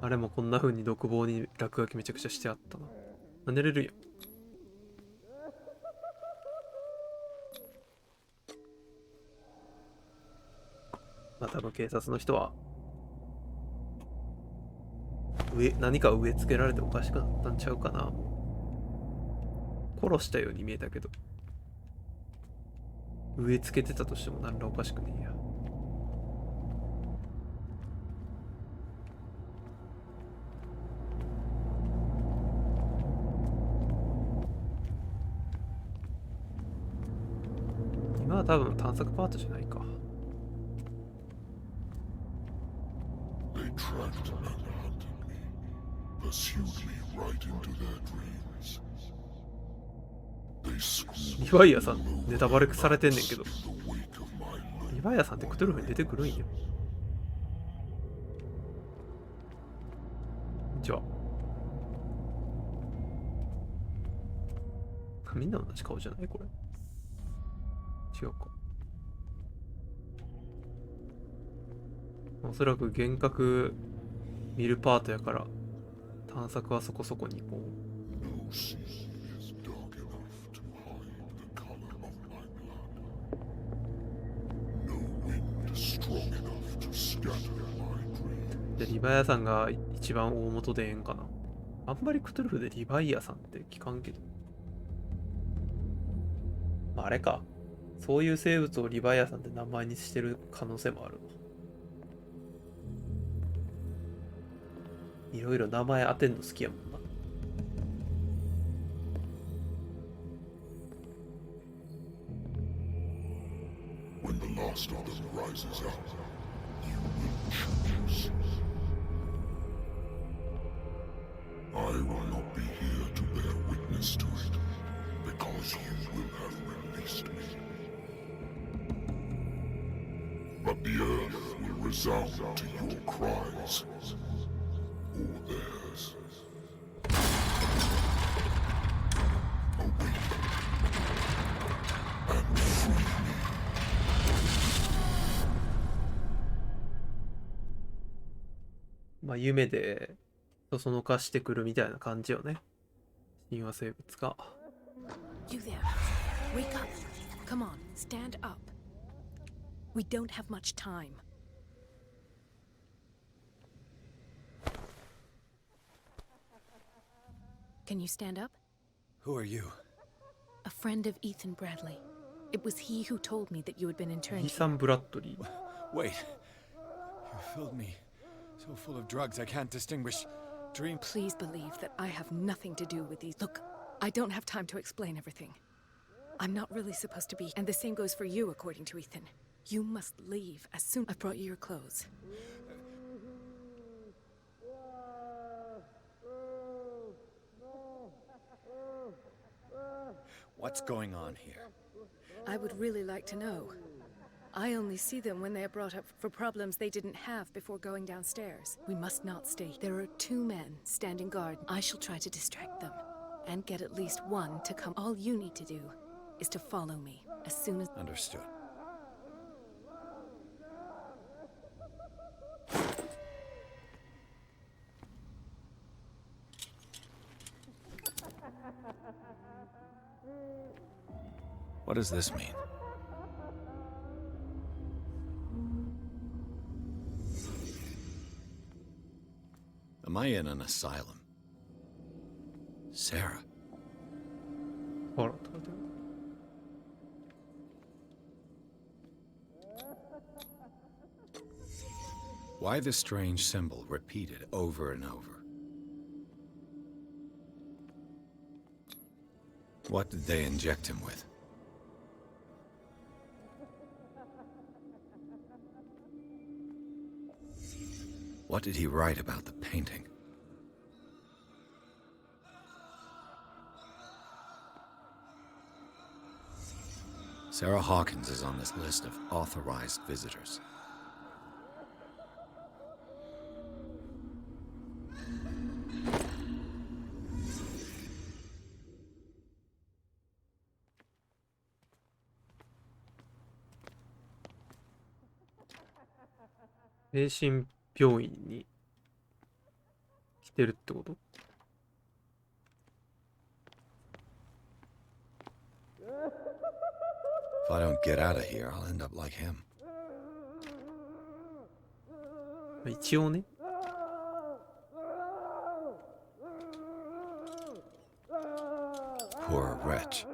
あれもこんな風に独房に落書きめちゃくちゃしてあったな。あ、寝れるやん。まあ多分警察の人は何か植え付けられておかしくなったんちゃうかな。殺したように見えたけど、植え付けてたとしても何らおかしくねえや。今は多分探索パートじゃないか。They tracked me and hunted me, pursued me right into their dreams. They リ schooled ヴァイアさんネタバレされてんねんけど、 in the wake of my リヴァイアさんってクトゥルフに出てくるんよ。こんにちは。みんな同じ顔じゃないこれ。違うか。おそらく幻覚見るパートやから探索はそこそこに行こう。 No sea is dark enough to hide the color of my blood. No wind strong enough to scatter my dreams. でリヴァイアさんが一番大元でええんかな。あんまりクトゥルフでリヴァイアさんって聞かんけど、まあ、あれか、そういう生物をリヴァイアさんって名前にしてる可能性もあるわ。いろいろ名前当てんの好きやもんな。When the last of them rises up, you will choose. I will not be here to bear witness to it, because you will have released me. But the earth will resound to your cries, or theirs. Awake and free me. まあ夢でそそのかしてくるみたいな感じよね。神話生物が。You there. Wake up. Come on, stand up. We don't have much time. Can you stand up? Who are you? A friend of Ethan Bradley. It was he who told me that you had been interned. イーサン・ブラッドリー。 Wait. You filled me so full of drugs I can't distinguish dream. Please believe that I have nothing to do with these. Look, I don't have time to explain everything. I'm not really supposed to be, and the same goes for you, according to Ethan. You must leave as soon. I've brought you your clothes. What's going on here? I would really like to know. I only see them when they are brought up for problems they didn't have before going downstairs. We must not stay. There are 2 men standing guard. I shall try to distract them and get at least one to come. All you need to do is to follow me as soon as... Understood. What does this mean? Am I in an asylum? Sarah. ほら、 Why the strange symbol repeated over and over? What did they inject him with? What did he write about the painting? Sarah Hawkins is on this list of authorized visitors. .精神病院に来てるってこと？ If I don't get out of here, I'll end up like him. 一応ね。 Poor wretch.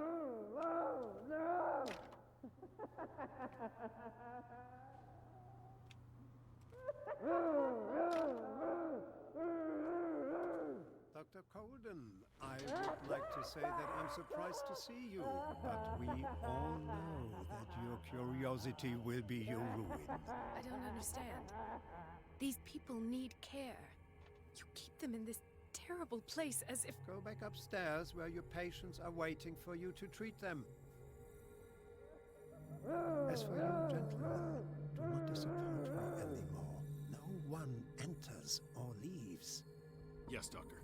Dr. Colden, I would like to say that I'm surprised to see you, but we all know that your curiosity will be your ruin. I don't understand. These people need care. You keep them in this terrible place as if... Go back upstairs where your patients are waiting for you to treat them. As for you, gentlemen, do not disappoint me anymore. No one enters or leaves. Yes, Doctor.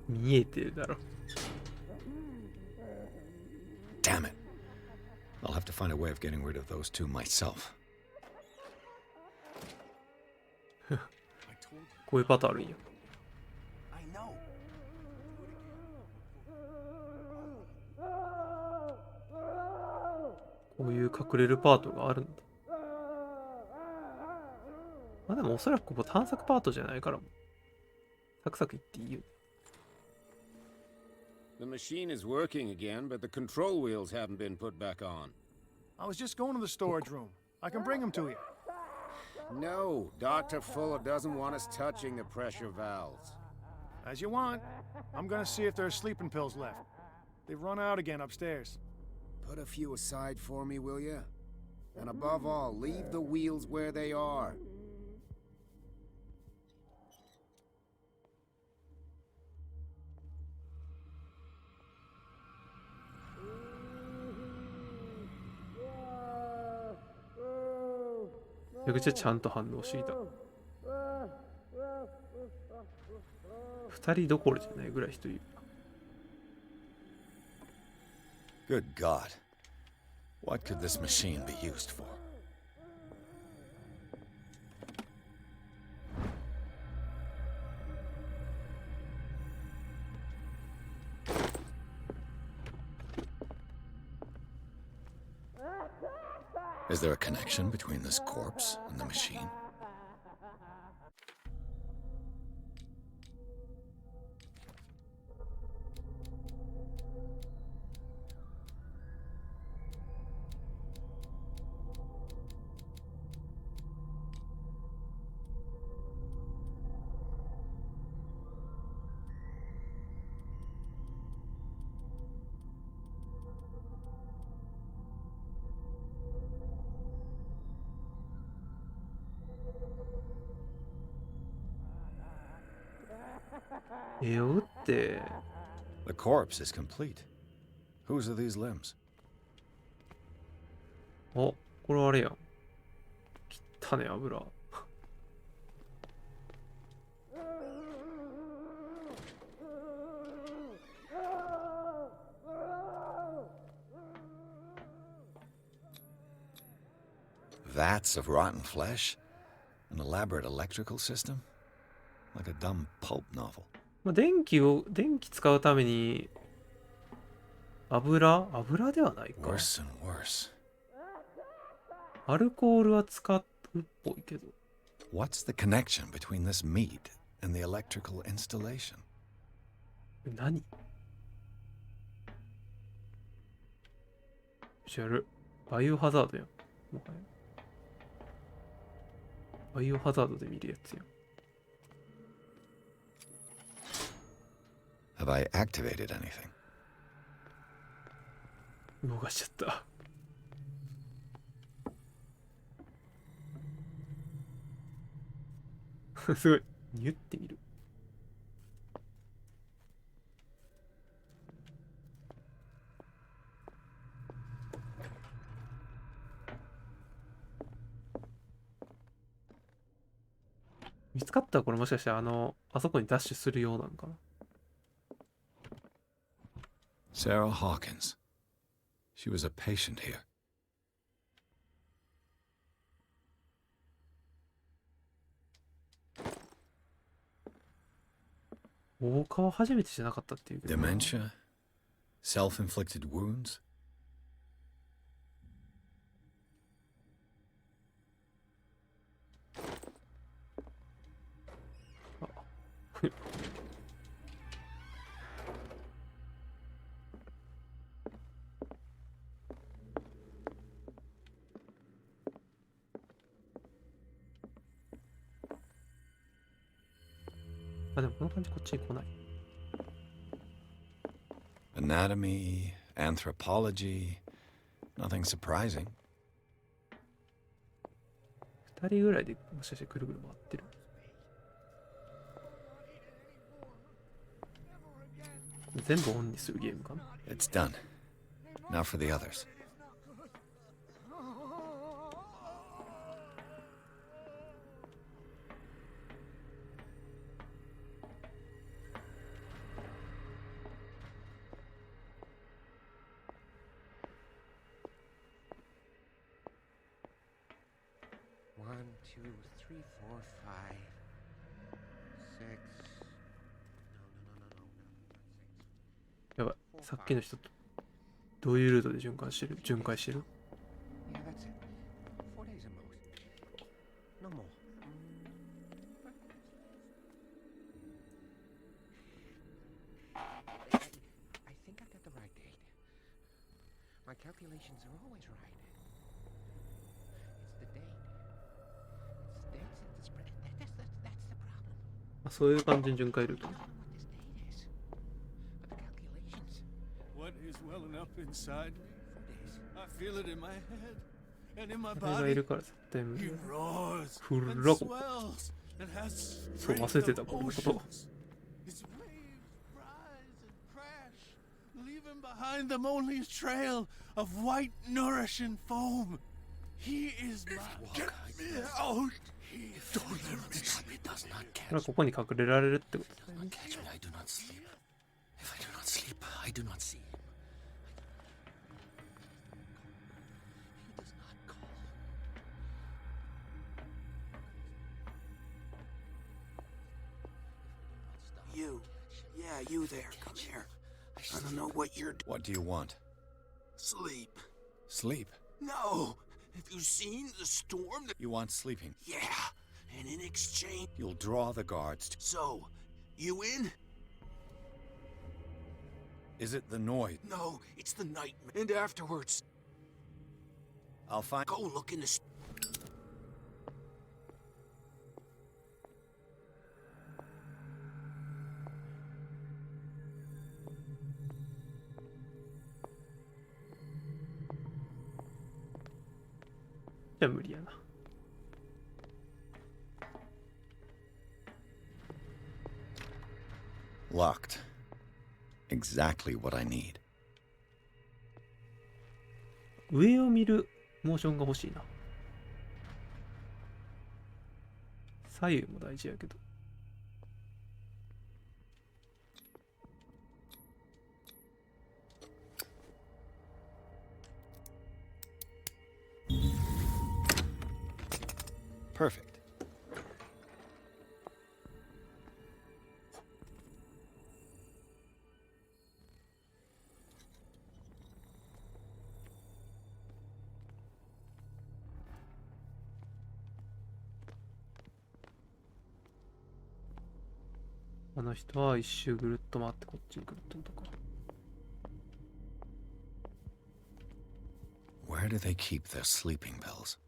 見えてるだろ。 Damn it. I'll have to find a way of getting rid of those two myself. こういうパターンあるんや。 I know. こういう隠れるパートがあるんだ。まあでもおそらくここ探索パートじゃないからもサクサクいっていいよ。 The machine is working again, but the control wheels haven't been put back on. I was just going to the storage room. I can bring them to you. No, Dr. Fuller doesn't want us touching the pressure valves. As you want. I'm gonna see if there are sleeping pills left. They've run out again upstairs. Put a few aside for me, will you? And above all, leave the wheels where they are.めちゃくちゃちゃんと反応していた。2人どころじゃないぐらい人いる。 Good God. What could this machine be used for? Is there a connection between this corpse and the machine? The corpse is complete. Whose are these limbs? お、これあれやん。汚ね油。Vats of rotten flesh? An elaborate electrical system? Like a dumb pulp novel. まあ電気使うために油ではないか。Worse and worse. アルコールは使うっぽいけど。What's the connection between this meat and the electrical installation? 何？やる。バイオハザードやん。バイオハザードで見るやつやん。Have I activated anything? 動かしちゃった。すごい。ニュってみる。見つかったらこれもしかしてあそこにダッシュするようなんかな。Sarah Hawkins. She was a patient here. 放火は初めてじゃなかったっていうけど。Dementia? Self-inflicted wounds? Anatomy, anthropology, nothing surprising. 2人ぐらいでもしかしてくるぐる回ってる。全部オンにするゲームかな。 It's done. Now for the others. さっきの人とどういうルートで巡回してる？ Yeah, that's it. 4 days at most. No more. I think I got the right date. My calculations are always right. It's the date. It's the date since the spring. That's the problem. あ、そういう感じに巡回ルート。 What is welling up inside me? I feel it in my head and in my あれが body. いるから絶対無理 He だ。 roars フ and ラコ。 swells and has そう、 strength 忘れて of た、このこと。 oceans. His waves rise and crash, leaving behind them only a trail of white, nourishing foam. He is my get me out. He delivers me. Does not catch これはここに隠れられるってことだよね。 catch me. I do not sleep. If I do not sleep, I do not see him. He does not call. You. Yeah, you there. Come here. I don't know what you're doing. What do you want? Sleep. Sleep. No! Have you seen the storm that... You want sleeping. Yeah, and in exchange... You'll draw the guards. So, you in? Is it the noise? No, it's the nightmare. And afterwards... I'll find... Go look in the...じゃあ無理やな。Locked. Exactly what I need. 上を見るモーションが欲しいな。左右も大事やけど。Perfect. .あの人は一周ぐるっと回ってこっちに来るってことか。Where do they keep their sleeping pills?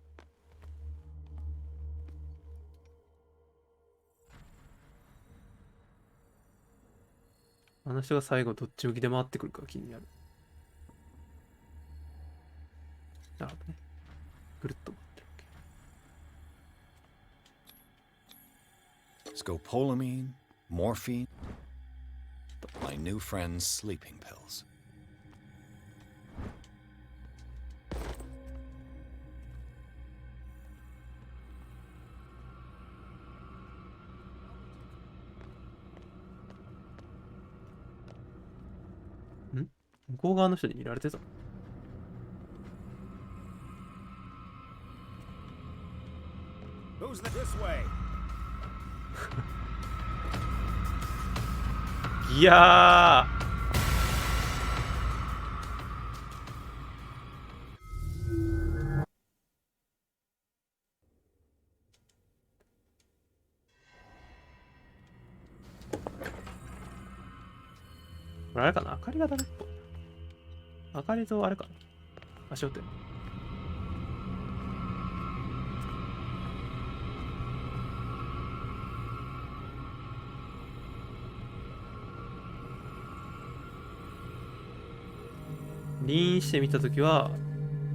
あの人が最後どっち向きで回ってくるか気になる。なるほどね。ぐるっと回ってるわけ。Scopolamine, morphine, my new friend's sleeping pills. .向こう側の人に見られてたの？ Who's this way? いやー。これあれかな、明かりがダメっぽい。明かりとあれかな、足音。リーンしてみたときは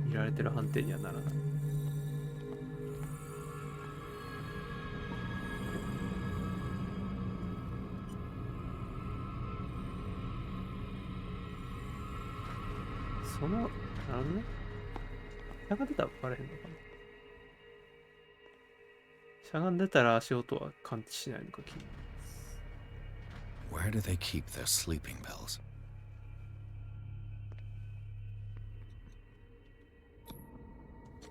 見られてる判定にはならない。その、なるほどね。しゃがんでたらバレへんのかな。しゃがんでたら足音は感知しないのか気になる。Where do they keep their sleeping pills?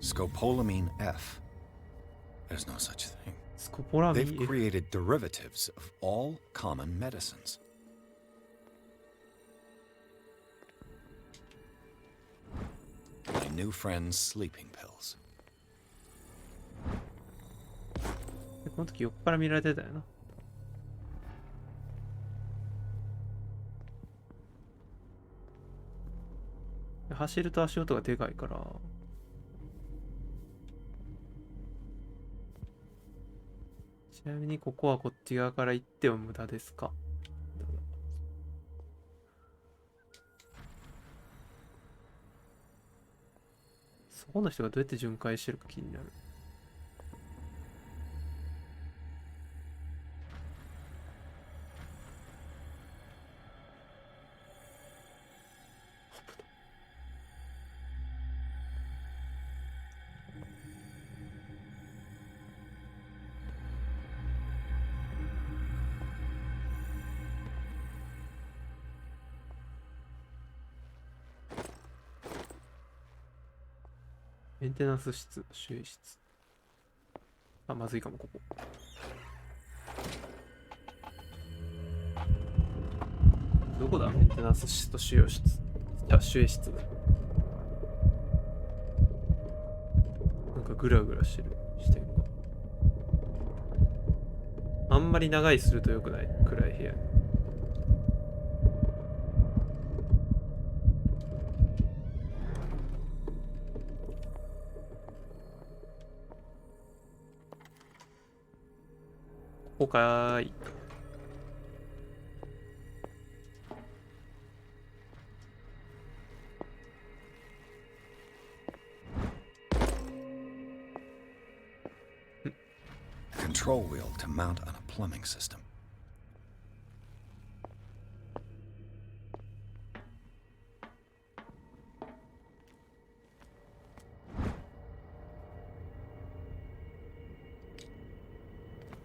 Scopolamine F. There's no such thing. Scopolamine They've created derivatives of all common medicines. new friend's sleeping pills. でこの時横から見られてたよな。走ると足音がでかいから。ちなみにここはこっち側から行っても無駄ですか？そこの人がどうやって巡回してるか気になる。メンテナンス室、守衛室。あ、まずいかも、ここ。どこだ？メンテナンス室と守衛室。あ、守衛室。なんかグラグラしてる視点が。あんまり長いすると良くない暗い部屋。ここかーい。Control wheel to mount on a plumbing system.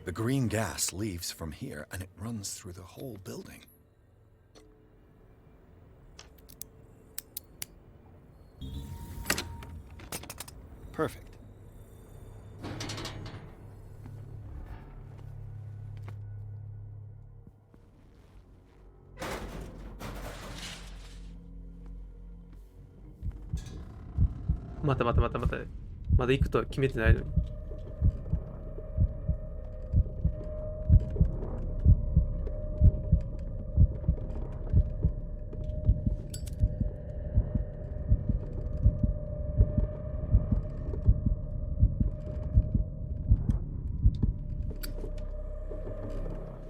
The green gas leaves from here and it runs through the whole building. Perfect.待って。まだ行くとは決めてないのに。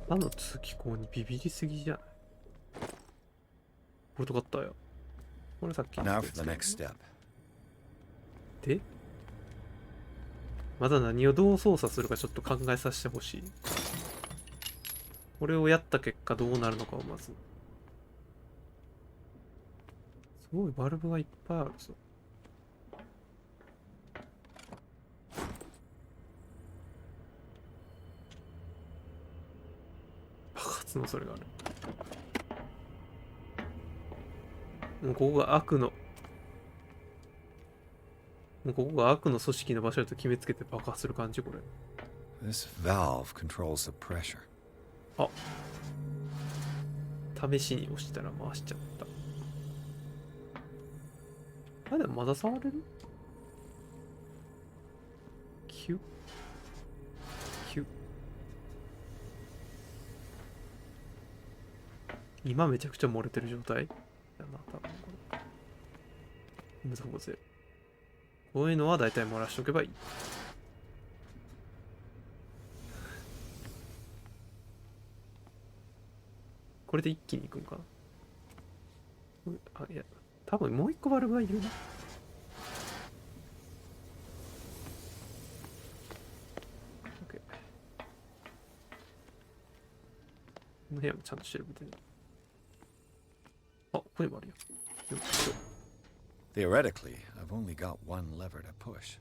他の通気口にビビりすぎじゃない？これとかあったよ。これさっきの Now for the next step. で、まだ何をどう操作するかちょっと考えさせてほしい。これをやった結果どうなるのかをまず。すごいバルブがいっぱいあるぞ。爆発のそれがある。もうここが悪の組織の場所だと決めつけて爆破する感じこれ。This valve controls the pressure. あ、試しに押したら回しちゃった。あ、でもまだ触れる？キュッキュッ。今めちゃくちゃ漏れてる状態だな、多分これ。無駄ゼロ。こういうのはだいたい漏らしとけばいい。これで一気にいくんかな。あ、いや、多分もう一個バルブがいるな。OK。この部屋もちゃんと調べてね。あ、ここにもあるよ。よっしょ。Theoretically, I've only got one lever to push.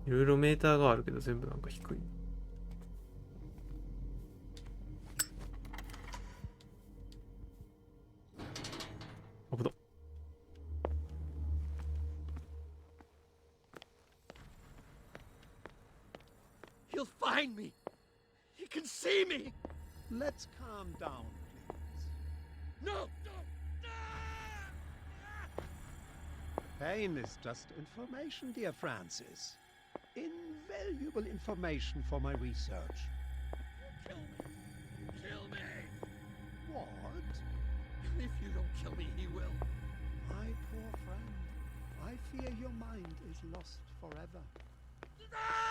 いろいろメーターがあるけど全部なんか低い。危な。He'll find me. He can see me. Let's calm down, please. No! Pain is just information, dear Francis. Invaluable information for my research. Kill me! Kill me! What? If you don't kill me, he will. My poor friend, I fear your mind is lost forever. Ah!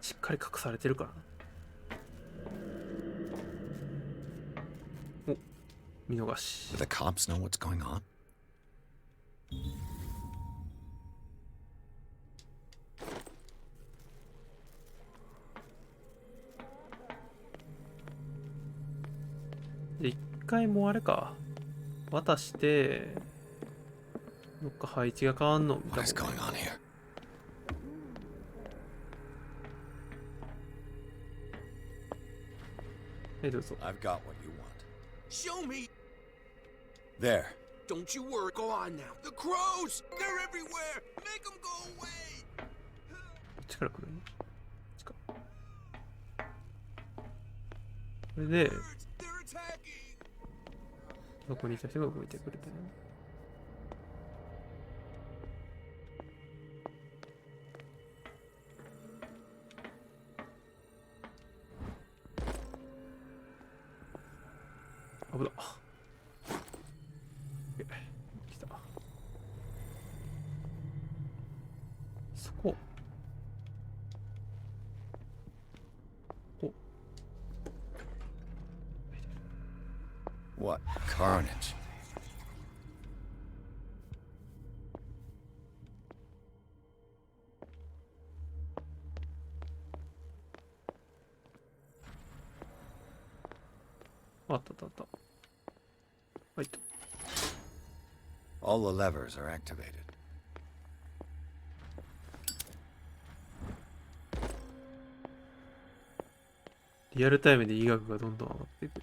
しっかり隠されてるからな。お、見逃し。 Do the cops know what's going on? で、一回もうあれか。渡して、どっか配置が変わんの見た What is going on here? はい、どうぞ。 I've got what you want. Show me! There. Don't you worry. Go on now. The crows! They're everywhere! Make them go away! こっちから来るね。こっちか。これで、 They're attacking! そこにいた人が動いてくれてね。危な。来た。そこ。お。 What carnage?あったあったあった。はいと。 All the levers are activated. リアルタイムで医学がどんどん上がっていく。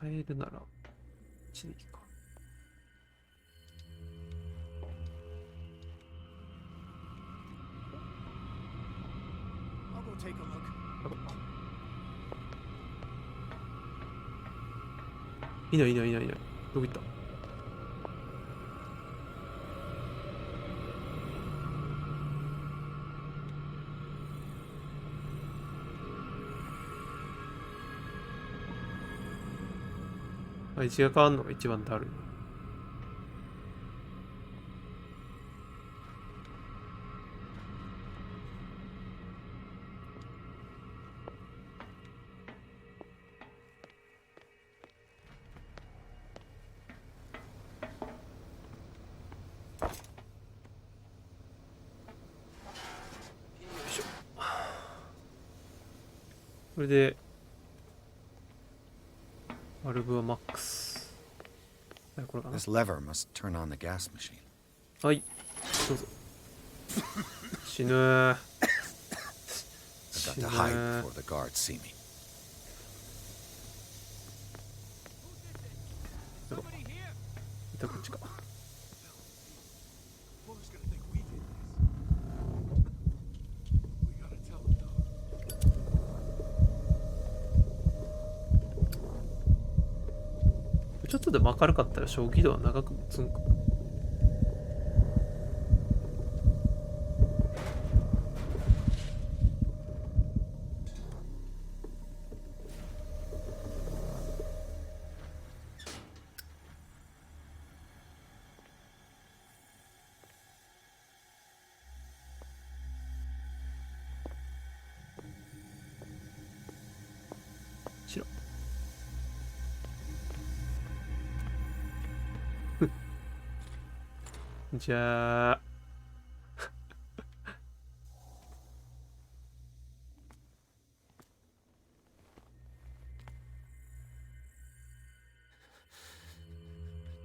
変えるなら、一撃か。I'll go take a look. いないいないいないいない。どこ行った？配置が変わるのが一番だるい。これでバルブはマックス。これかな。 This lever must turn on the gas machine. はい、どうぞ。死ぬー。 I've got to hide before the guards see me. こっちか。 Who's gonna think we did this? We gotta tell them though. ちょっとでも明るかったら小気度は長く持つんか。白。じゃあ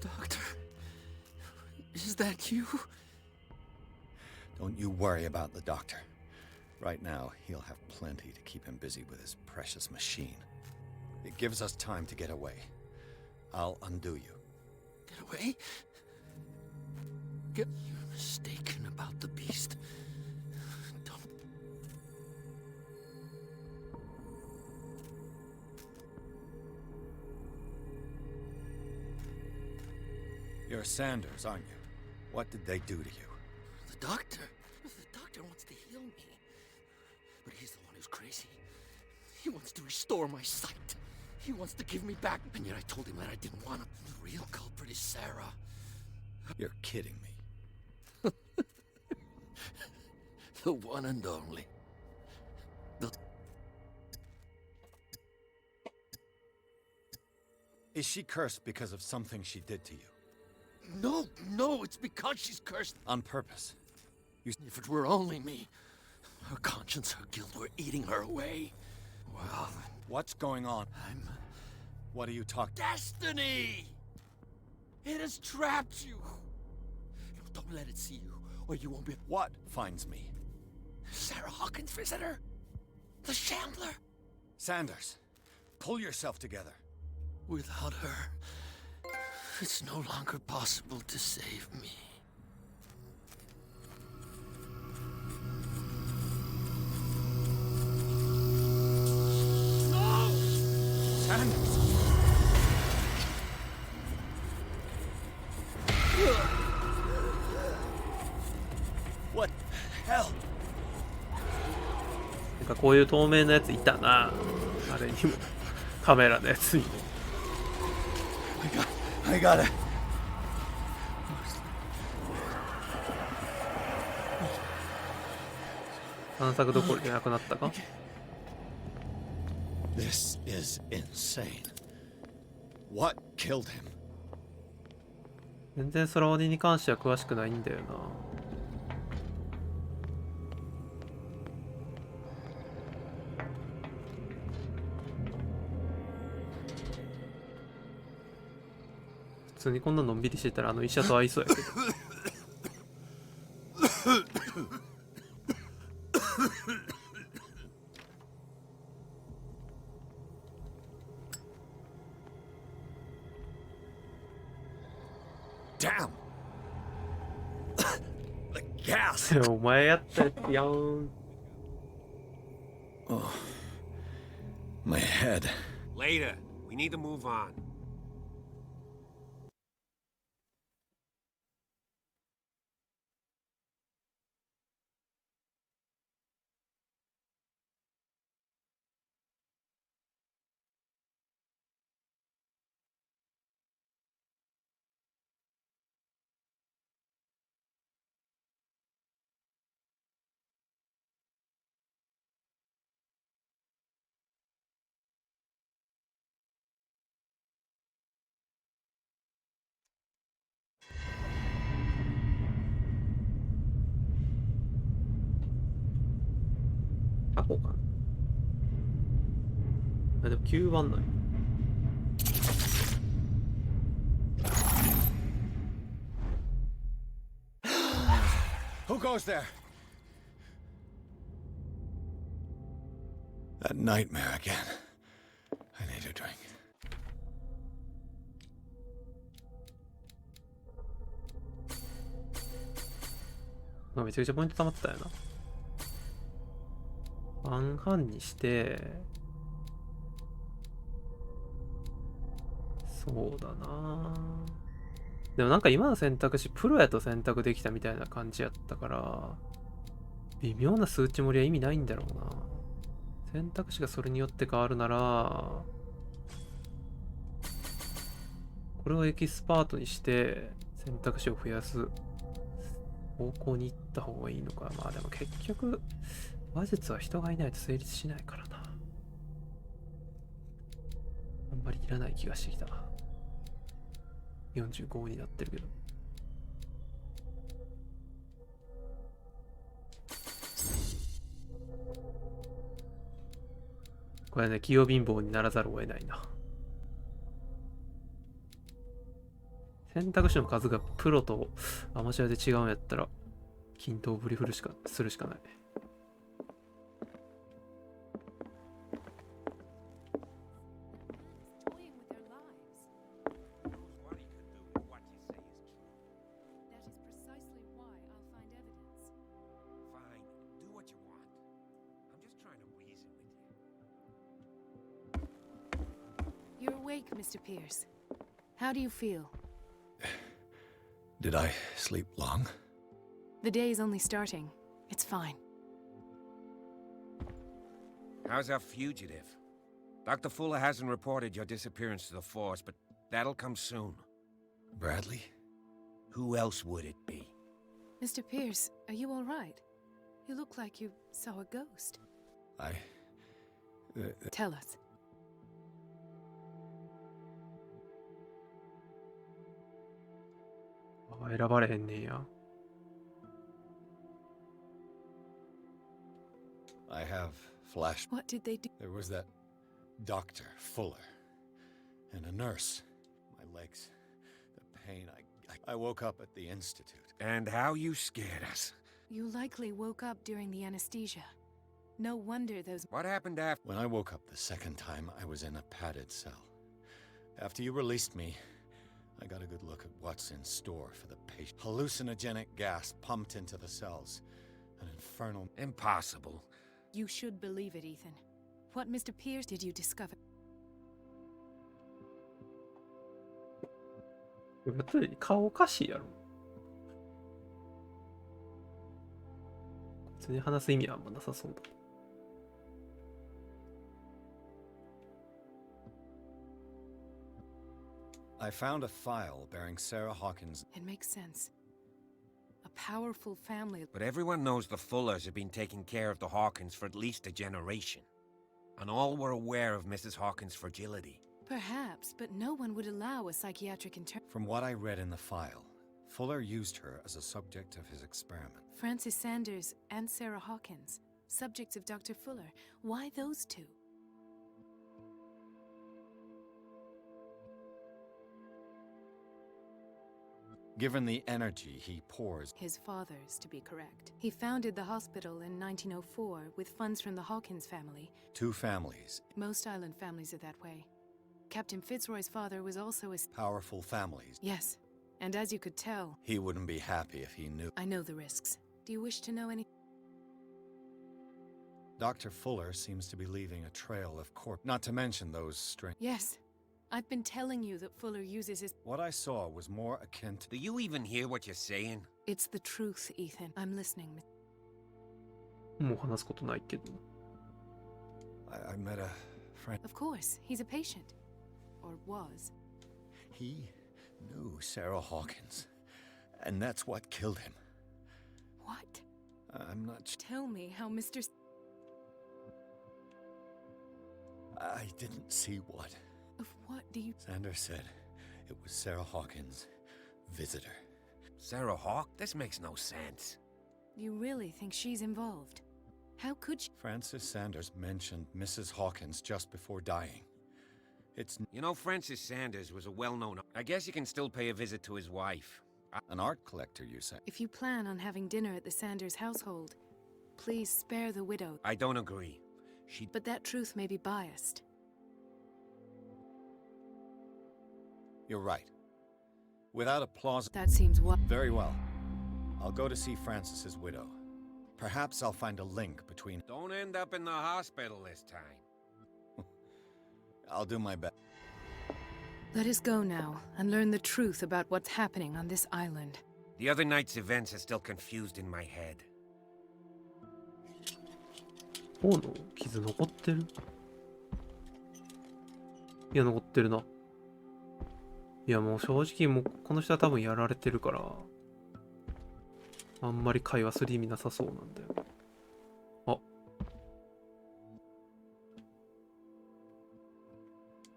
Doctor, that you? Don't you worry about the doctor. Right now, he'll have plenty to keep him busy with his precious machine. It gives us time to get away. I'll undo you. Get away? You're mistaken about the beast. Don't. You're Sanders, aren't you? What did they do to you? The doctor wants to heal me. But he's the one who's crazy. He wants to restore my sight. He wants to give me back. And yet I told him that I didn't want him. The real culprit is Sarah. You're kidding me. The one and only. Is she cursed because of something she did to you? No, it's because she's cursed. On purpose. If it were only me, her conscience, her guilt were eating her away. Well, what's going on? What are you talking? Destiny! It has trapped you. No, don't let it see you, or you won't be. What finds me? Sarah Hawkins' visitor, the Shambler. Sanders, pull yourself together. Without her, it's no longer possible to save me. No! Sanders! What the hell? なんかこういう透明なやついたな。あれにもカメラのやつにも。I got it. This is insane. What killed him? 全然空鬼に関しては詳しくないんだよな。普通にこんなのんびりしてたらあの医者と会いそうやけど。Damn! The gas! お前やったやつやん。Oh, my head. Later. We need to move on.過去かなあ。でも9番ない。Who goes there? That nightmare again. I need a drink. めちゃくちゃポイント溜まってたよな。半々にしてそうだな。でもなんか今の選択肢プロやと選択できたみたいな感じやったから微妙な数値盛りは意味ないんだろうな。選択肢がそれによって変わるならこれをエキスパートにして選択肢を増やす方向に行った方がいいのか。まあでも結局話術は人がいないと成立しないからな。あんまりいらない気がしてきた。45になってるけど。これね、器用貧乏にならざるを得ないな。選択肢の数がプロとアマチュアで違うんやったら均等振り振るしかするしかない。You're awake, Mr. Pierce. How do you feel? Did I sleep long? The day is only starting. It's fine. How's our fugitive? Dr. Fuller hasn't reported your disappearance to the force, but that'll come soon. Bradley? Who else would it be? Mr. Pierce, are you all right? You look like you saw a ghost. Tell us. Oh, 選ばれへんねんや。I have flash. What did they do? There was that Dr. Fuller and a nurse. My legs, the pain. I woke up at the institute. And how you scared us. You likely woke up during the anesthesia. No wonder those... What happened after? When I woke up the second time, I was in a padded cell. After you released me, I got a good look at what's in store for the patient. Hallucinogenic gas pumped into the cells. An infernal... Impossible. You should believe it, Ethan. What, Mr. Pierce, did you discover? 別に顔おかしいやろ。普通に話す意味はあんまなさそうだ。I found a file bearing Sarah Hawkins. It makes sense. A powerful family. But everyone knows the Fullers have been taking care of the Hawkins for at least a generation. And all were aware of Mrs. Hawkins' fragility. Perhaps, but no one would allow a psychiatric intervention. From what I read in the file, Fuller used her as a subject of his experiment. Francis Sanders and Sarah Hawkins, subjects of Dr. Fuller. Why those two? Given the energy he pours... His father's, to be correct. He founded the hospital in 1904 with funds from the Hawkins family. Two families. Most island families are that way. Captain Fitzroy's father was also a... Powerful families. Yes, and as you could tell... He wouldn't be happy if he knew. I know the risks. Do you wish to know any... Dr. Fuller seems to be leaving a trail of corpse. Not to mention those strange... Yes. I've been telling you that Fuller uses his... What I saw was more akin to... Do you even hear what you're saying? It's the truth, Ethan. I'm listening. もう話すことないけど。I met a friend... Of course. He's a patient. Or was. He knew Sarah Hawkins. And that's what killed him. What? I'm not... Tell me how Mr... I didn't see what... Of what do you... Sanders said it was Sarah Hawkins' visitor. Sarah Hawk? This makes no sense. You really think she's involved? How could she... Francis Sanders mentioned Mrs. Hawkins just before dying. It's... You know, Francis Sanders was a well-known... I guess you can still pay a visit to his wife. An art collector, you say? If you plan on having dinner at the Sanders household, please spare the widow. I don't agree. But that truth may be biased. You're right. Without a plausible... That seems what... Very well. I'll go to see Francis's widow. Perhaps I'll find a link between... Don't end up in the hospital this time. I'll do my best. Let us go now and learn the truth about what's happening on this island. The other night's events are still confused in my head. 頬の傷残ってる？いや、残ってるな。いや、もう正直もうこの人は多分やられてるから、あんまり会話する意味なさそうなんだよ。あ。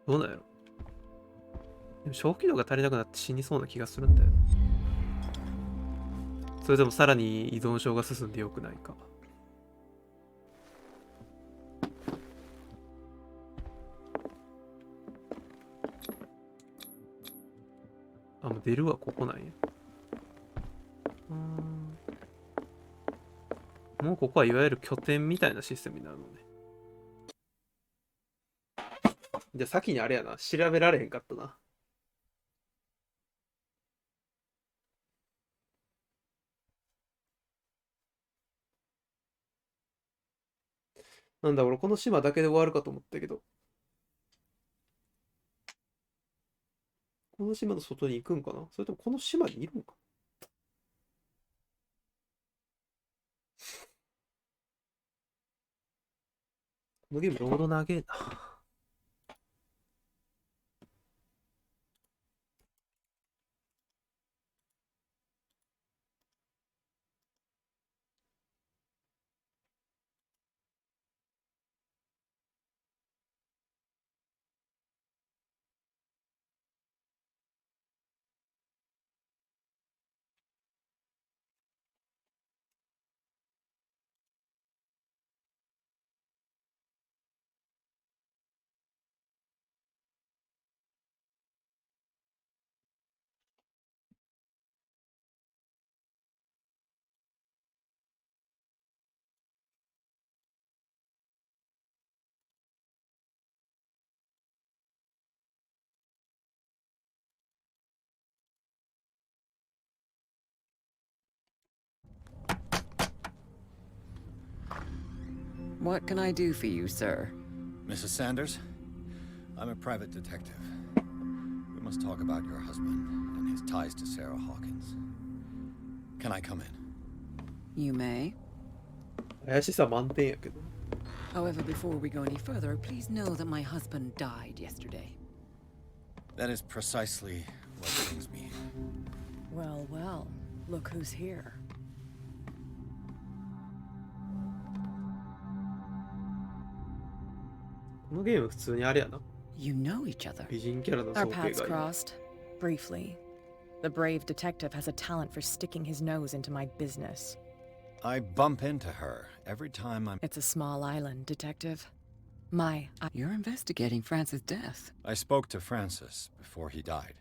どうなんやろ。でも正気度が足りなくなって死にそうな気がするんだよ。それでもさらに依存症が進んでよくないか。あ、もう出るはここなんや。もうここはいわゆる拠点みたいなシステムになるのね。じゃあ先にあれやな、調べられへんかったな。なんだ、俺この島だけで終わるかと思ったけど、この島の外に行くんかな、それともこの島にいるんか。このゲームロード長えな。What can I do for you, sir? Mrs. Sanders, I'm a private detective. We must talk about your husband and his ties to Sarah Hawkins. Can I come in? You may. 怪しさ満点やけど。However, before we go any further, please know that my husband died yesterday. That is precisely what brings me here. Well, well, look who's here. このゲーム普通にあれやな。 You know each other. 美人キャラの Our 造形 paths がいい。 crossed, briefly. The brave detective has a talent for sticking his nose into my business. I bump into her every time I'm... It's a small island, detective. You're investigating Francis' death. I spoke to Francis before he died.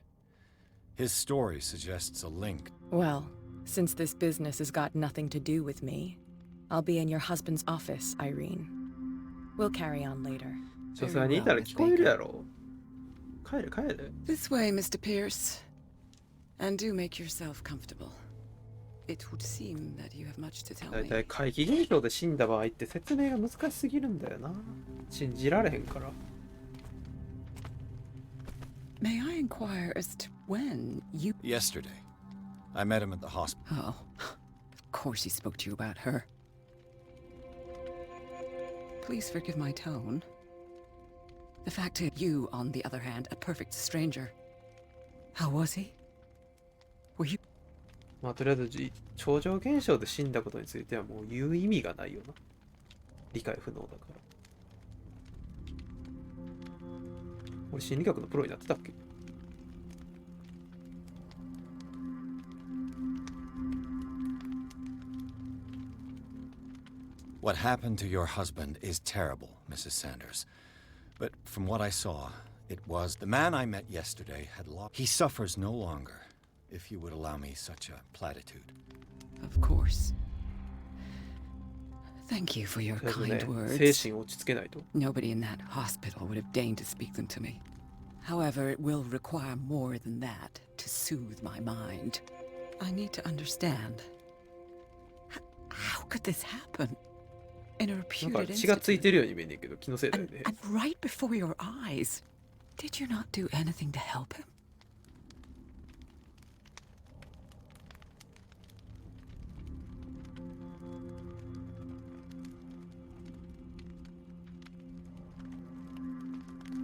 His story suggests a link. Well, since this business has got nothing to do with me, I'll be in your husband's office, Irene. We'll carry on later. さすがにいたら聞こえるやろ。帰れ帰れ。 This way, Mr. Pierce. And do make yourself comfortable. It would seem that you have much to tell だい me. たい怪奇現象で死んだ場合って説明が難しすぎるんだよな。信じられへんから。 May I inquire as to when you... Yesterday. I met him at the hospital. Oh, of course he spoke to you about her. Please forgive my tone. The fact is, you, on the other hand, a perfect stranger. How was he? Were you... まあとりあえず超常現象で死んだことについてはもう言う意味がないよな。理解不能だから。俺心理学のプロになってたっけ？ What happened to your husband is terrible, Mrs. Sanders. But from what I saw, it was the man I met yesterday had lost. He suffers no longer, if you would allow me such a platitude. Of course. Thank you for your とりあえず kind ね、 words. 精神を落ち着けないと。 Nobody in that hospital would have deigned to speak them to me. However, it will require more than that to soothe my mind. I need to understand. How could this happen? In a なんか reputed 血がつい institute. てるように見えねんけど、気のせいだよね。 And right before your eyes. Did you not do anything to help him?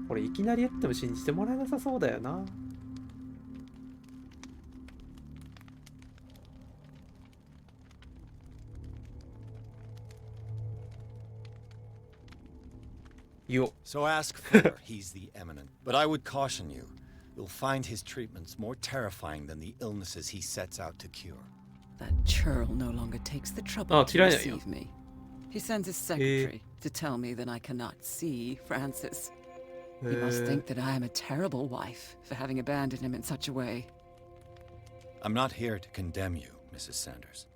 これいきなり言っても信じてもらえなさそうだよな。よ。 So ask Fuller, he's the eminent. But I would caution you, you'll find his treatments more terrifying than the illnesses he sets out to cure. That churl no longer takes the trouble Oh, to嫌いなんや。 receive me. He sends his secretary to tell me that I cannot see Francis. He must think that I am a terrible wife for having abandoned him in such a way. I'm not here to condemn you, Mrs. Sanders.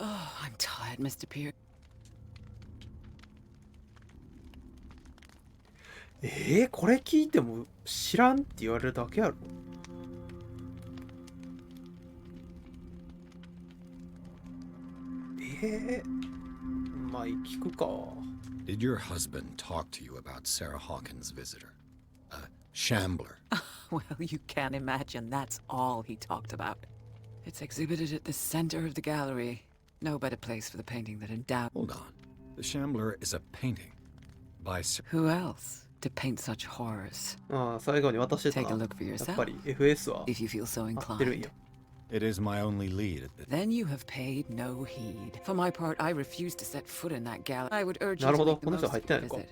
Oh, I'm tired, Mr. Pierce. これ聞いても知らんって言われるだけやろ。まあ聞くか。Did your husband talk to you about Sarah Hawkins' visitor? A shambler? Well, you can't imagine that's all he talked about. It's exhibited at the center of the gallery. No better place for the painting that endowed... Hold on. The shambler is a painting by... Who else to paint such horrors? ああ、最後に渡してたな。 Take a look for やっ yourself. ぱり FS は If you feel so 合ってるん inclined. や。It is my only lead at the... Then you have paid no heed. For my part, I refuse to set foot in that gallery. I would urge you なる to ほど、 make the この人 most 入 of ってない the のか。 visit.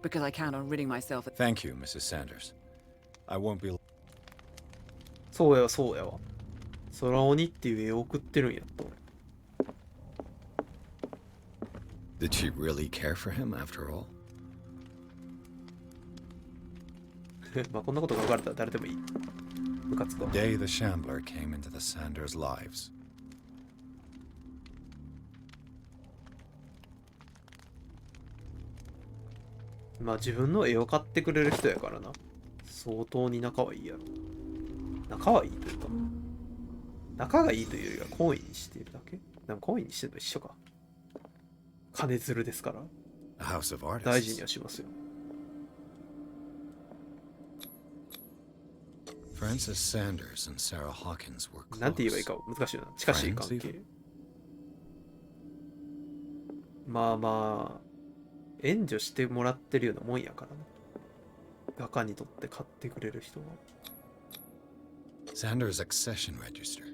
Because I count on ridding myself of... Thank you, Mrs. Sanders. I won't be... そうやわ、そうやわ。空鬼っていう絵を送ってるんやった。 Did she really care for him after all? まあこんなことが書かれたら誰でもいい。ムカつくわ。 The day the shambler came into the Sanders' lives. まあ自分の絵を買ってくれる人やからな。相当に仲はいいやろ。仲はいいというか、仲がいいというよりは好意にしているだけ。でも好意にしてるの一緒か。金づるですから。 A house of 大事 artists. にはしますよ。 Frances Sanders and Sarah Hawkins were なんて言えばいい close. か難しいな。近しい関 Friends 係。まあまあ、援助してもらってるようなもんやからな。画家にとって買ってくれる人は。 Sanders' accession register.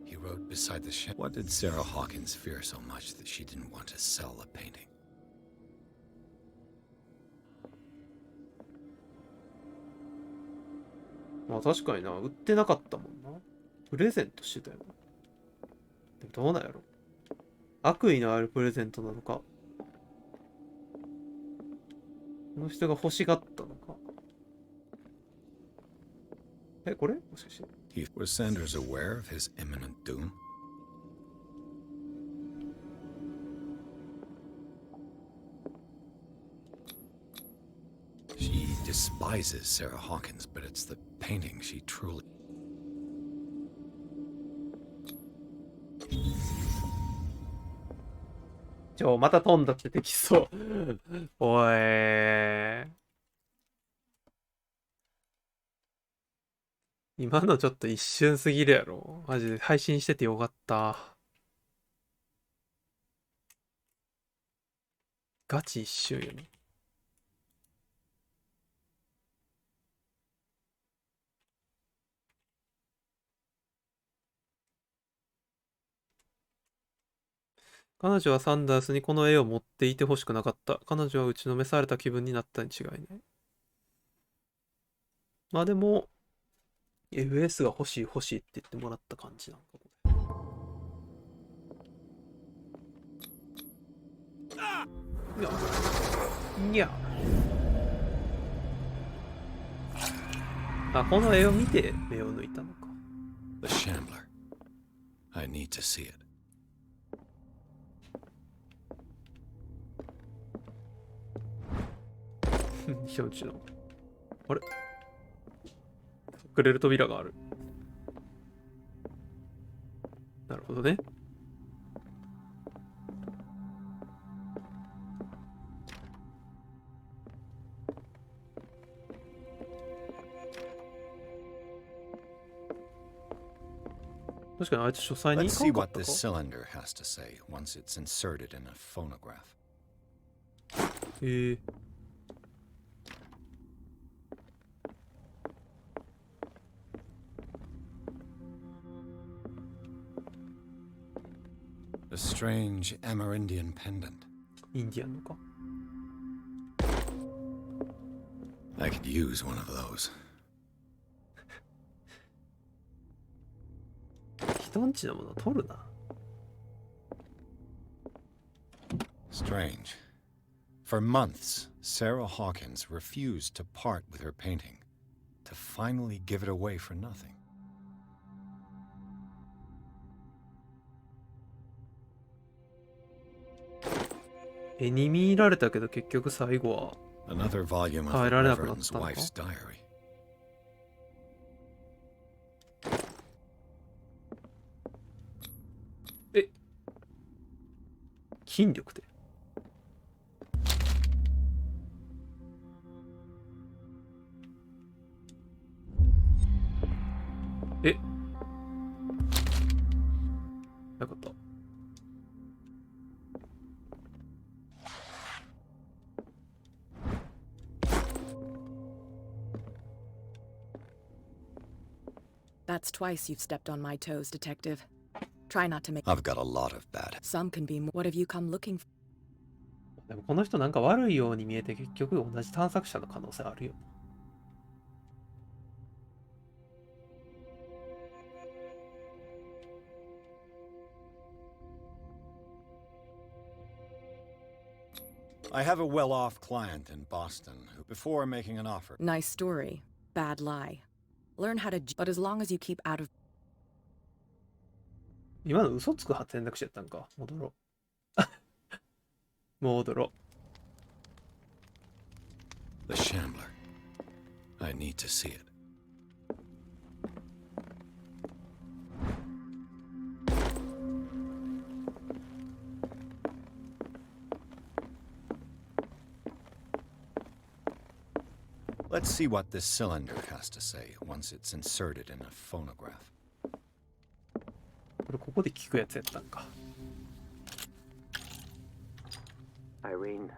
He wrote beside the shambler. What did Sarah Hawkins fear so much that she didn't want to sell the painting? まあ確かにな、売ってなかったもんな。プレゼントしてたよな。でもどうなんやろ。悪意のあるプレゼントなのか。この人が欲しがったのか。これもしかして。Was Sanders aware of his imminent doom? She despises Sarah Hawkins, but it's the painting she truly... また飛んだってできそう。おい。今のちょっと一瞬すぎるやろ。マジで配信しててよかった。ガチ一瞬よね。彼女はサンダースにこの絵を持っていてほしくなかった。彼女は打ちのめされた気分になったに違いない。まあでも、FS が欲しい欲しいって言ってもらった感じなんかこれ。にゃ。あ、この絵を見て目を抜いたのか。The shambler. I need to see it. 人んちの。あれ隠れる扉がある。なるほどね。確かにあいつ書斎に Let's 行 see かんかっ what た this か。 cylinder has to say once it's inserted in a phonograph. A strange Amerindian pendant. インディアンのか。 I could use one of those. 人んちのもの取るな。 Strange. For months, Sarah Hawkins refused to part with her painting, to finally give it away for nothing. 絵に見られたけど結局最後は Another volume 変え of the られなくなっ Reverend's たのか wife's diary. え、筋力で。え、よかった。That's twice you've stepped on my toes, Detective. Try not to make. I've got a lot of bad. Some can be more. What have you come looking for? でもこの人なんか悪いように見えて結局同じ探索者の可能性あるよ。I have a well-off client in Boston who, before making an offer. Nice story. Bad lie. Learn how to. But as long as you keep out of. 今の嘘つく選択肢やったんか。戻ろう。戻ろう。 The Shambler. I need to see it. Let's see what this cylinder has to say once it's inserted in a phonograph. これここで聞くやつやったんか。Irene,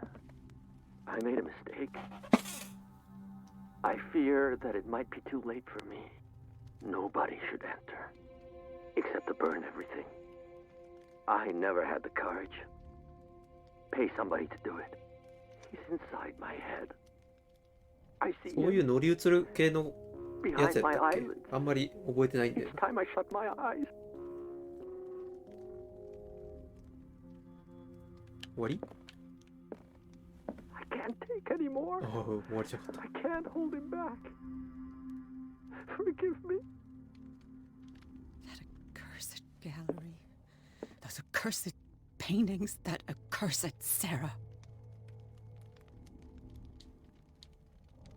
I made a mistake. I fear that it might be too late for me. Nobody should enter, except to burn everything. I never had the courage. Pay somebody to do it. He's inside my head. I see そういう him 乗り移る系のやつ behind や my ったっけ eyelids. あんまり覚えてないんで Each。time I shut my eyes. 終わり I can't take any more. ああ、終わりじゃなかっ I can't hold him back. Forgive me. Accursed gallery. Those accursed paintings. That accursed Sarah.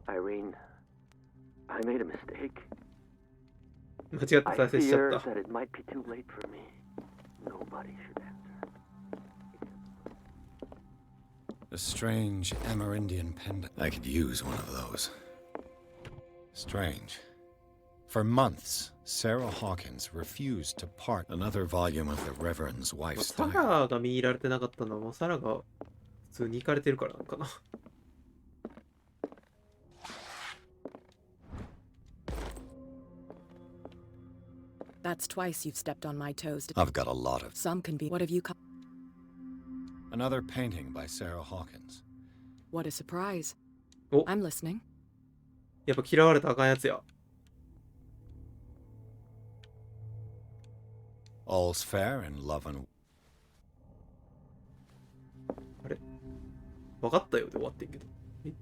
Irene, I made a mistake. た。間違った I 再生しちゃ fear った that。it might be too late for me. Nobody should enter. A strange Amerindian pendant. I could use one of those. Strange. For months, Sarah Hawkins refused to part another volume of the Reverend's wife's サ diary. ラが見入られてなかったのはもうサラが普通に行かれてるからなのかな。That's twice you've stepped on my toes. I've got a lot of. Some can be. What have you come? Another painting by Sarah Hawkins. What a surprise. お、 I'm listening. やっぱ嫌われたらあかんやつや。 All's fair in love and. あれ分かったよで終わってんけど。え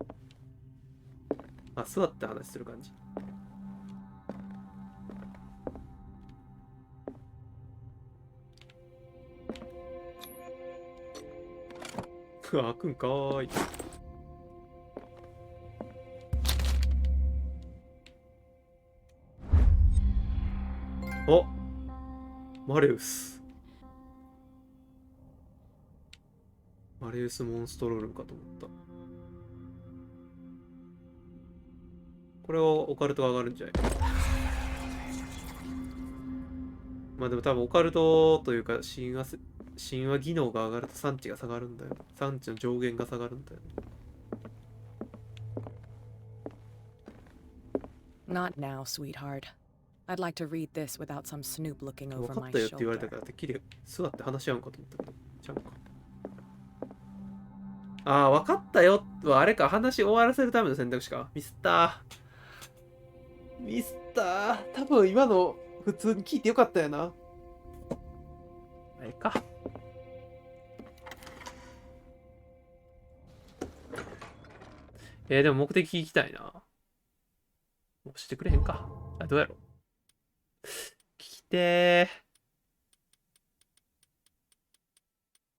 あ、座って話する感じ。開くんかーい。お、マレウス。マレウスモンストロールかと思った。これはオカルトが上がるんじゃない？まあでも多分オカルトというか神話技能が上がると産地が下がるんだよ。産地の上限が下がるんだよ。 Not now, sweetheart. I'd like to read this without some snoop looking 分 over かっ my たよって言われた shoulder. からてっきり座って話し合うんかと思ったけど。ちゃうか。ああ、分かったよはあれか。話終わらせるための選択肢か。ミスったー。ミスったー。多分今の普通に聞いてよかったよな。あれか。でも目的聞きたいな。押してくれへんか。あ、どうやろう。聞きてー。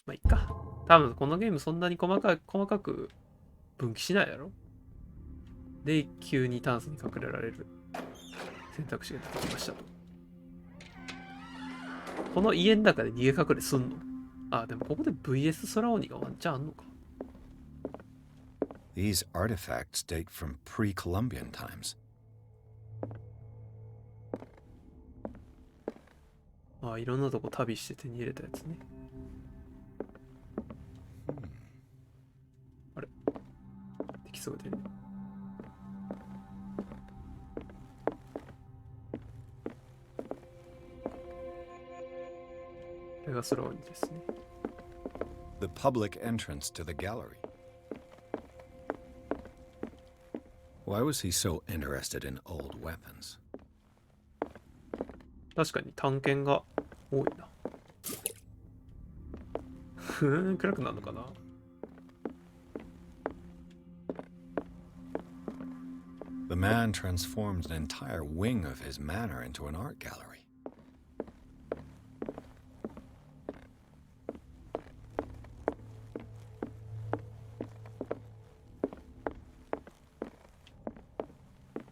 まあ、いっか。多分このゲームそんなに細かく分岐しないやろ。で、急にタンスに隠れられる選択肢が出てきましたと。この家の中で逃げ隠れすんの？あ、でもここで VS 空鬼がワンチャンあんのか。These artifacts date from pre-Columbian times. あ、いろんなとこ旅して手に入れたやつね。あれ？できそうでね。これが空鬼ですね。The public entrance to the gallery. Why was he so interested in old weapons? 確かに探検が多いな。暗くなるのかな。The man transformed an entire wing of his manor into an art gallery.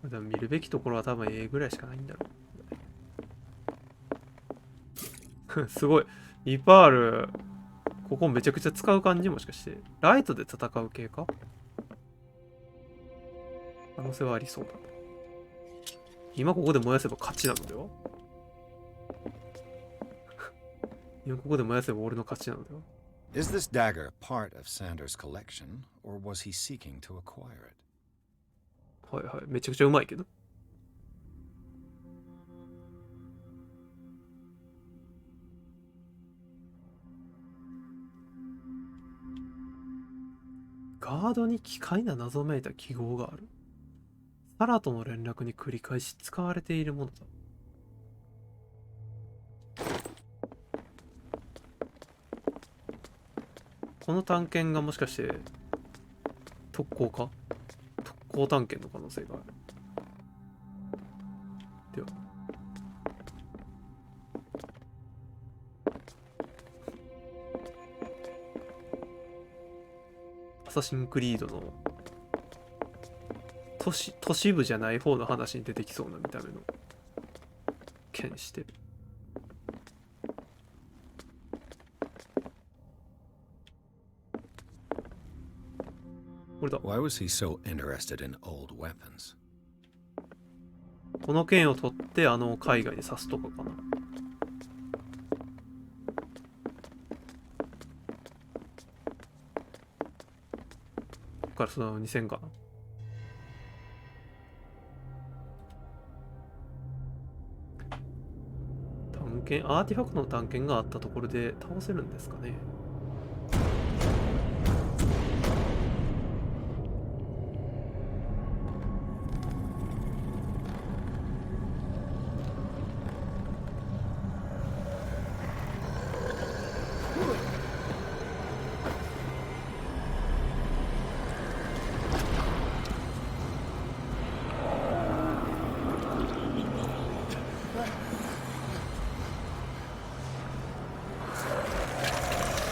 でも見るべきところは多分 A ぐらいしかないんだろう。すごい。いっぱいある。ここめちゃくちゃ使う感じもしかして。ライトで戦う系か？可能性はありそうだな。今ここで燃やせば勝ちなのでは？今ここで燃やせば俺の勝ちなのでは？ Is this dagger part of Sanders' collection, or was he seeking to acquire it? はいはい。めちゃくちゃうまいけど。ガードに奇怪な謎めいた記号がある。サラとの連絡に繰り返し使われているものだ。この探検がもしかして特攻か？特攻探検の可能性がある。では。アサシンクリードの都市部じゃない方の話に出てきそうな見た目の剣してる。これだ。Why was he so interested in old weapons? この剣を取って海外で刺すとかかな。こっからその2000かな。探検、アーティファクトの探検があったところで倒せるんですかね。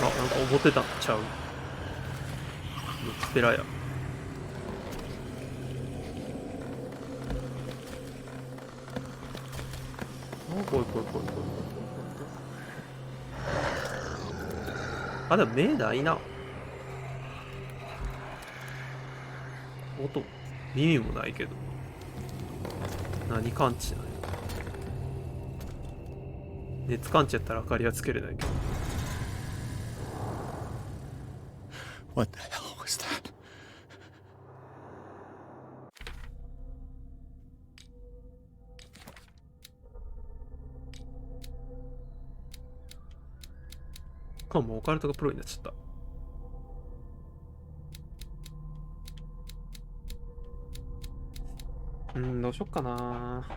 なんか思ってたんちゃう。スペラや。こい。あ、でも目ないな。音、耳もないけど。何感知ない。熱感知やったら明かりはつけれないけど。What the hell was that? もうオカルトがプロになっちゃった。どうしよっかな。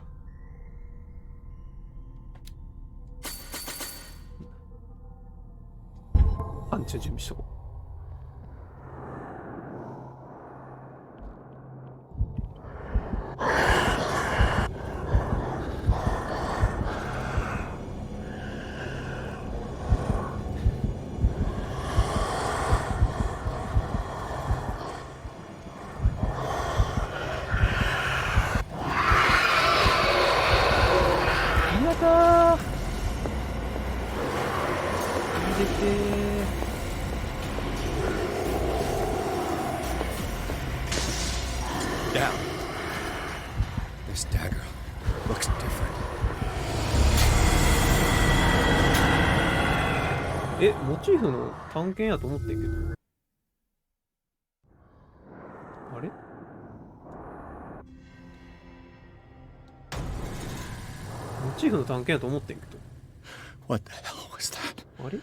パンチを準備しとこう。down. This dagger looks different. モチーフの探検やと思ってんけど。あれ？モチーフの探検やと思ってんけど。What the hell was that? あれ？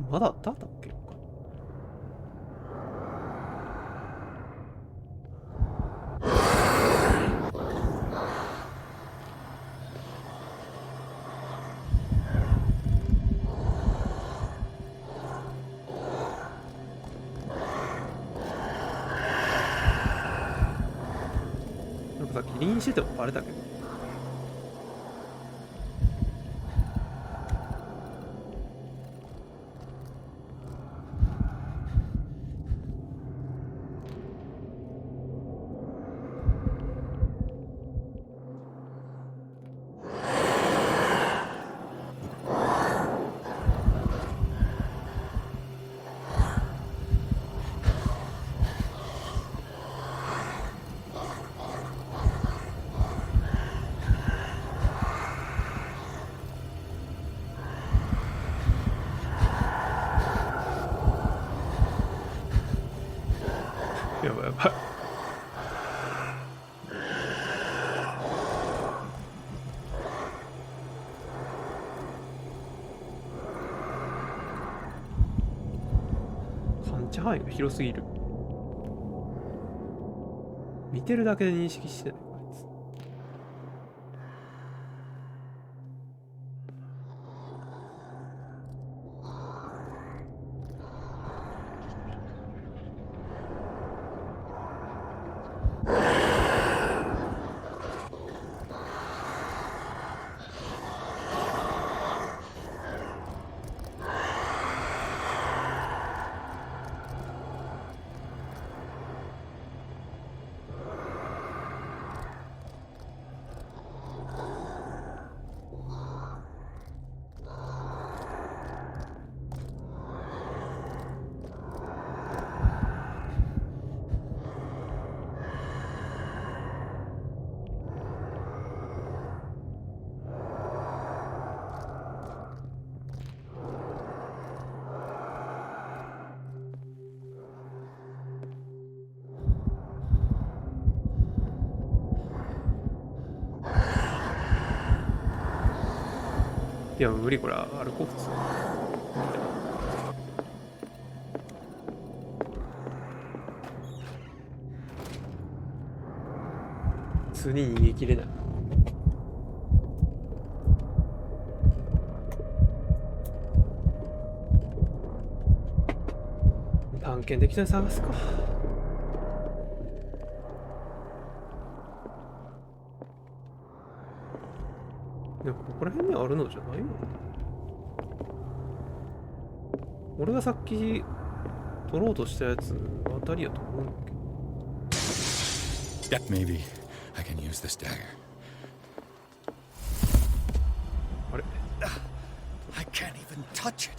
まだあったっけ？なんかさっき臨しててもバレたけど。やばいやばい。感知範囲が広すぎる。見てるだけで認識してないこいつ。いや無理、これ歩こう普通。普通に逃げきれない。探検できたら探すか。でもここら辺にあるのじゃないの？俺がさっき取ろうとしたやつあたりやと思うんだけど。Maybe I can use this dagger. あれ？ I can't even touch it.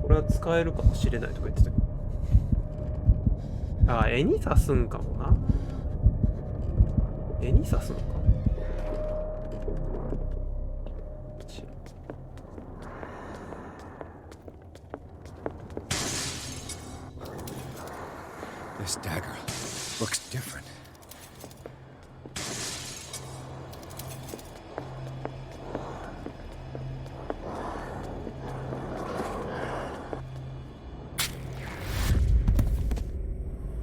これは使えるかもしれないとか言ってたけど。あ、絵に刺すんかもな。絵に刺すのか。This dagger looks different.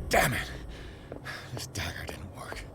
Damn it! This dagger didn't work.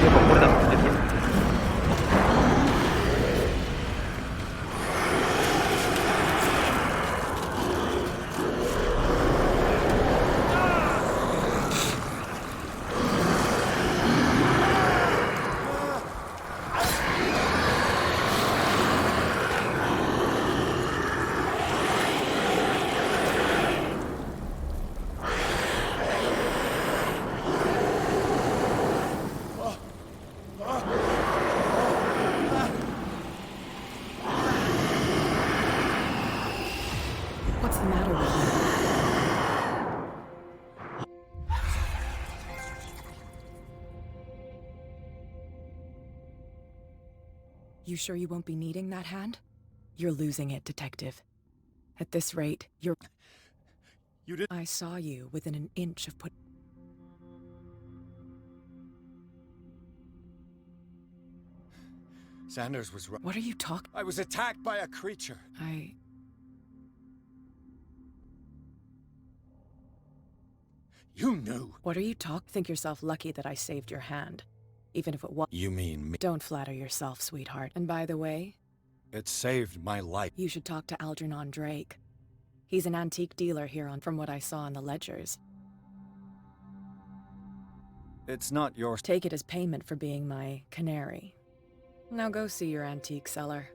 やっぱこれだって出てる。What's the matter with you? You sure you won't be needing that hand? You're losing it, Detective. At this rate, you're... You did... I saw you within an inch of put... Sanders was right. What are you talking... I was attacked by a creature. You knew. What are you Think yourself lucky that I saved your hand. Even if it was... You mean me? Don't flatter yourself, sweetheart. And by the way... It saved my life. You should talk to Algernon Drake. He's an antique dealer here from what I saw in the ledgers. It's not yours. Take it as payment for being my canary. Now go see your antique seller.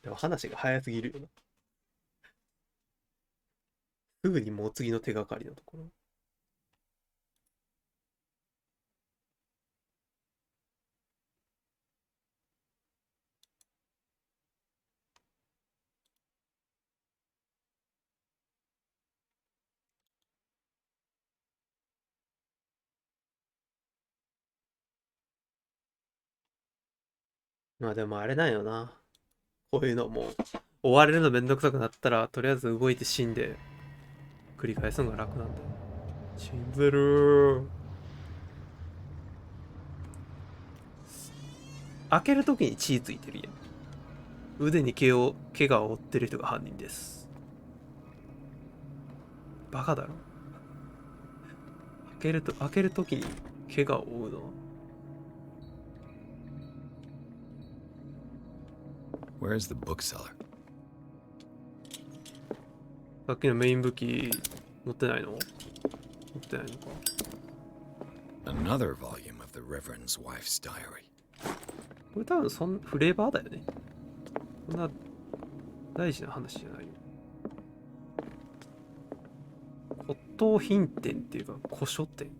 deも話が早すぎるよな。すぐにもう次の手がかりのところ。まあでもあれだよな。こういうのもう追われるのめんどくさくなったらとりあえず動いて死んで繰り返すのが楽なんだよ。死んでる。開けるときに血ついてるやん。腕に怪我を負ってる人が犯人です。バカだろ。開けるときに怪我を負うの。Where's the bookseller? さっきのメイン武器持ってないの？持ってないのか。Another volume of the Reverend's wife's diary. これ多分フレーバーだよね。そんな大事な話じゃないよ。骨董品店っていうか古書店。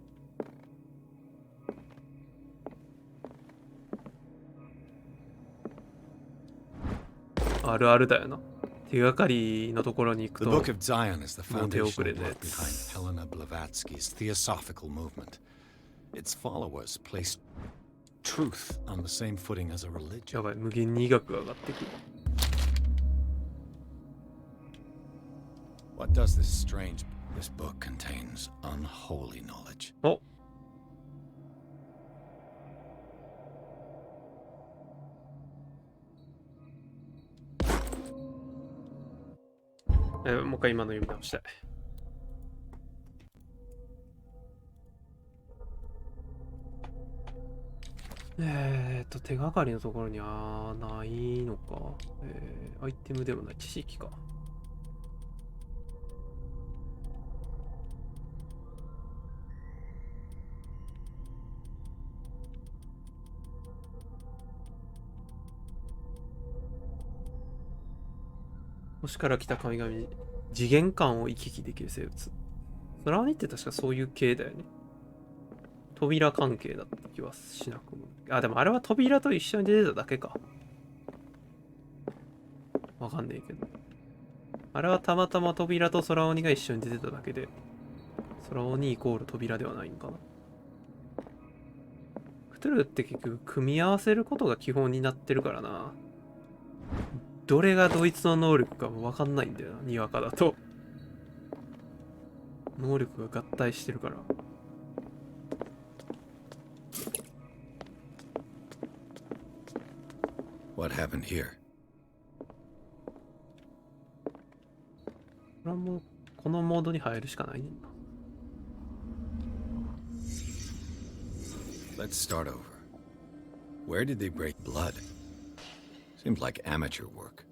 あるあるだよな。手がかりのところに行くと、もう手遅れのやつ。Helena Blavatsky's theosophical movement. Its followers placed truth on the same footing as a religion. やばい、無限に医学が上がってくる。What does this strange? This book contains unholy knowledge. お。もう一回今の読み直したい。手がかりのところにないのか。アイテムでもない。知識か。星から来た神々、次元間を行き来できる生物。空鬼って確かそういう系だよね。扉関係だった気はしなくも。あ、でもあれは扉と一緒に出てただけか。わかんねえけど。あれはたまたま扉と空鬼が一緒に出てただけで、空鬼イコール扉ではないんかな。クトゥルフって結局組み合わせることが基本になってるからな。どれがドイツの能力かわかんないんだよな、にわかだと。能力が合体してるから。What happened here? これはもうこのモードに入るしかないねんな。Let's start over. Where did they break blood? Seems like amateur work.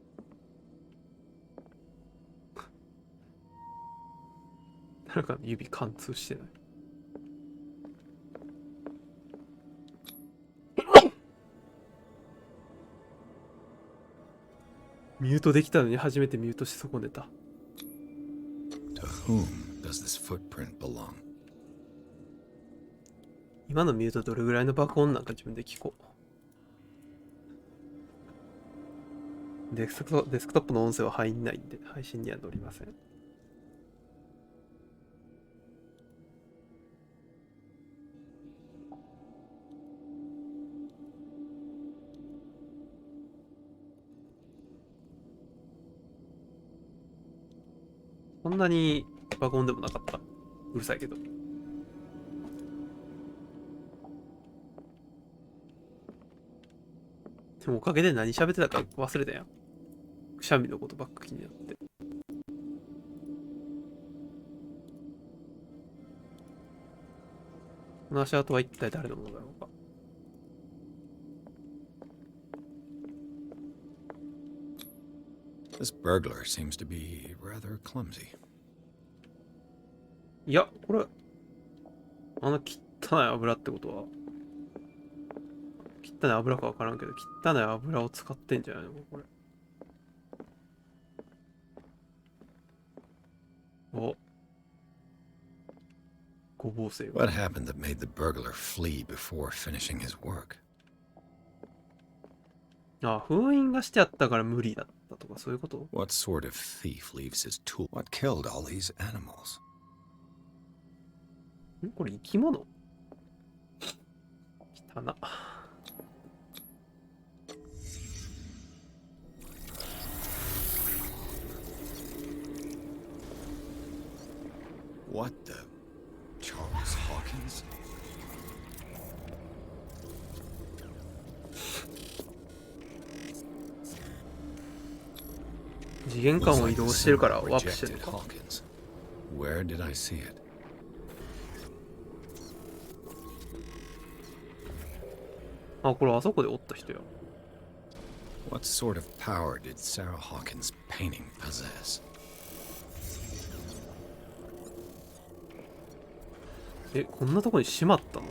誰かの指貫通してない。ミュートできたのに初めてミュートし損ねた。To whom does this footprint belong? 今のミュートどれぐらいの爆音なんか自分で聞こう。デスクトップの音声は入んないんで配信には乗りません。そんなに爆音でもなかった。うるさいけど。でもおかげで何喋ってたか忘れたやん。くしゃみのことばっか気になって。この足跡は一体誰のものだろうか。This burglar seems to be rather clumsy. いや、これ、あの汚い油ってことは、汚い油かわからんけど、汚い油を使ってんじゃないのこれ。お。ごぼう星。 What happened that made the burglar flee before finishing his work? あ、封印がしてあったから無理だったとかそういうこと？ What sort of thief leaves his tool? What killed all these animals? んこれ生き物？汚な。What the? Charles Hawkins? 次元間を移動してるからワープしてるのか。Where did I see it? あ、これあそこでおった人や。What sort of power did Sarah Hawkins' painting possess? え、こんなとこにしまったの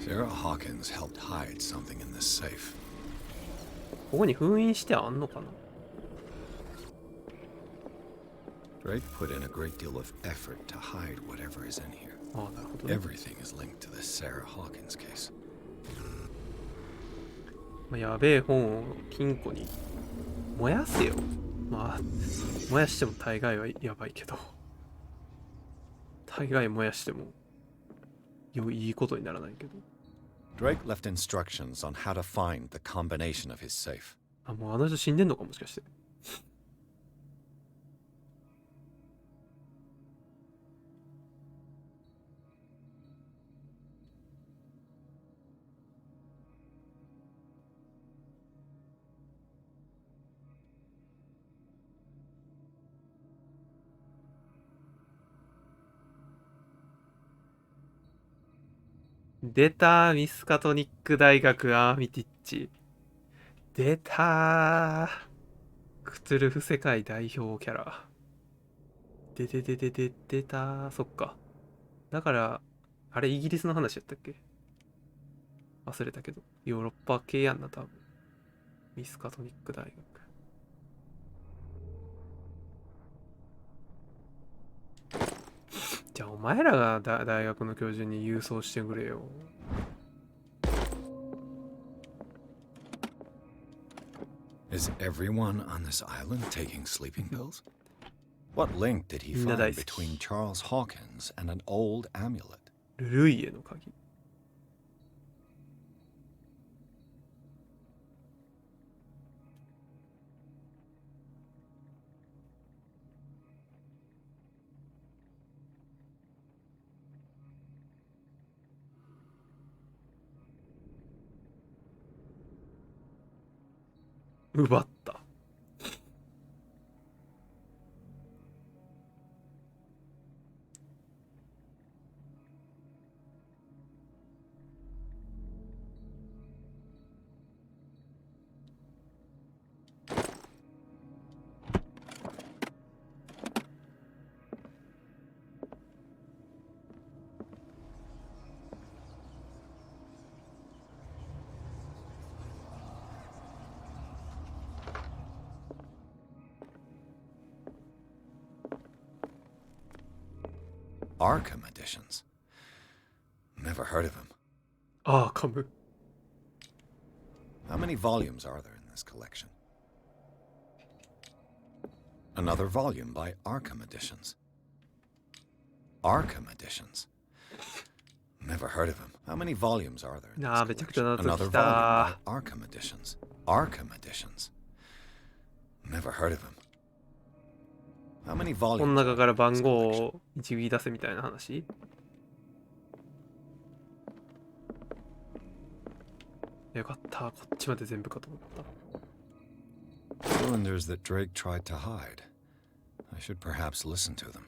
Sarah Hawkins helped hide something in this safe. ここに封印してあんのかな。 Drake put in a great deal of effort to hide whatever is in here. ああ、なるほどね。 Everything is linked to this Sarah Hawkins case. まあ、やべえ本を金庫に燃やせよ。まあ、燃やしても大概はやばいけど。大概燃やしてもいいことにならないけど。 Drake left instructions on how to find the combination of his safe. あ、もうあの人死んでんのかもしかして。出たミスカトニック大学アーミティッチ。出たクトゥルフ世界代表キャラ。出たそっか。だから、あれイギリスの話やったっけ？忘れたけど。ヨーロッパ系やんな、多分。ミスカトニック大学。前らが大学の教授に郵送してくれよ。Is everyone on this island taking sleeping pills? What link did he みんな find 大好き。 between Charles Hawkins and an old amulet? ルルイエの鍵。奪った。Arkham editions. Never heard of him. アーカム。 How many volumes are there in this collection? Another volume by Arkham Editions. Arkham Editions. Never heard of him. How many volumes are there in this めちゃくちゃ collection? 謎 Another 来た。 volume by Arkham Editions. Arkham Editions. Never heard of him. How many この volumes? 中から番号を導き出せみたいな話。よかった。こっちまで全部かと思った。Cylinders that Drake tried to hide. I should perhaps listen to them.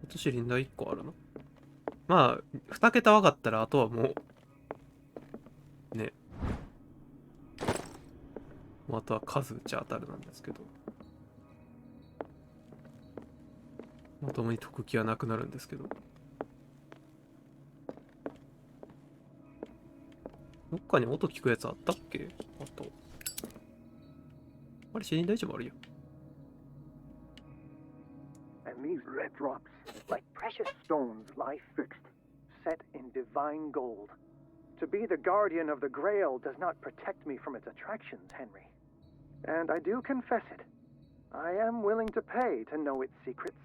あとシリンダー1個あるの。まあ、2桁分かったらあとはもう、ね。もうあとは数打ち当たるなんですけど。まともに解く気はなくなるんですけど。どっかに音聞くやつあったっけ？あと。あれ、シリンダー1もあるよ。And these red drops, like precious stones, lie fixed, set in divine gold. To be the guardian of the Grail does not protect me from its attractions, Henry. And I do confess it. I am willing to pay to know its secrets.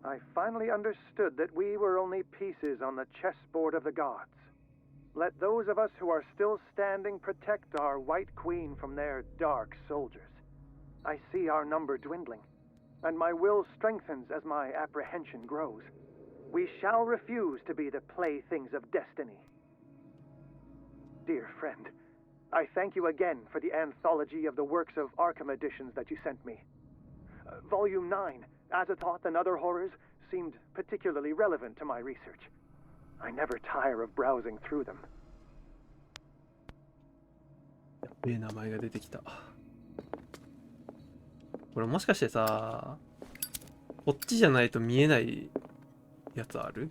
I finally understood that we were only pieces on the chessboard of the gods. Let those of us who are still standing protect our White Queen from their dark soldiers. I see our number dwindling, and my will strengthens as my apprehension grows. We shall refuse to be the playthings of destiny. Dear friend, I thank you again for the anthology of the works of Arkham editions that you sent me. Volume 9, Azathoth and Other Horrors, seemed particularly relevant to my research. I never tire of browsing through them. やっべえ名前が出てきた。これもしかしてさ、こっちじゃないと見えないやつある？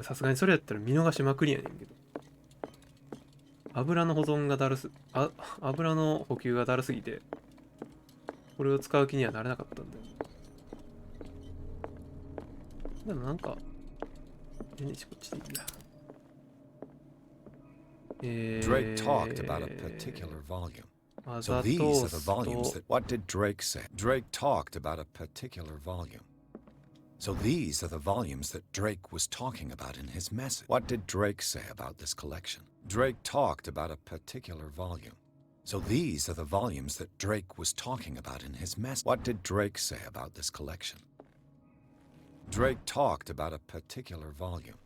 さすがにそれやったら見逃しまくりやねんけど。油の保存がだるす、油の補給がだるすぎて、これを使う気にはなれなかったんだよ。でもなんか、こっちでいいや。Drake talked about a particular volume. So these are the volumes that... What did Drake say? Drake talked about a particular volume. So these are the volumes that Drake was talking about in his message. What did Drake say about this collection? Drake talked about a particular volume. So these are the volumes that Drake was talking about in his message. What did Drake say about this collection? Drake talked about a particular volume.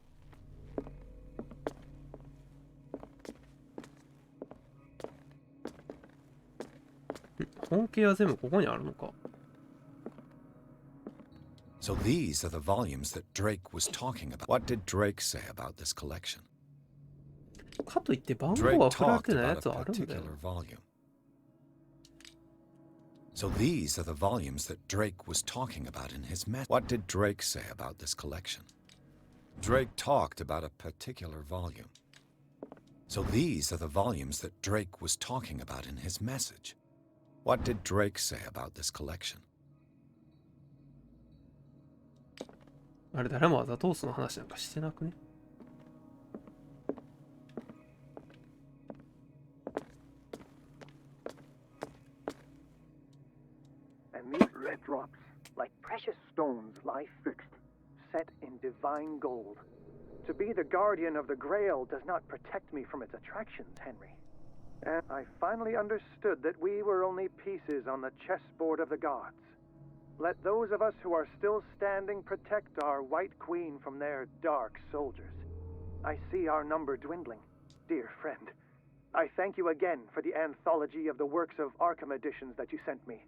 So these are the volumes that Drake was talking about. What did Drake say about this collection? かといって番号 Drake が振られ talked てないや about つ a はあるんだよ。 particular volume. So these are the volumes that Drake was talking about in his message. What did Drake say about this collection? Drake talked about a particular volume. So these are the volumes that Drake was talking about in his message. What did Drake say about this collection? あれ誰もアザトースの話なんかしてなくね。And these red drops, like precious stones, lie fixed, set in divine gold. To be the guardian of the Grail does not protect me from its attractions, Henry. And I finally understood that we were only pieces on the chessboard of the gods. Let those of us who are still standing protect our White Queen from their dark soldiers. I see our number dwindling. Dear friend, I thank you again for the anthology of the works of Arkham editions that you sent me.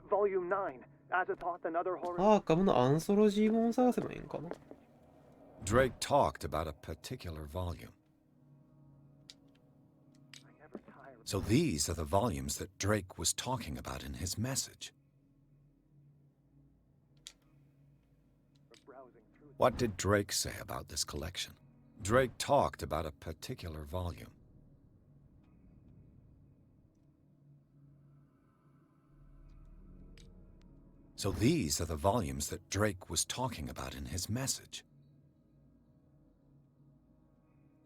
Volume 9, Azathoth and Other Horrors. アーカムのアンソロジー本を探せばいいんかな。Drake talked about a particular volume. So these are the volumes that Drake was talking about in his message. What did Drake say about this collection? Drake talked about a particular volume. So these are the volumes that Drake was talking about in his message.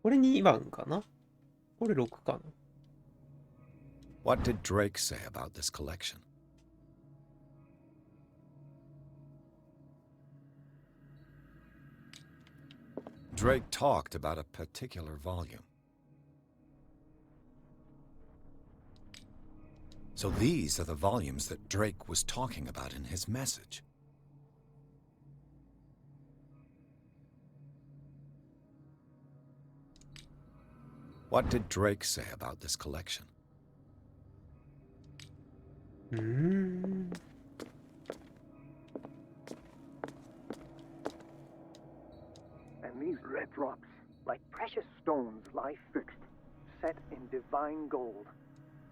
これ2番かな。これ6かな。What did Drake say about this collection? Drake talked about a particular volume. So these are the volumes that Drake was talking about in his message. What did Drake say about this collection? And these red drops, like precious stones, lie fixed, set in divine gold.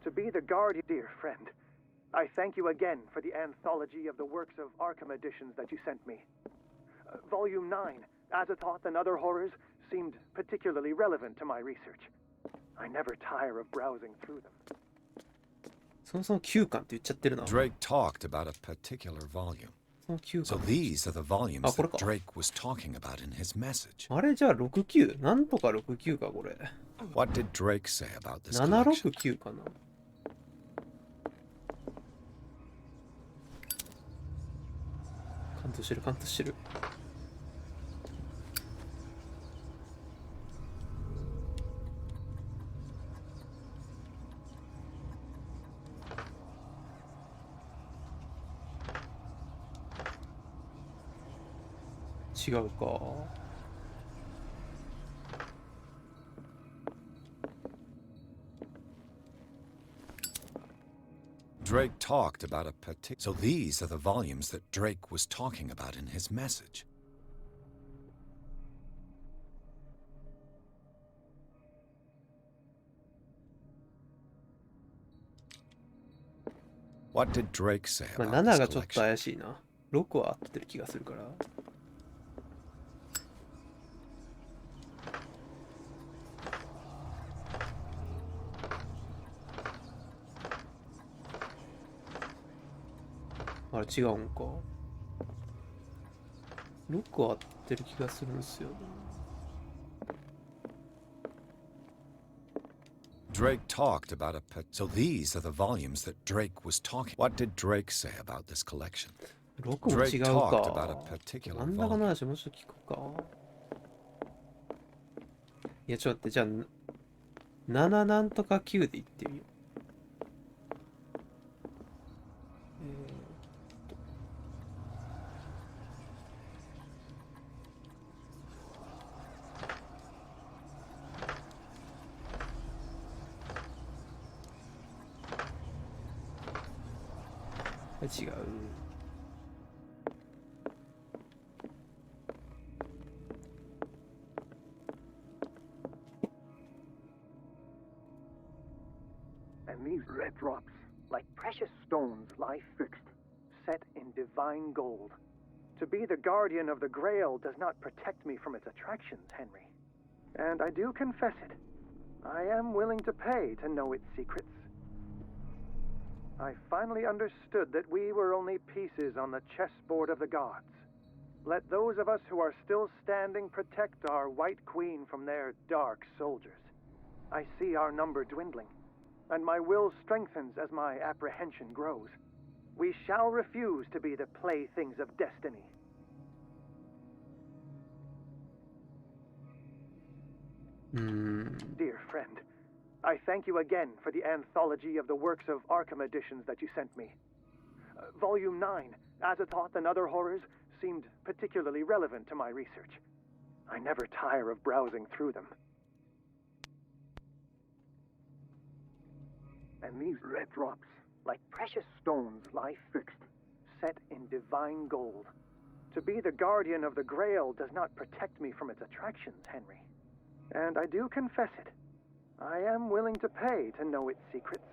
To be the guardian, dear friend, I thank you again for the anthology of the works of Arkham editions that you sent me. Volume 9, Azathoth and Other Horrors, seemed particularly relevant to my research. I never tire of browsing through them. そもそも9巻って言っちゃってるな。 Drake talked about a particular volume. So these are the volumes that Drake was talking about in his message. あれじゃあ69なんとか69かこれ。 What did Drake say about this collection? 769かな。カントしてるカントしてる。違うか。Drake talked about a particular. So these are the volumes that Drake was talking about in his message. What did Drake say まあ about 7 this がちょっと collection? 怪しいな。6は合ってる気がするから。あれ違うんか。6は合ってる気がするんですよね。Drake talked about a so these are the volumes that Drake was talking. What did Drake say about this collection? 6も違 Drake う talked about a か。 particular 真ん中の volume. 話もうちょっと聞くか。いやちょっと待って、じゃあ7なんとか9で言ってみよう。違う。And these red drops, like precious stones, lie fixed, set in divine gold. To be the guardian of the Grail does not protect me from its attractions, Henry. And I do confess it. I am willing to pay to know its secrets. I finally understood that we were only pieces on the chessboard of the gods. Let those of us who are still standing protect our White Queen from their dark soldiers. I see our number dwindling, and my will strengthens as my apprehension grows. We shall refuse to be the playthings of destiny. Dear friend, I thank you again for the anthology of the works of Arkham editions that you sent me. Volume 9, Azathoth and Other Horrors, seemed particularly relevant to my research. I never tire of browsing through them. And these red drops, like precious stones, lie fixed, set in divine gold. To be the guardian of the Grail does not protect me from its attractions, Henry. And I do confess it. I am willing to pay to know its secrets.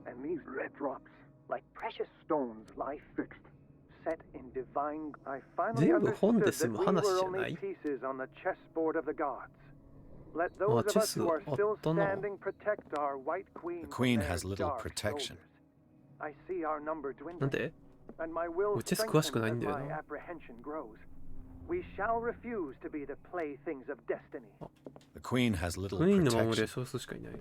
And these red drops, like precious stones, lie fixed, set in divine... I finally understood that we were only pieces on the chessboard of the gods. Let those of us who are still standing protect our White Queen. The Queen has little protection. I see our number dwindling, and my will strengthens as my apprehension grows. We shall refuse to be the playthings of destiny. The Queen has little クイーンの守りは protection. 少数しかいない。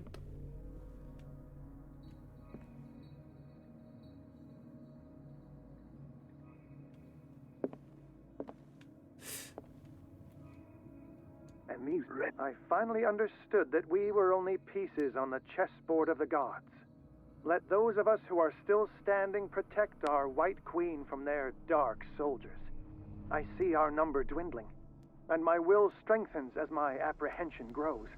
And these red... I finally understood that we were only pieces on the chessboard of the gods. Let those of us who are still standing protect our White Queen from their dark soldiers. I see our number dwindling, and my will strengthens as my apprehension grows.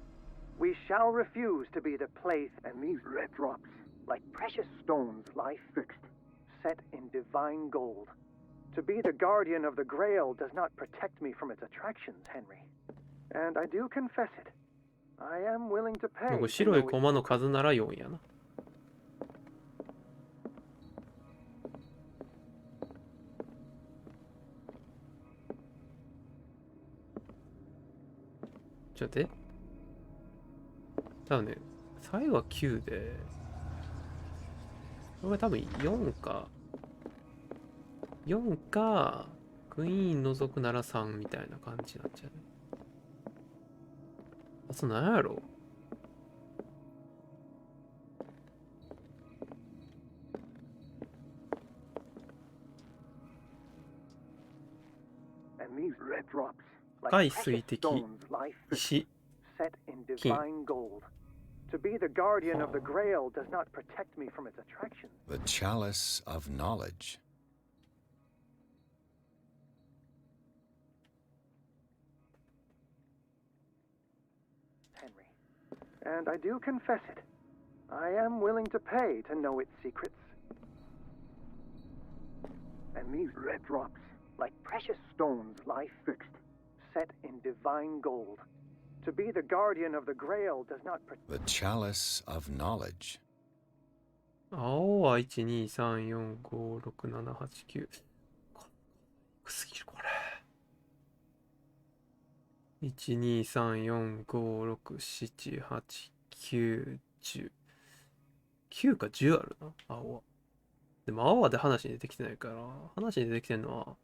We shall refuse to be the plaything, and these red drops, like precious stones, lie fixed, set in divine gold. To be the guardian of the Grail does not protect me from its attractions, Henry. And I do confess it. I am willing to pay. これ白いコマの数なら4やな。ちょっと待って。多分ね、最後は9で、これ多分4か、4か、クイーン除くなら3みたいな感じなんじゃない？あと何やろ？赤い水滴、石、金。To be the guardian of the Grail does not protect me from its attractions. The chalice of knowledge. Henry. And I do confess it. I am willing to pay to know its secrets. And these red drops, like precious stones, lie fixed, set in divine gold. To be the guardian of the Grail does not protect... The chalice of knowledge. 青は1、2、3、4、5、6、7、8、9。低すぎる、これ。1、2、3、4、5、6、7、8、9、10。9か10あるな、青は。でも青はで話に出てきてないから、話に出てきてるのは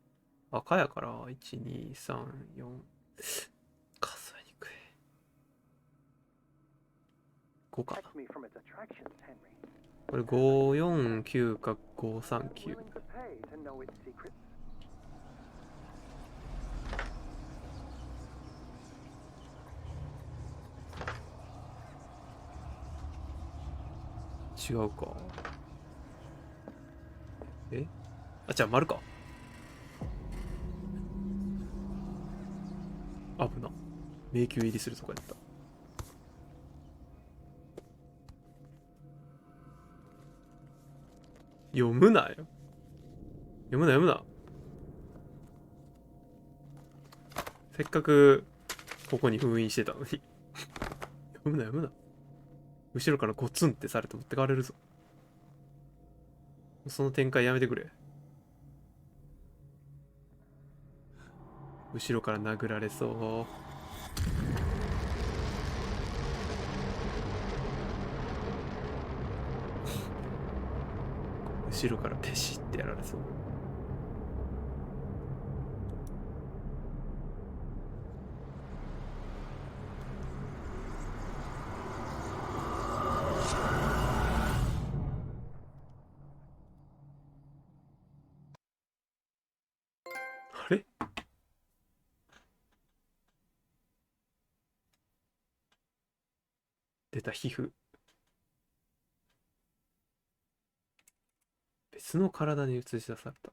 赤やから、1、2、3、4。数えにくい。5かな。これ549か539。違うか。え？あ、じゃあ丸か。危な。迷宮入りするとこやった。読むなよ。読むな読むな。せっかくここに封印してたのに。読むな読むな。後ろからゴツンってされて持ってかれるぞ。その展開やめてくれ。後ろから殴られそう。後ろからペシってやられそう。あれ？出た皮膚。別の体に映し出された。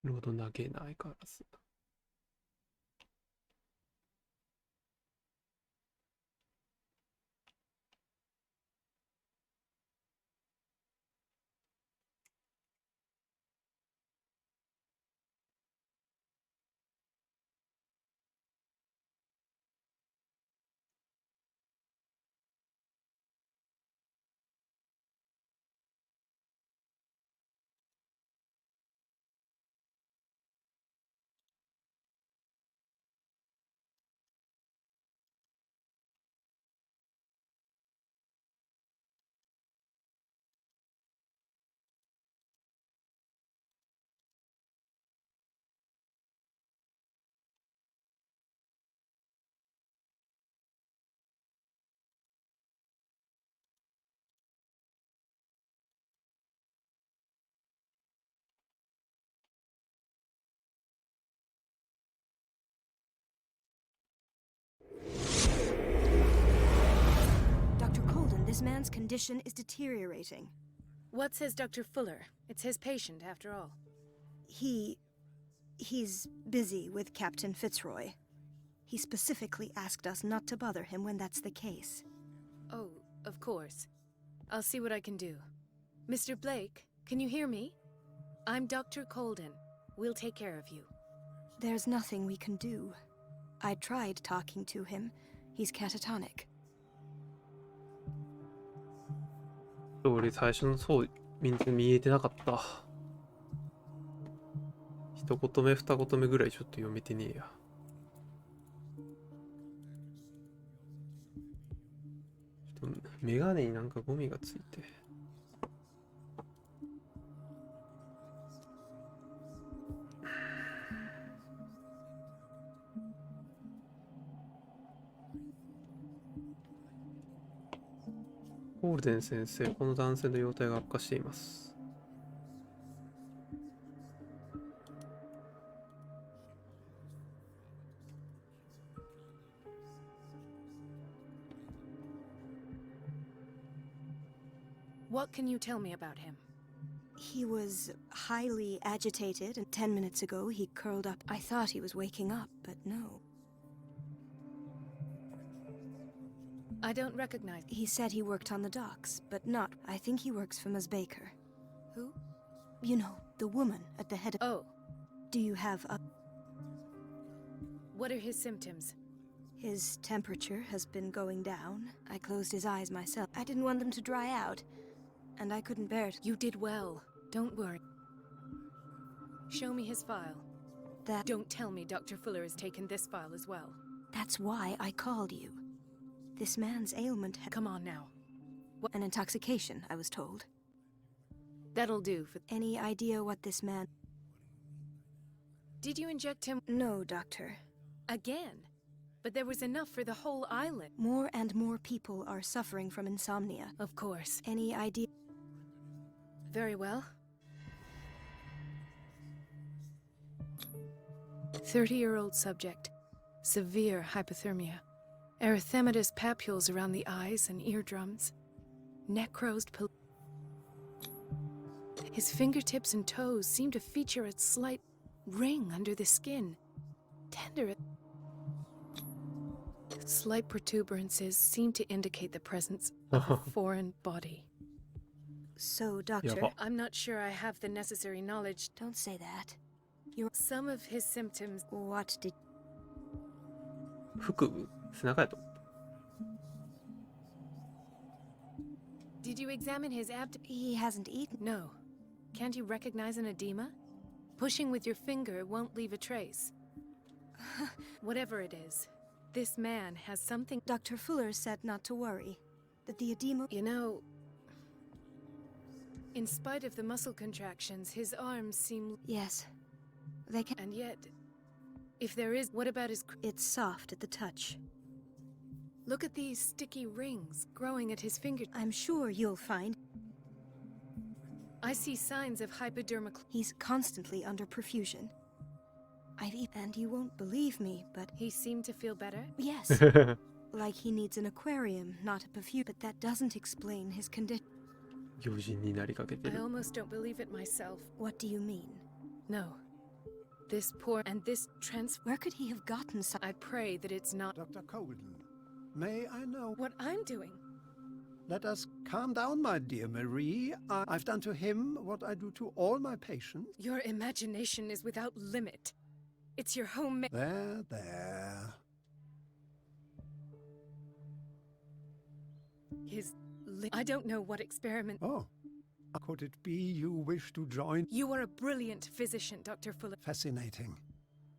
ロード投げないからず。Dr. Colden, this man's condition is deteriorating. What says Dr. Fuller? It's his patient, after all. He's busy with Captain Fitzroy. He specifically asked us not to bother him when that's the case. Oh, of course. I'll see what I can do. Mr. Blake, can you hear me? I'm Dr. Colden. We'll take care of you. There's nothing we can do. I tried talking to him. He's catatonic. 俺最初のそう見えてなかった。一言目二言目ぐらいちょっと読めてねえや。ちょっとメガネになんかゴミがついて。ゴールデン先生、この男性の容体が悪化しています。What can you tell me about him? He was highly agitated, and 10 minutes ago he curled up. I thought he was waking up, but no. I don't recognize. He said he worked on the docks, but not. I think he works for Ms. Baker. Who? You know, the woman at the head of... Oh. Do you have a... What are his symptoms? His temperature has been going down. I closed his eyes myself. I didn't want them to dry out, and I couldn't bear it. You did well. Don't worry. Show me his file. Don't tell me Dr. Fuller has taken this file as well. That's why I called you. This man's ailment had... Come on now. What? An intoxication, I was told. That'll do for... Any idea what this man... Did you inject him? No, Doctor. Again? But there was enough for the whole island. More and more people are suffering from insomnia. Of course. Any idea? Very well. 30-year-old subject. Severe hypothermia. Erythematous papules around the eyes and eardrums. Necrosed His fingertips and toes seem to feature a slight ring under the skin. Tender. Slight protuberances seem to indicate the presence of a foreign body. So, Doctor, Yeah, I'm not sure I have the necessary knowledge. don't say that. Some of his symptoms. What did... 腹部背中やと。 Did you examine his abdomen? He hasn't eaten. No. Can't you recognize an edema? Pushing with your finger won't leave a trace. Whatever it is, this man has something. Dr. Fuller said not to worry. That the edema... You know, in spite of the muscle contractions, his arms seem... Yes. They can... And yet, if there is... What about his... It's soft at the touch. Look at these sticky rings growing at his finger. I'm sure you'll find... I see signs of hypodermic... He's constantly under perfusion. And you won't believe me, but... He seemed to feel better? Yes. Like he needs an aquarium, not a perfume. But that doesn't explain his condition. 用心になりかけて I る。 almost don't believe it myself. What do you mean? No. This poor... And this Where could he have gotten some... I pray that it's not... Dr. Colden, may I know... What I'm doing? Let us calm down, my dear Marie. I've done to him what I do to all my patients. Your imagination is without limit. It's your homemade... There. I don't know what experiment... Oh. Could it be you wish to join? You are a brilliant physician, Dr. Fuller. Fascinating.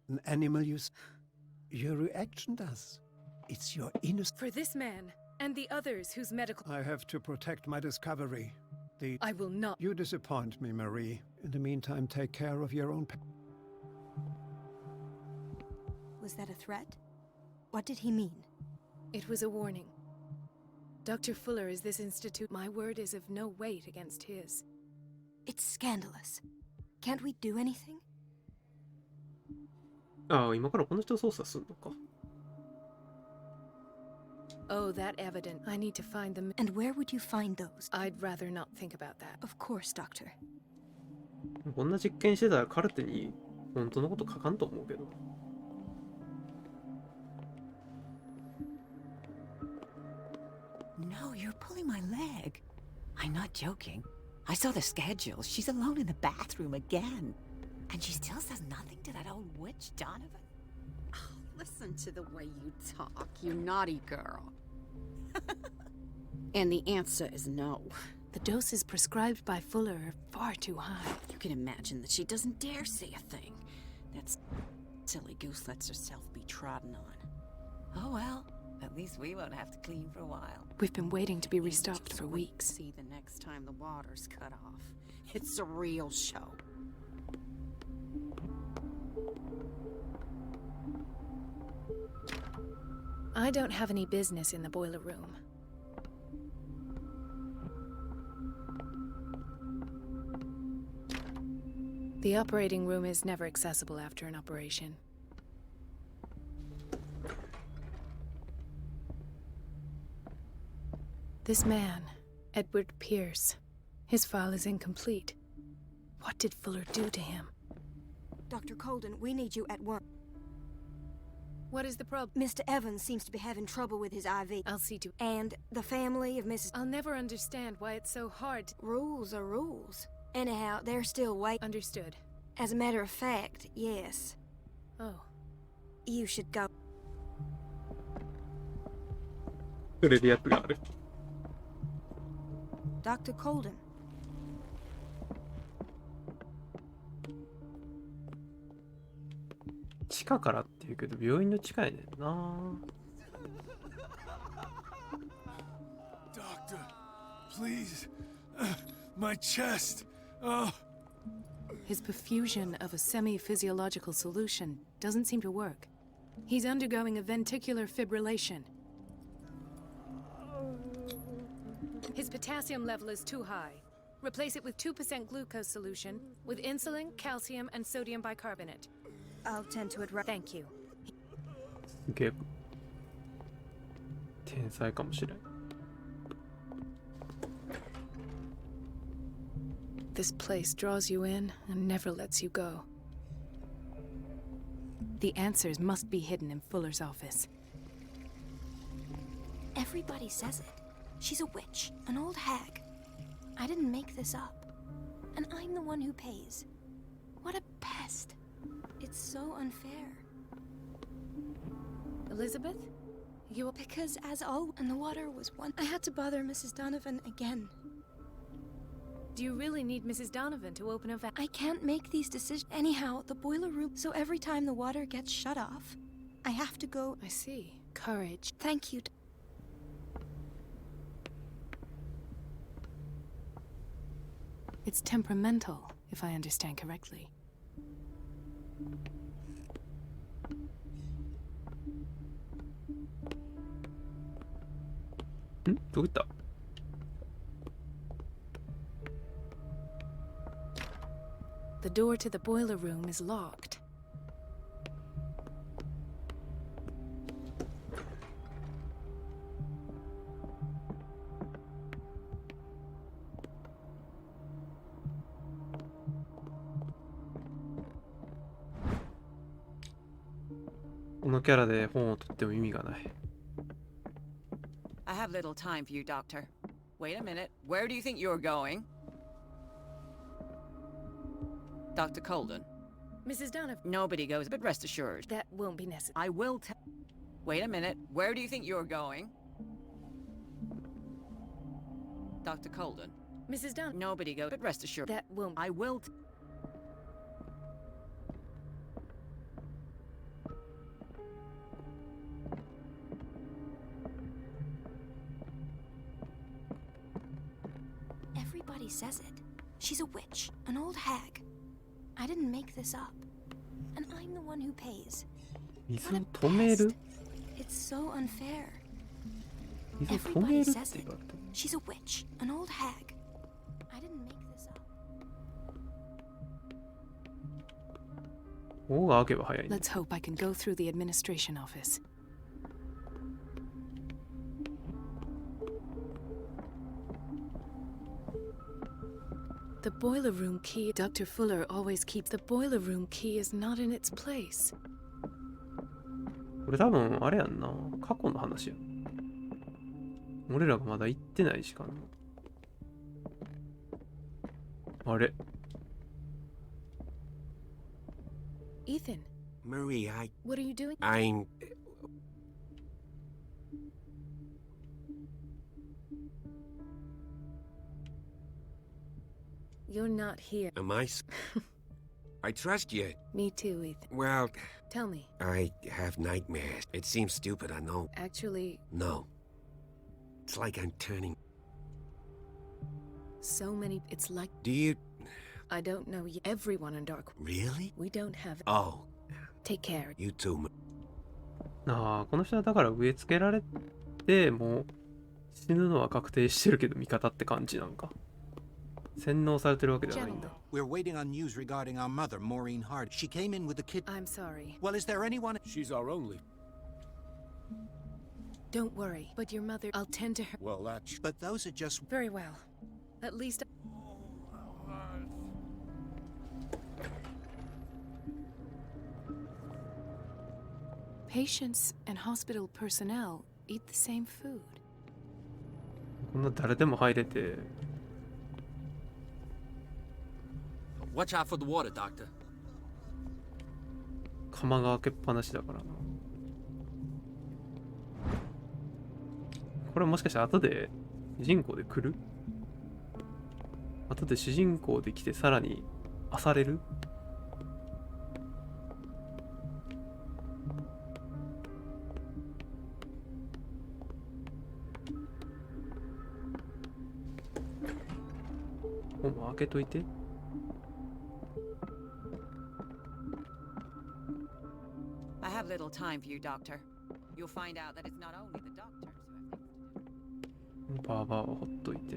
An animal your reaction does. It's your innocence. For this man, and the others whose medical... I have to protect my discovery. I will not... You disappoint me, Marie. In the meantime, take care of your own... Was that a threat? What did he mean? It was a warning. Dr. Fuller is this institute. My word is of no weight against his. It's scandalous. Can't we do anything? ああ、今からこの人操作するのか。 Oh, that evident. I need to find them. And where would you find those? I'd rather not think about that. Of course, Doctor. こんな実験してたらカルテに本当のこと書かんと思うけど。 No, you're pulling my leg. I'm not joking. I saw the schedule. She's alone in the bathroom again. And she still says nothing to that old witch, Donovan. Oh, listen to the way you talk, you naughty girl. And the answer is no. The doses prescribed by Fuller are far too high. You can imagine that she doesn't dare say a thing. That silly goose lets herself be trodden on. Oh well. At least we won't have to clean for a while. We've been waiting to be restocked for weeks. See the next time the water's cut off. It's a real show. I don't have any business in the boiler room. The operating room is never accessible after an operation. This man, Edward Pierce, his file is incomplete. What did Fuller do to him? Dr. Colden, we need you at once. What is the problem? Mr. Evans seems to be having trouble with his IV. I'll see to... And the family of Mrs... I'll never understand why it's so hard. Rules are rules. Anyhow, they're still waiting. Understood. As a matter of fact, yes. Oh. You should go. それでやつがある。 Dr. Colden. 地下からって言うけど病院の地下やねんな。 Doctor, please. My chest. Oh. His perfusion of a semi-physiological solution doesn't seem to work. He's undergoing a ventricular fibrillation. His potassium level is too high. Replace it with 2% glucose solution with insulin, calcium, and sodium bicarbonate. I'll tend to it right. Thank you. すげえ。天才かもしれん。 This place draws you in and never lets you go. The answers must be hidden in Fuller's office. Everybody says it. She's a witch, an old hag. I didn't make this up. And I'm the one who pays. What a pest. It's so unfair. Elizabeth? You... Because as all... And the water was one... I had to bother Mrs. Donovan again. Do you really need Mrs. Donovan to open a I can't make these decisions. Anyhow, the boiler room... So every time the water gets shut off, I have to go... I see. Courage. Thank you. It's temperamental, if I understand correctly.どこ行った? The door to the boiler room is locked. I このキャラで本を取っても意味がない。I have little time for you, Doctor. Wait a minute. Where do you think you're going? Dr. Colden. Mrs. Donovan. Nobody goes, but rest assured. That won't be necessary. I will tell. Wait a minute. Where do you think you're going? Dr. Colden. Mrs. Donovan. Nobody goes, but rest assured. That won't. I will. Everybody says it. She's a witch, an old hag. I didn't make this up. And I'm the one who pays. 水を止める? It's so unfair. 水を止める Everybody って says 言 it. われても She's a witch, an old hag. I didn't make this up. 方が開けば早いね。 Let's hope I can go through the administration office. The boiler room key. Dr. Fuller always keeps the boiler room key is not in its place. これ多分あれやんな。過去の話やん。俺らがまだ行ってないしかな。あれ Ethan. Marie, What are you doing? I'm... You're not here. Am I... I trust you. Me too, Ethan. Well... Tell me. I have nightmares. It seems stupid, I know. Actually... No. It's like I'm turning... So many... It's like... Do you... I don't know everyone in Dark... Really? We don't have... Oh. Take care. You too. ああ、この人はだから植え付けられて、もう死ぬのは確定してるけど味方って感じなんか。洗脳されてるわけではないんだ。We're waiting on news regarding our mother, Maureen Hart. She came in with the kid. I'm sorry. Well, is there anyone? She's our only. Don't worry, but your mother... I'll tend to her... Well, that's... But those are just... Very well. At least... Patients and hospital personnel eat the same food. こんな誰でも入れて。Watch out for the water, Doctor. 釜が開けっぱなしだからな。これもしかして後で主人公で来る？後で主人公で来てさらに漁れる？もう開けといて。I have little time for you, Doctor. You'll find out that it's not only the doctors who have things to do. バーバーはほっといて。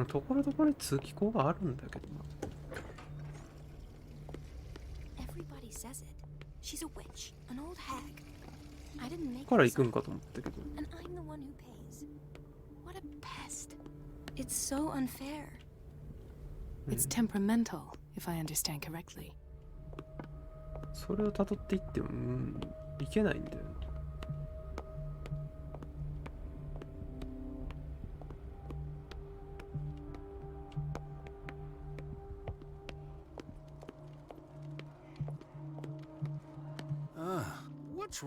ところどころに通気口があるんだけどな。Everybody says it. She's a witch, an old hag. I didn't make から行くんかと思ったけど。And I'm the one who pays. What a pest. It's so unfair. It's temperamental, if I understand correctly. それを辿っていっても、いけないんだよ。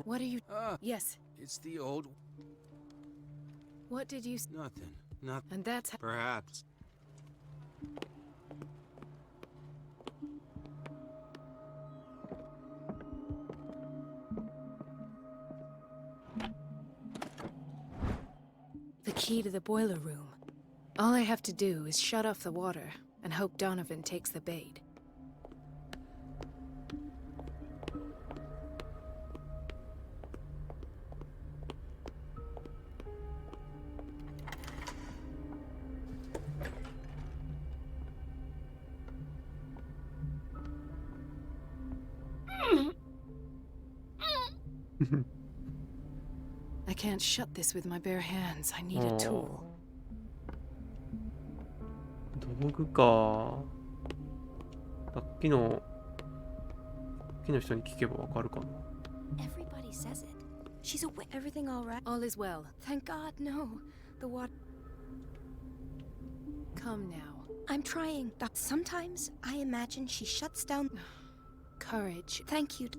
What are you? Yes. It's the old... What did you? Nothing. Nothing. And that's Perhaps. the key to the boiler room. All I have to do is shut off the water and hope Donovan takes the bait. I can't shut this with my bare hands. I need a tool. 道具か。さっきの人に聞けばわかるかな。Everybody says it. She's away. Everything all right? All is well. Thank God, no. The water. Come now. I'm trying. Sometimes I imagine she shuts down. Courage. Thank you.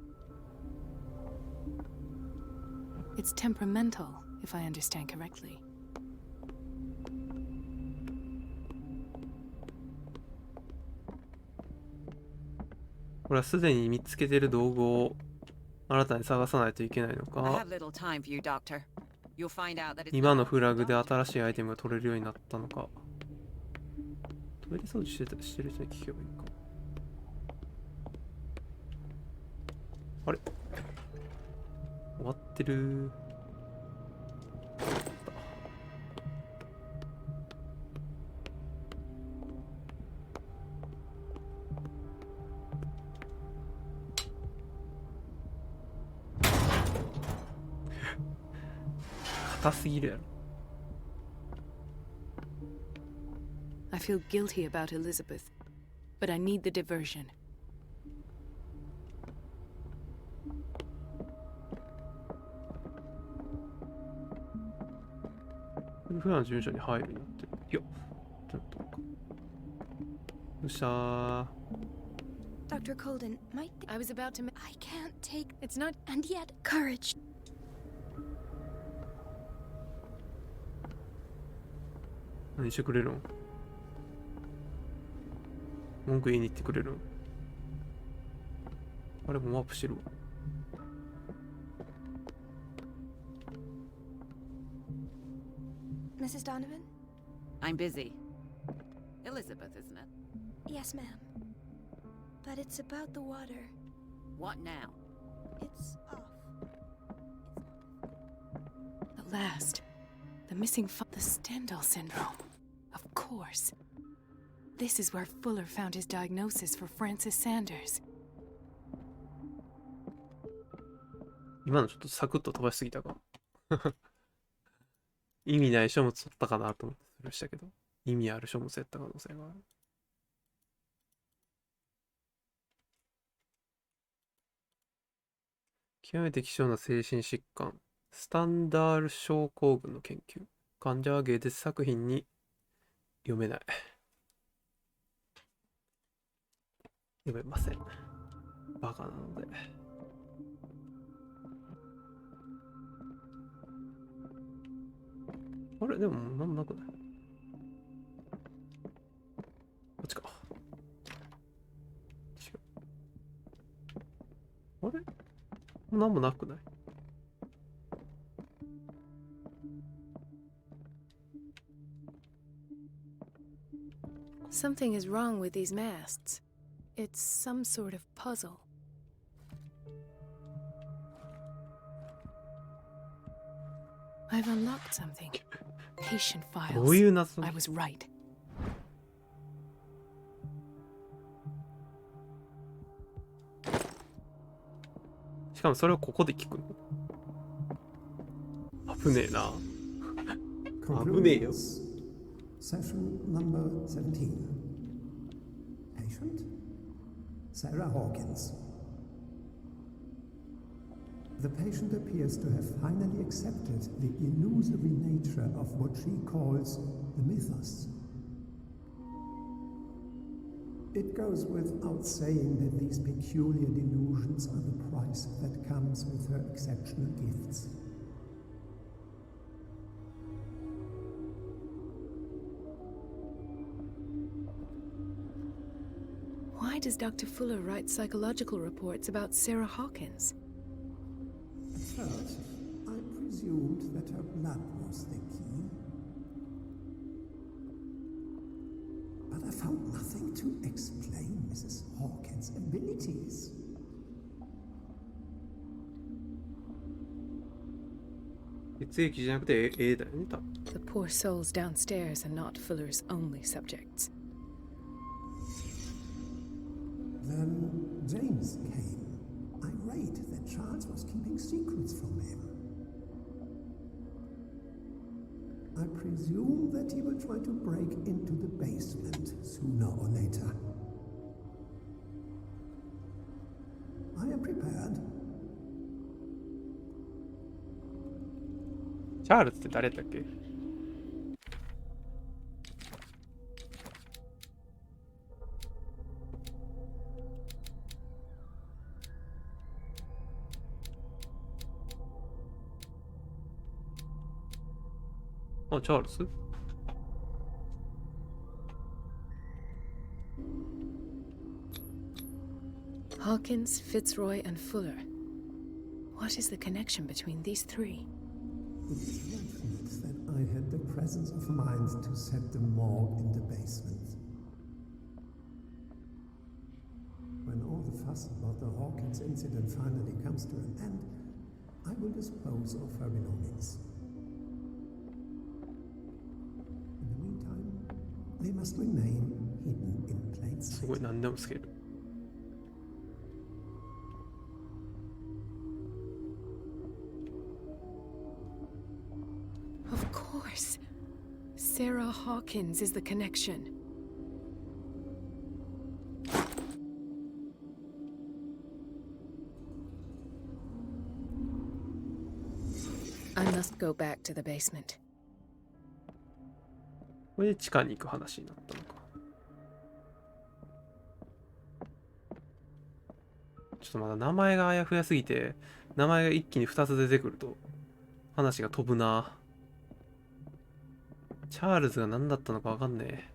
It's temperamental, if I understand correctly. これはすでに見つけてる道具を新たに探さないといけないの I か have little time for you, Doctor. You'll find out that it's 今のフラグで新しいアイテムが取れるようになったのか。トイレ掃除してる人に聞けばいいか。あれ終わってる。硬すぎるやろ。I feel guilty about Elizabeth, but I need the diversion. 普段事務所に入るよって。いや、ちょっと。どうしたー。 Dr. Colden, I was about to. I can't take. It's not. And yet, courage. 何してくれるん？文句言いに行ってくれるん？あれもうワープしてるわ。Mrs. Donovan? I'm busy. Elizabeth, isn't it? Yes, ma'am. But it's about the water. What now? It's off. At last. The missing the Stendhal syndrome. Of course. This is where Fuller found his diagnosis for Francis Sanders. 今のちょっとサクッと飛ばしすぎたか。意味ない書物だったかなと思ってスルーしたけど、意味ある書物やった可能性がある。極めて希少な精神疾患、スタンダール症候群の研究。患者は芸術作品に読めない。読めません。バカなので。あれでもなんもなくない？こっちか。違う。あれなんもなくない？ Something is wrong with these masts. It's some sort of puzzle. I've unlocked something. Patient files. どういう謎？ I was right. しかもそれをここで聞くの？危ねえな。危ねえよ。 Session number 17. Patient? Sarah Hawkins. The patient appears to have finally accepted the illusory nature of what she calls the mythos. It goes without saying that these peculiar delusions are the price that comes with her exceptional gifts. Why does Dr. Fuller write psychological reports about Sarah Hawkins? At first, I presumed that her blood was the key. But I found nothing to explain Mrs. Hawkins' abilities. The poor souls downstairs are not Fuller's only subjects. Then James came, irate that Charles was keeping secrets from him. I presume that he will try to break into the basement sooner or later. I am prepared. チャールズって誰だっけ？あ、チャールズ？ Hawkins, Fitzroy, and Fuller. What is the connection between these three? It is fortunate that I had the presence of mind to set the morgue in the basement. When all the fuss about the Hawkins incident finally comes to an end, I will dispose of her belongings. In the meantime, they must remain hidden in plain sight. すごい何でもつける。Of course. Sarah Hawkins is the connection. I must go back to the basement. これで地下に行く話になったのか。ちょっとまだ名前があやふやすぎて、名前が一気に2つ出てくると話が飛ぶな。チャールズが何だったのかわかんねえ。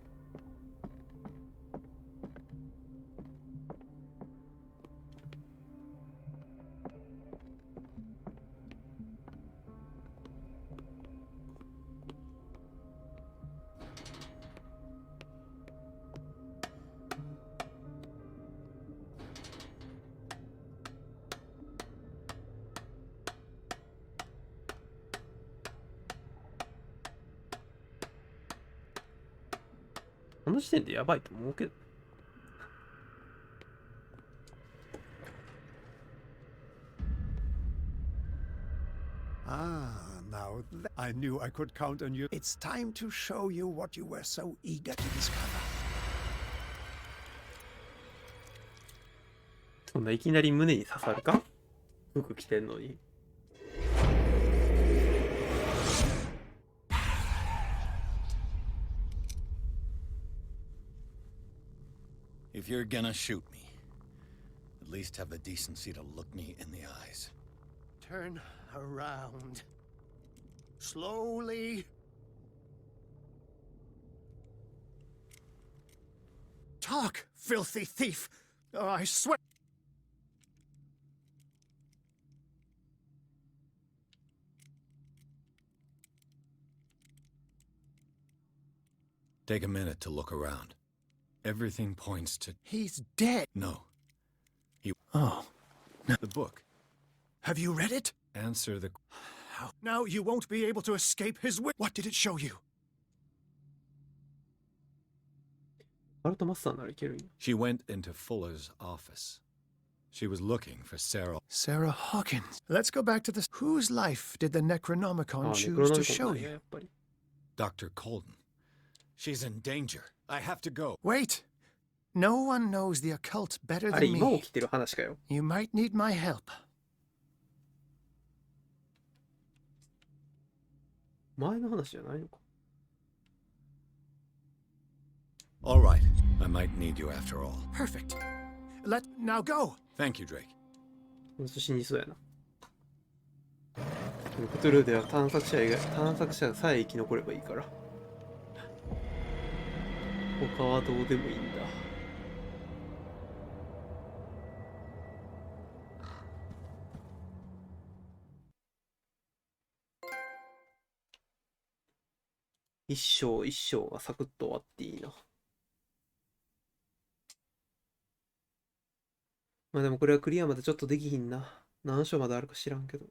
この時点でやばいと思うけど。Now I knew I could count on you. It's time to show you what you were so eager to discover. そんないきなり胸に刺さるか？服着てんのに。If you're gonna shoot me, at least have the decency to look me in the eyes. Turn around. Slowly. Talk, filthy thief! Oh, I swear. Take a minute to look around. Everything points to... He's dead. No. He... Oh. The book. Have you read it? Answer the... How? Now you won't be able to escape his will. What did it show you? She went into Fuller's office. She was looking for Sarah. Sarah Hawkins. Let's go back to this. Whose life did the Necronomicon choose to show you? Dr. Colden. She's in danger. I have to go. Wait. No one knows the occult better than me. You might need my help. 前の話じゃないのか。 All right. I might need you after all. Perfect. Now go. Thank you, Drake. この人死にそうやな。でもクトゥルフでは探索者さえ生き残ればいいから。他はどうでもいいんだ。一章一章がサクッと終わっていいな。まあでもこれはクリアまでちょっとできひんな。何章まであるか知らんけど。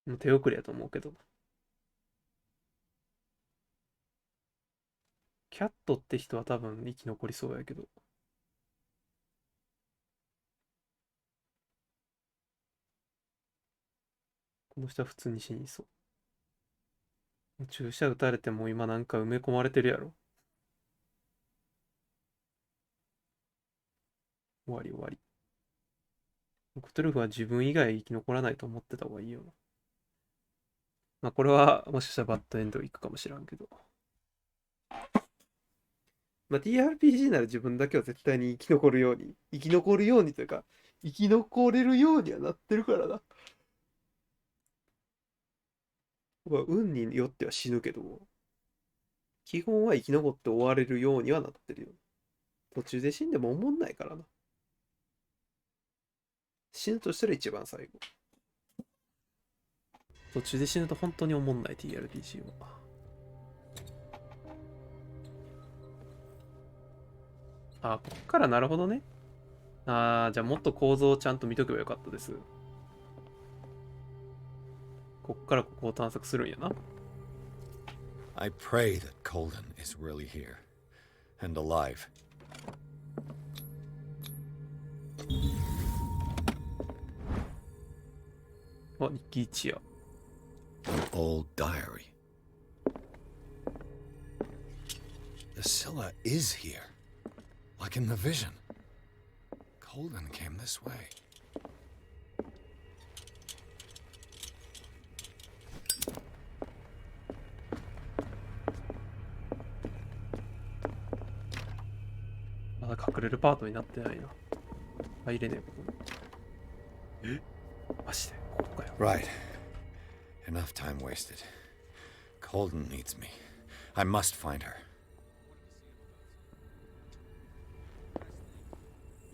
もう手遅れやと思うけど。キャットって人は多分生き残りそうやけど。この人は普通に死にそう。注射撃たれても今なんか埋め込まれてるやろ。終わり終わり。クトゥルフは自分以外生き残らないと思ってた方がいいよな。まあこれはもしかしたらバッドエンドいくかもしらんけど。まあ TRPG なら自分だけは絶対に生き残るようにというか、生き残れるようにはなってるからな。まあ運によっては死ぬけど、基本は生き残って終われるようにはなってるよ。途中で死んでも思んないからな。死ぬとしたら一番最後。途中で死ぬと本当に思んない TRPG は。あ、こっからなるほどね。ああ、じゃあもっと構造をちゃんと見とけばよかったです。こっからここを探索するんやな。I pray that Colden is really here and alive. Oh, 日記1や。An old diary. The Scylla is here, like in the vision. Colden came this way.まだ隠れるパートになってないな。入れねえ、ここに。え？マジでここかよ。Right. Enough time wasted. Colden needs me. I must find her.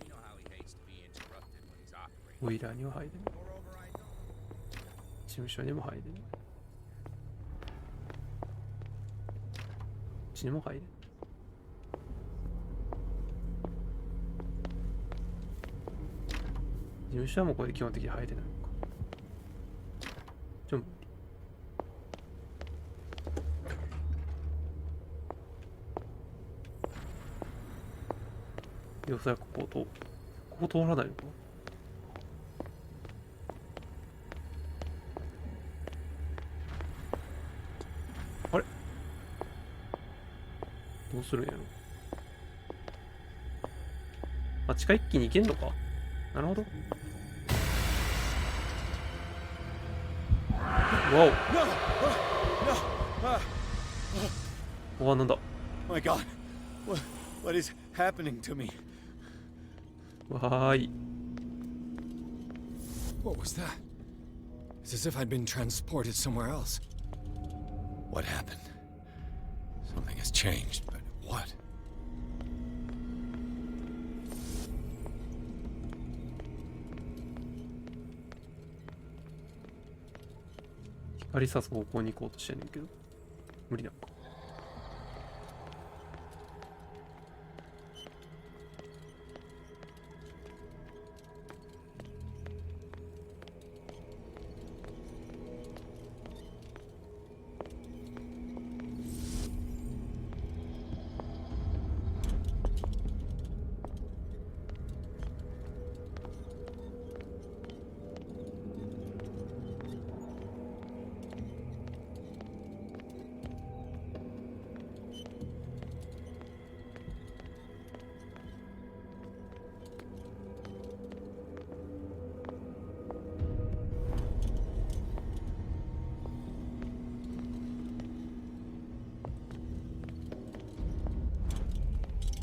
You know how he hates to be interrupted when he's operating. オイラーには入れない。事務所にも入れない。こっちにも入れない。事務所はもうこれ基本的に入れないのか。要塞はここ通らないのか。あれどうするんやろ。あ、地下一気に行けんのか。なるほど。わお。おわ、なんだ。My God, what is happening to me? わーい。 What was that? It's as if I'd been transported somewhere else. What happened? Something has changed, but what? 光さす方向に行こうとしてんねんけど無理だ。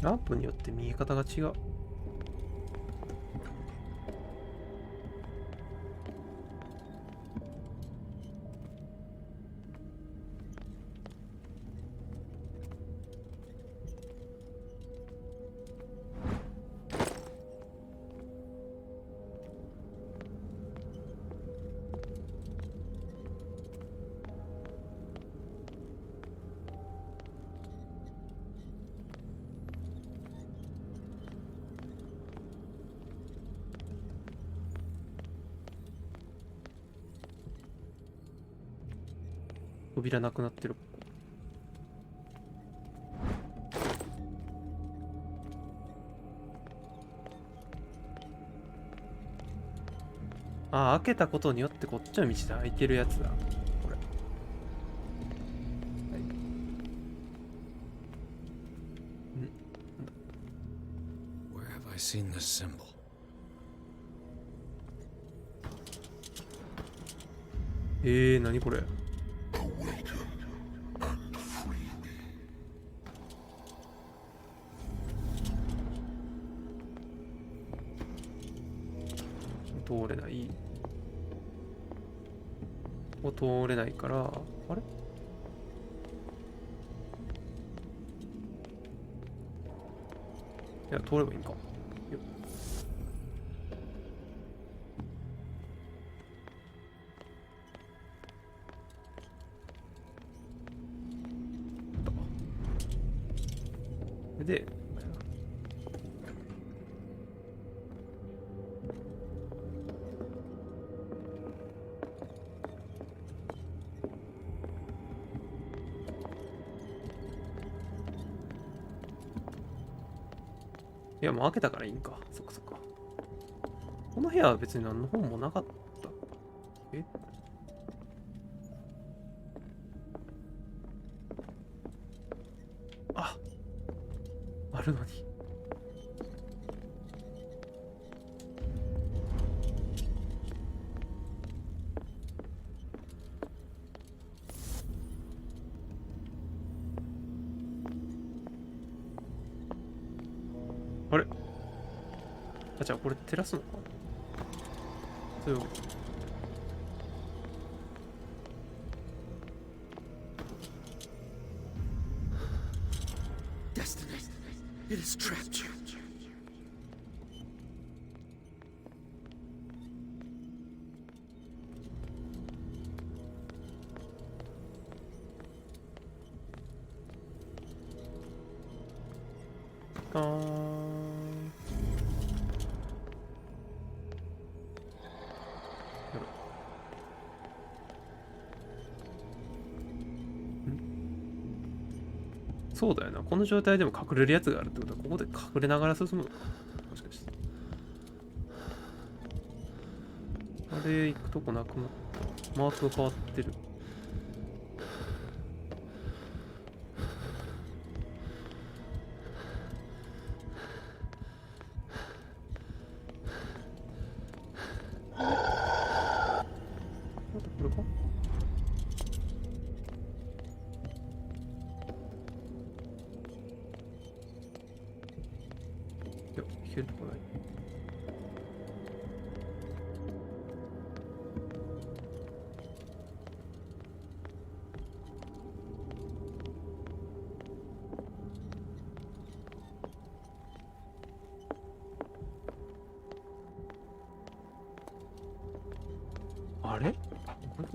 ランプによって見え方が違う。扉なくなってる。ああ、開けたことによってこっちの道で開いてるやつだ。これ。はい。Where have I seen this symbol? 何これ。通れない。ここ通れないから、あれ？いや、通ればいいんか。よっ。で、いや、もう開けたからいいんか。そっかそっか。この部屋は別に何の本もなかった。あ、あるのに。あれ？あ、じゃあこれ照らすのか？そういうわけ。Destiny, it has trapped you.そうだよな。この状態でも隠れるやつがあるってことは、ここで隠れながら進むのか。もしかして。あれ、行くとこなくなった。マークが変わってる。これか？いや、消えるとこない。あれ？これ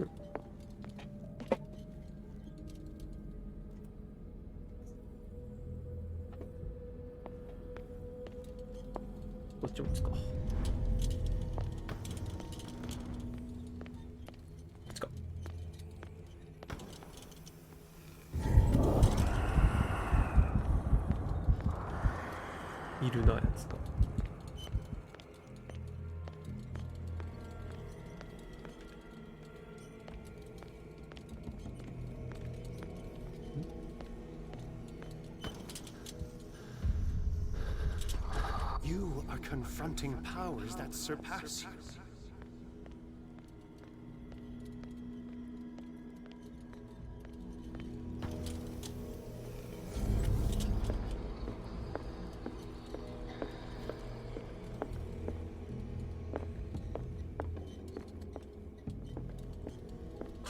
こっちもつか。こっちか。いるな、やつが。You are confronting powers that surpass you.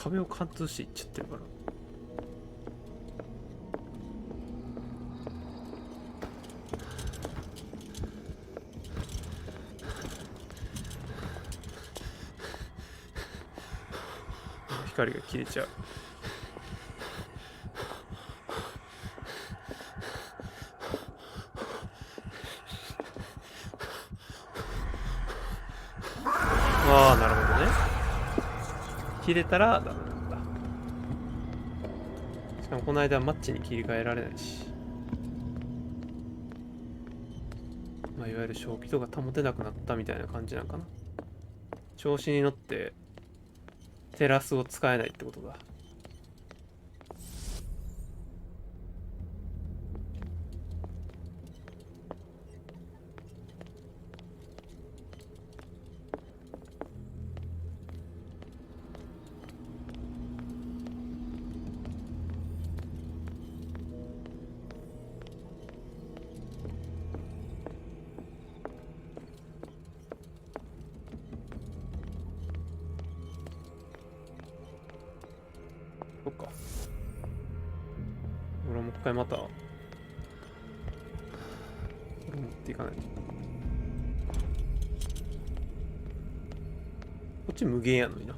壁を貫通していっちゃってるから。光が切れちゃう。ああ、なるほどね。切れたらダメなんだ。しかもこの間はマッチに切り替えられないし、まあ、いわゆる正気度が保てなくなったみたいな感じなんかな。調子に乗ってテラスを使えないってことだ。そっか。俺はもう一回またこれ持っていかないと。こっち無限やのにな。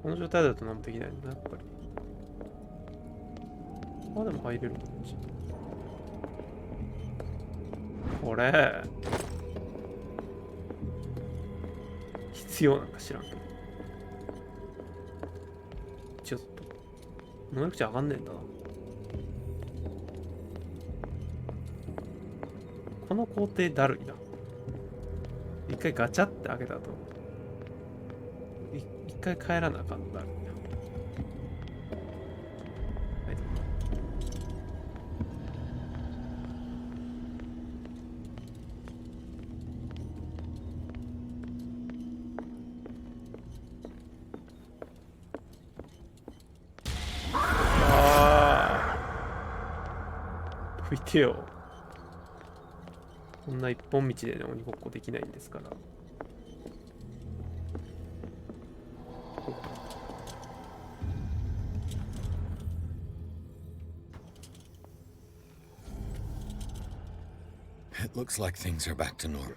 この状態だと何もできないんだな、やっぱり。あ、でも入れるこっち。これ必要なんか知らんけど。ちょっと能力値上がんねえんだな。この工程だるいな。一回ガチャって開けた後一回帰らなあかんのだるいな。はい、吹いてよ。こんな一本道でね、鬼ごっこできないんですから。It looks like things are back to normal.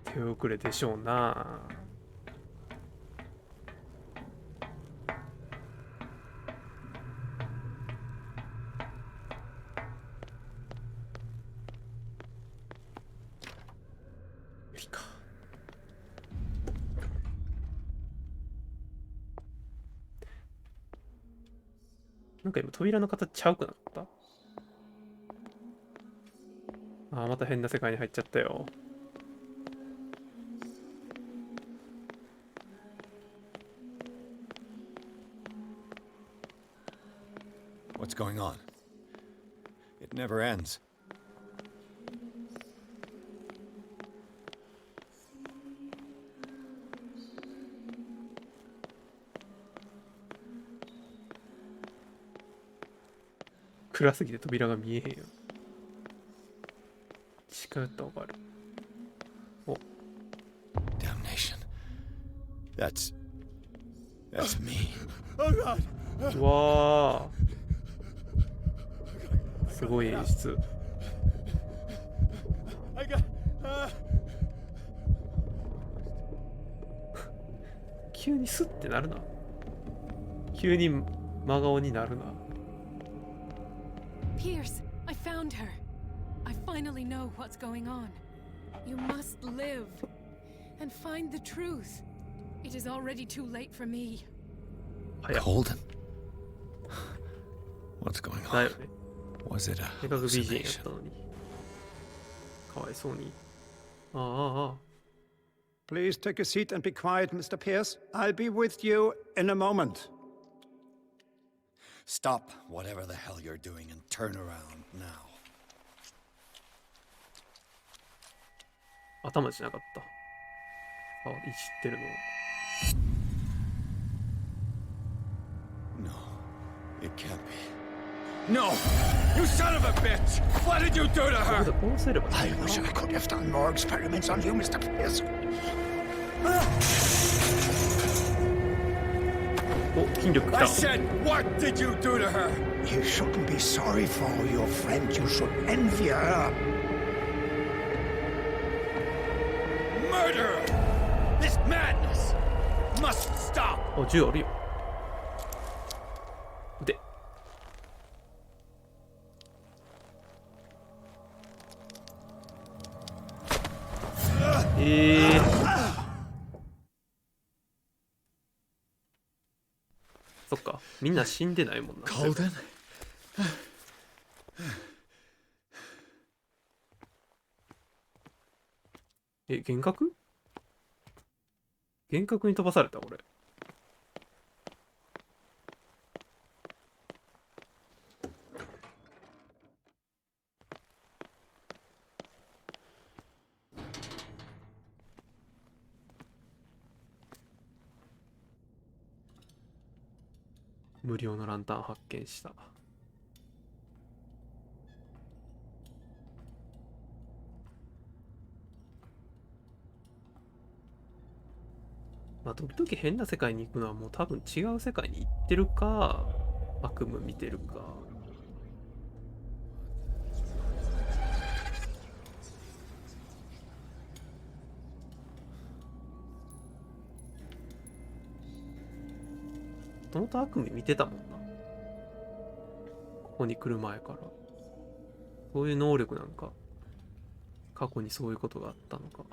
手遅れでしょうな。無理か。なんか今扉の形ちゃうくなった？ああ、また変な世界に入っちゃったよ。What's going on? It never ends.暗すぎて扉が見えへんよ。近寄ったらわかる。お。Damnation. That's me. Oh God! うわー。すごい演出。I got. 急にスッてなるな。急に真顔になるな。Pierce, I found her. I finally know what's going on. You must live and find the truth. It is already too late for me. Holden? What's going on? Was it a せっかく美人やっ hallucination? たのに。かわいそうに。ああああ。 Please take a seat and be quiet, Mr. Pierce. I'll be with you in a moment. Stop whatever the hell you're doing and turn around now. 頭じゃなかった。あ、いじってるの。No, it can't be. No! You son of a bitch! What did you do to her? I wish I could have done more experiments on you, Mr. Pierce. お、筋力きた。 I said, what did you do to her? You shouldn't be sorry for your friend. You should envy her. Murderer! This madness must stop! あ、銃あるよ。で。そっか、みんな死んでないもんな。え、幻覚？幻覚に飛ばされた俺。無料のランタン発見した。まあ、時々変な世界に行くのはもう多分違う世界に行ってるか、悪夢見てるか。もともと悪夢見てたもんな。ここに来る前から。そういう能力なんか、過去にそういうことがあったのか。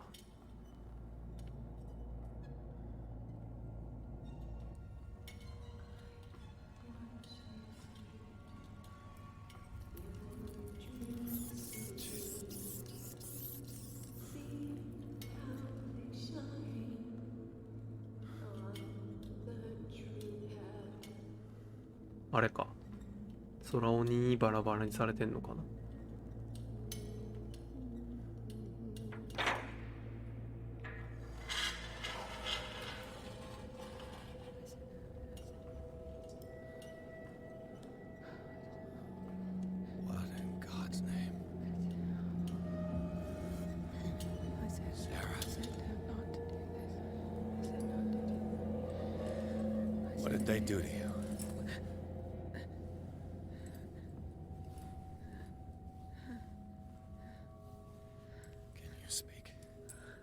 あれか。空鬼にバラバラにされてんのかな。What did they do to you? Can you speak? Sarah.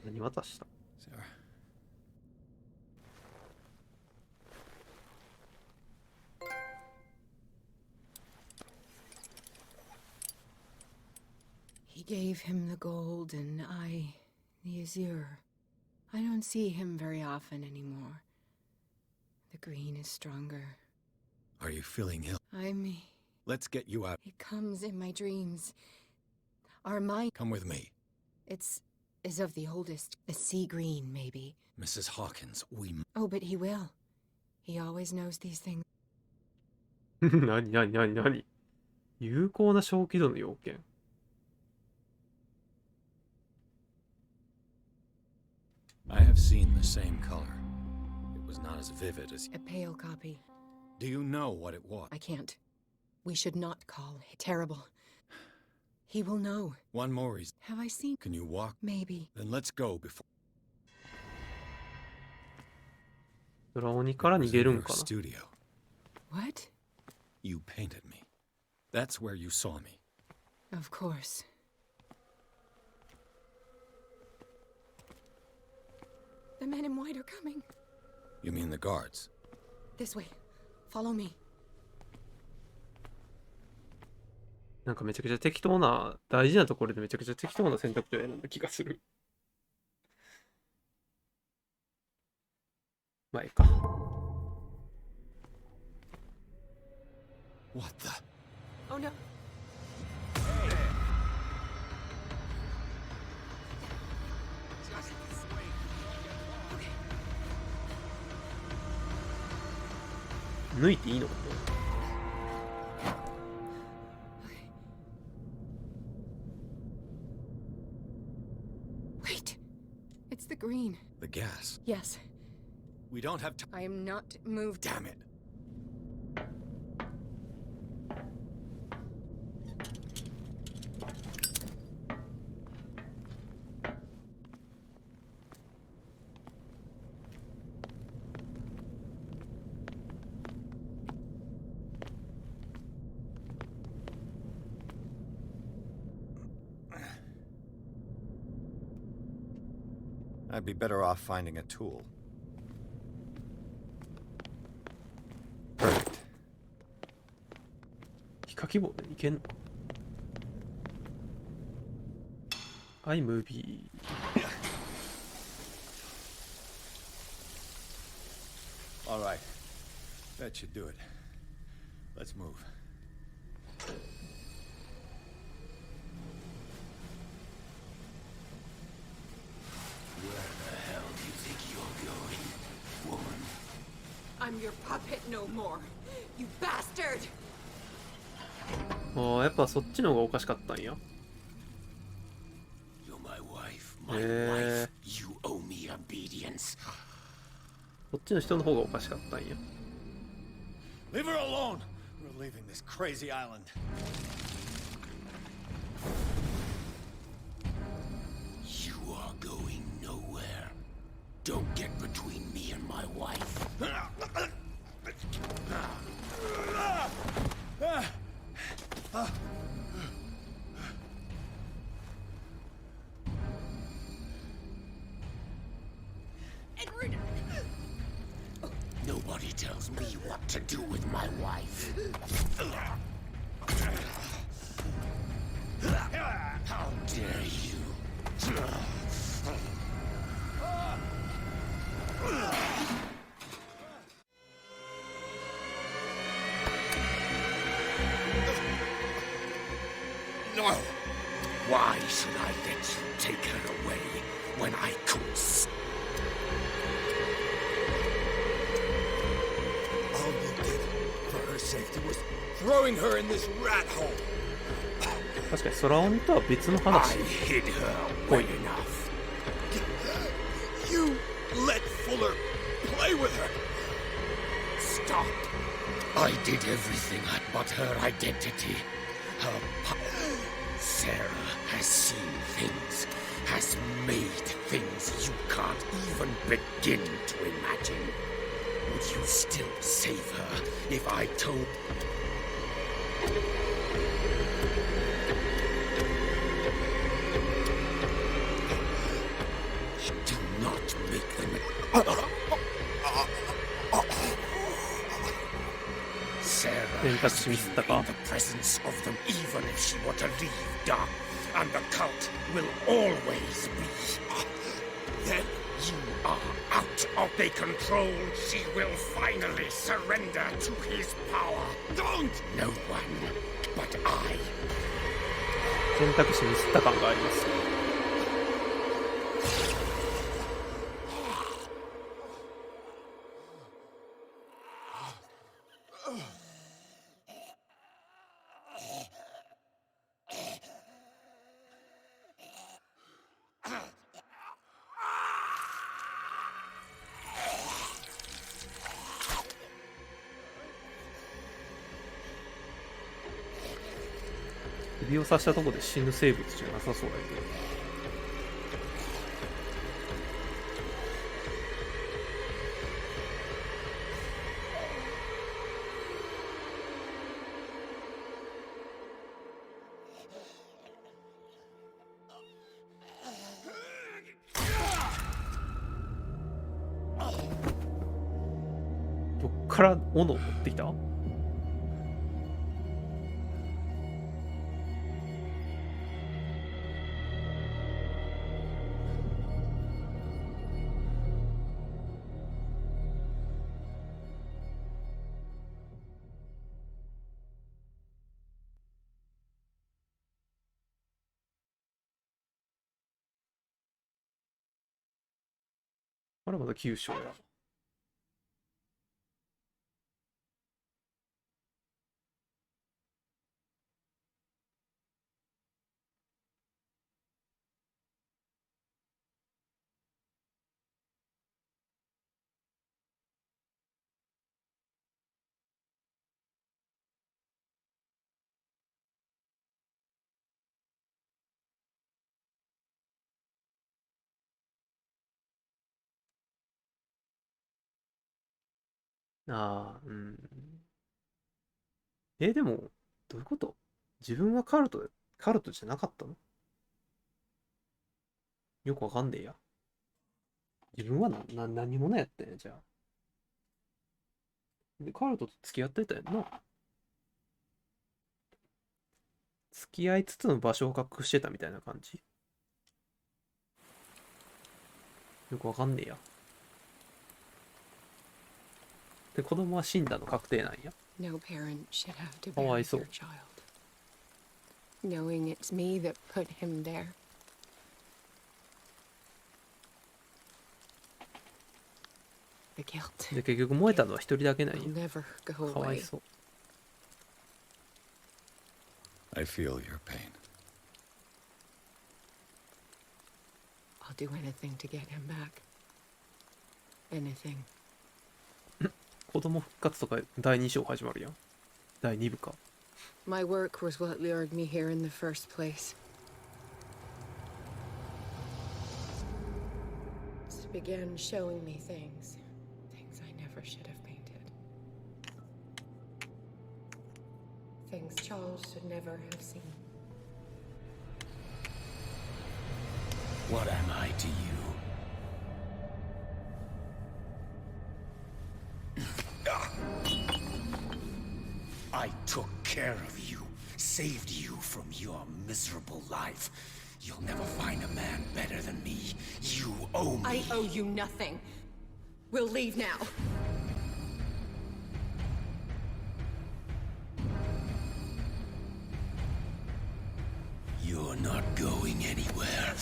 何渡した？ Sarah. He gave him the gold and I the azure. I don't see him very often anymore. The green is stronger. Are you feeling ill? Let's get you out. It comes in my dreams. Our mind... Come with me. It's is of the oldest. The sea green, maybe. Mrs. Hawkins, we... Oh, but he will. He always knows these things. 何有効な小気度の要件。I have seen the same color. It was not as vivid as... A pale copy. Do you know what it was? I can't. We should not call it terrible. He will know. One more reason. Have I seen... Can you walk? Maybe. Then let's go before... 空鬼から逃げるんかな。 Studio. What? You painted me. That's where you saw me. Of course. The men in white are coming. You mean the guards? This way. Follow me. なんかめちゃくちゃ適当な、大事なところでめちゃくちゃ適当な選択肢を選んだ気がする。まあいいか。What the? Oh no. Okay. 抜いていいのかと。Wait. It's the green. The gas. Yes. We don't have time. I am not moved. Damn it. I'd be better off finding a tool. Perfect. ヒカキ棒でいけんのか。iMovie。All right. That should do it. Let's move. I'm your puppet no more. You bastard! ああ、やっぱそっちの方がおかしかったんや。You're my wife, my wife. You owe me obedience. そっちの人の方がおかしかったんや。Leave her alone. We're leaving this crazy island. You are going nowhere. Don't get between me and my wife. Nobody tells me what to do with my wife. How dare you? No! Why should I let you take her away when I could? All you did for her safety was throwing her in this rat hole. 確かに空鬼とは別の話。 I hid her well enough. You let Fuller play with her. Stop. I did everything but her identity. Her Sarah has seen things, has made things you can't even begin to imagine. Would you still save her if I told... Do not make them... Sarah has been in the presence of them even if she were to leave Dark, and the cult will always be. Then you are out of their control. She will finally surrender to his power. Don't! No one but I. 選択肢ミスった感があります。首を刺したとこで死ぬ生物じゃなさそうだけど。どっから斧を持ってきた？まだまだ9章や。ああ、うん。でも、どういうこと？自分はカルトじゃなかったの？よくわかんねえや。自分は何者やったんや、じゃあ。で、カルトと付き合ってたやんな。付き合いつつの場所を隠してたみたいな感じ。よくわかんねえや。で、子供は死んだの確定なんや。No parent should have to かわ bury いそう。 their child. Knowing it's me that put him there. The guilt. で、結局燃えたのは一人だけなんや。 Will never go かわい away. そう。I feel your pain. I'll do anything to get him back. Anything. 子供復活とか第2章始まるやん。第2部か。My work was what lured me here in the first place. It began showing me things I never should have painted. Things Charles should never have seen. What am I to you? I took care of you, saved you from your miserable life. You'll never find a man better than me. You owe me. I owe you nothing. We'll leave now. You're not going anywhere.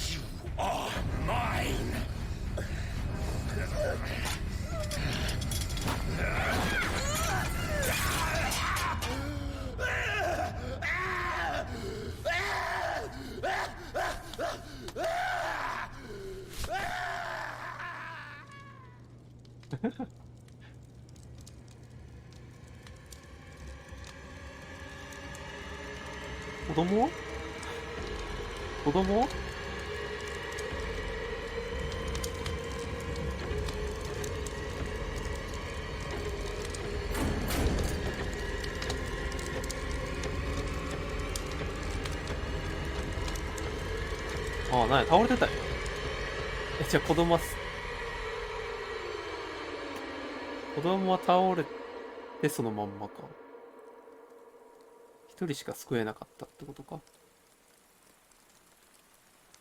You are mine.子供？子供？ああ、なんや、倒れてたんや。じゃあ子供は倒れてそのまんまか。一人しか救えなかったってことか。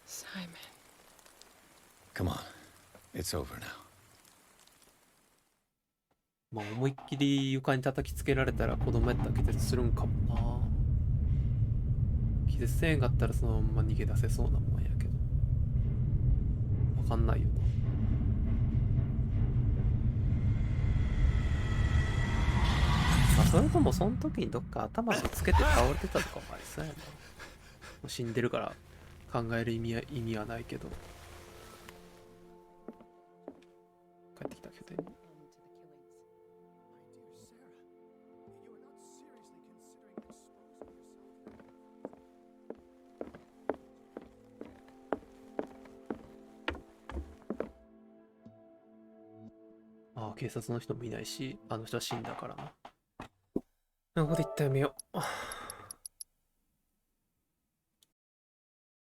Simon. Come on. It's over now. まあ思いっきり床に叩きつけられたら子供やったら気絶するんかもな。気絶せんかったらそのまま逃げ出せそうなもんやけど。わかんないよな。まあそれともその時にどっか頭ぶつけて倒れてたとかもありそうやな。もう死んでるから考える意味はないけど。帰ってきた拠点に。ああ、警察の人もいないし、あの人は死んだからな。ここで一旦やめよう。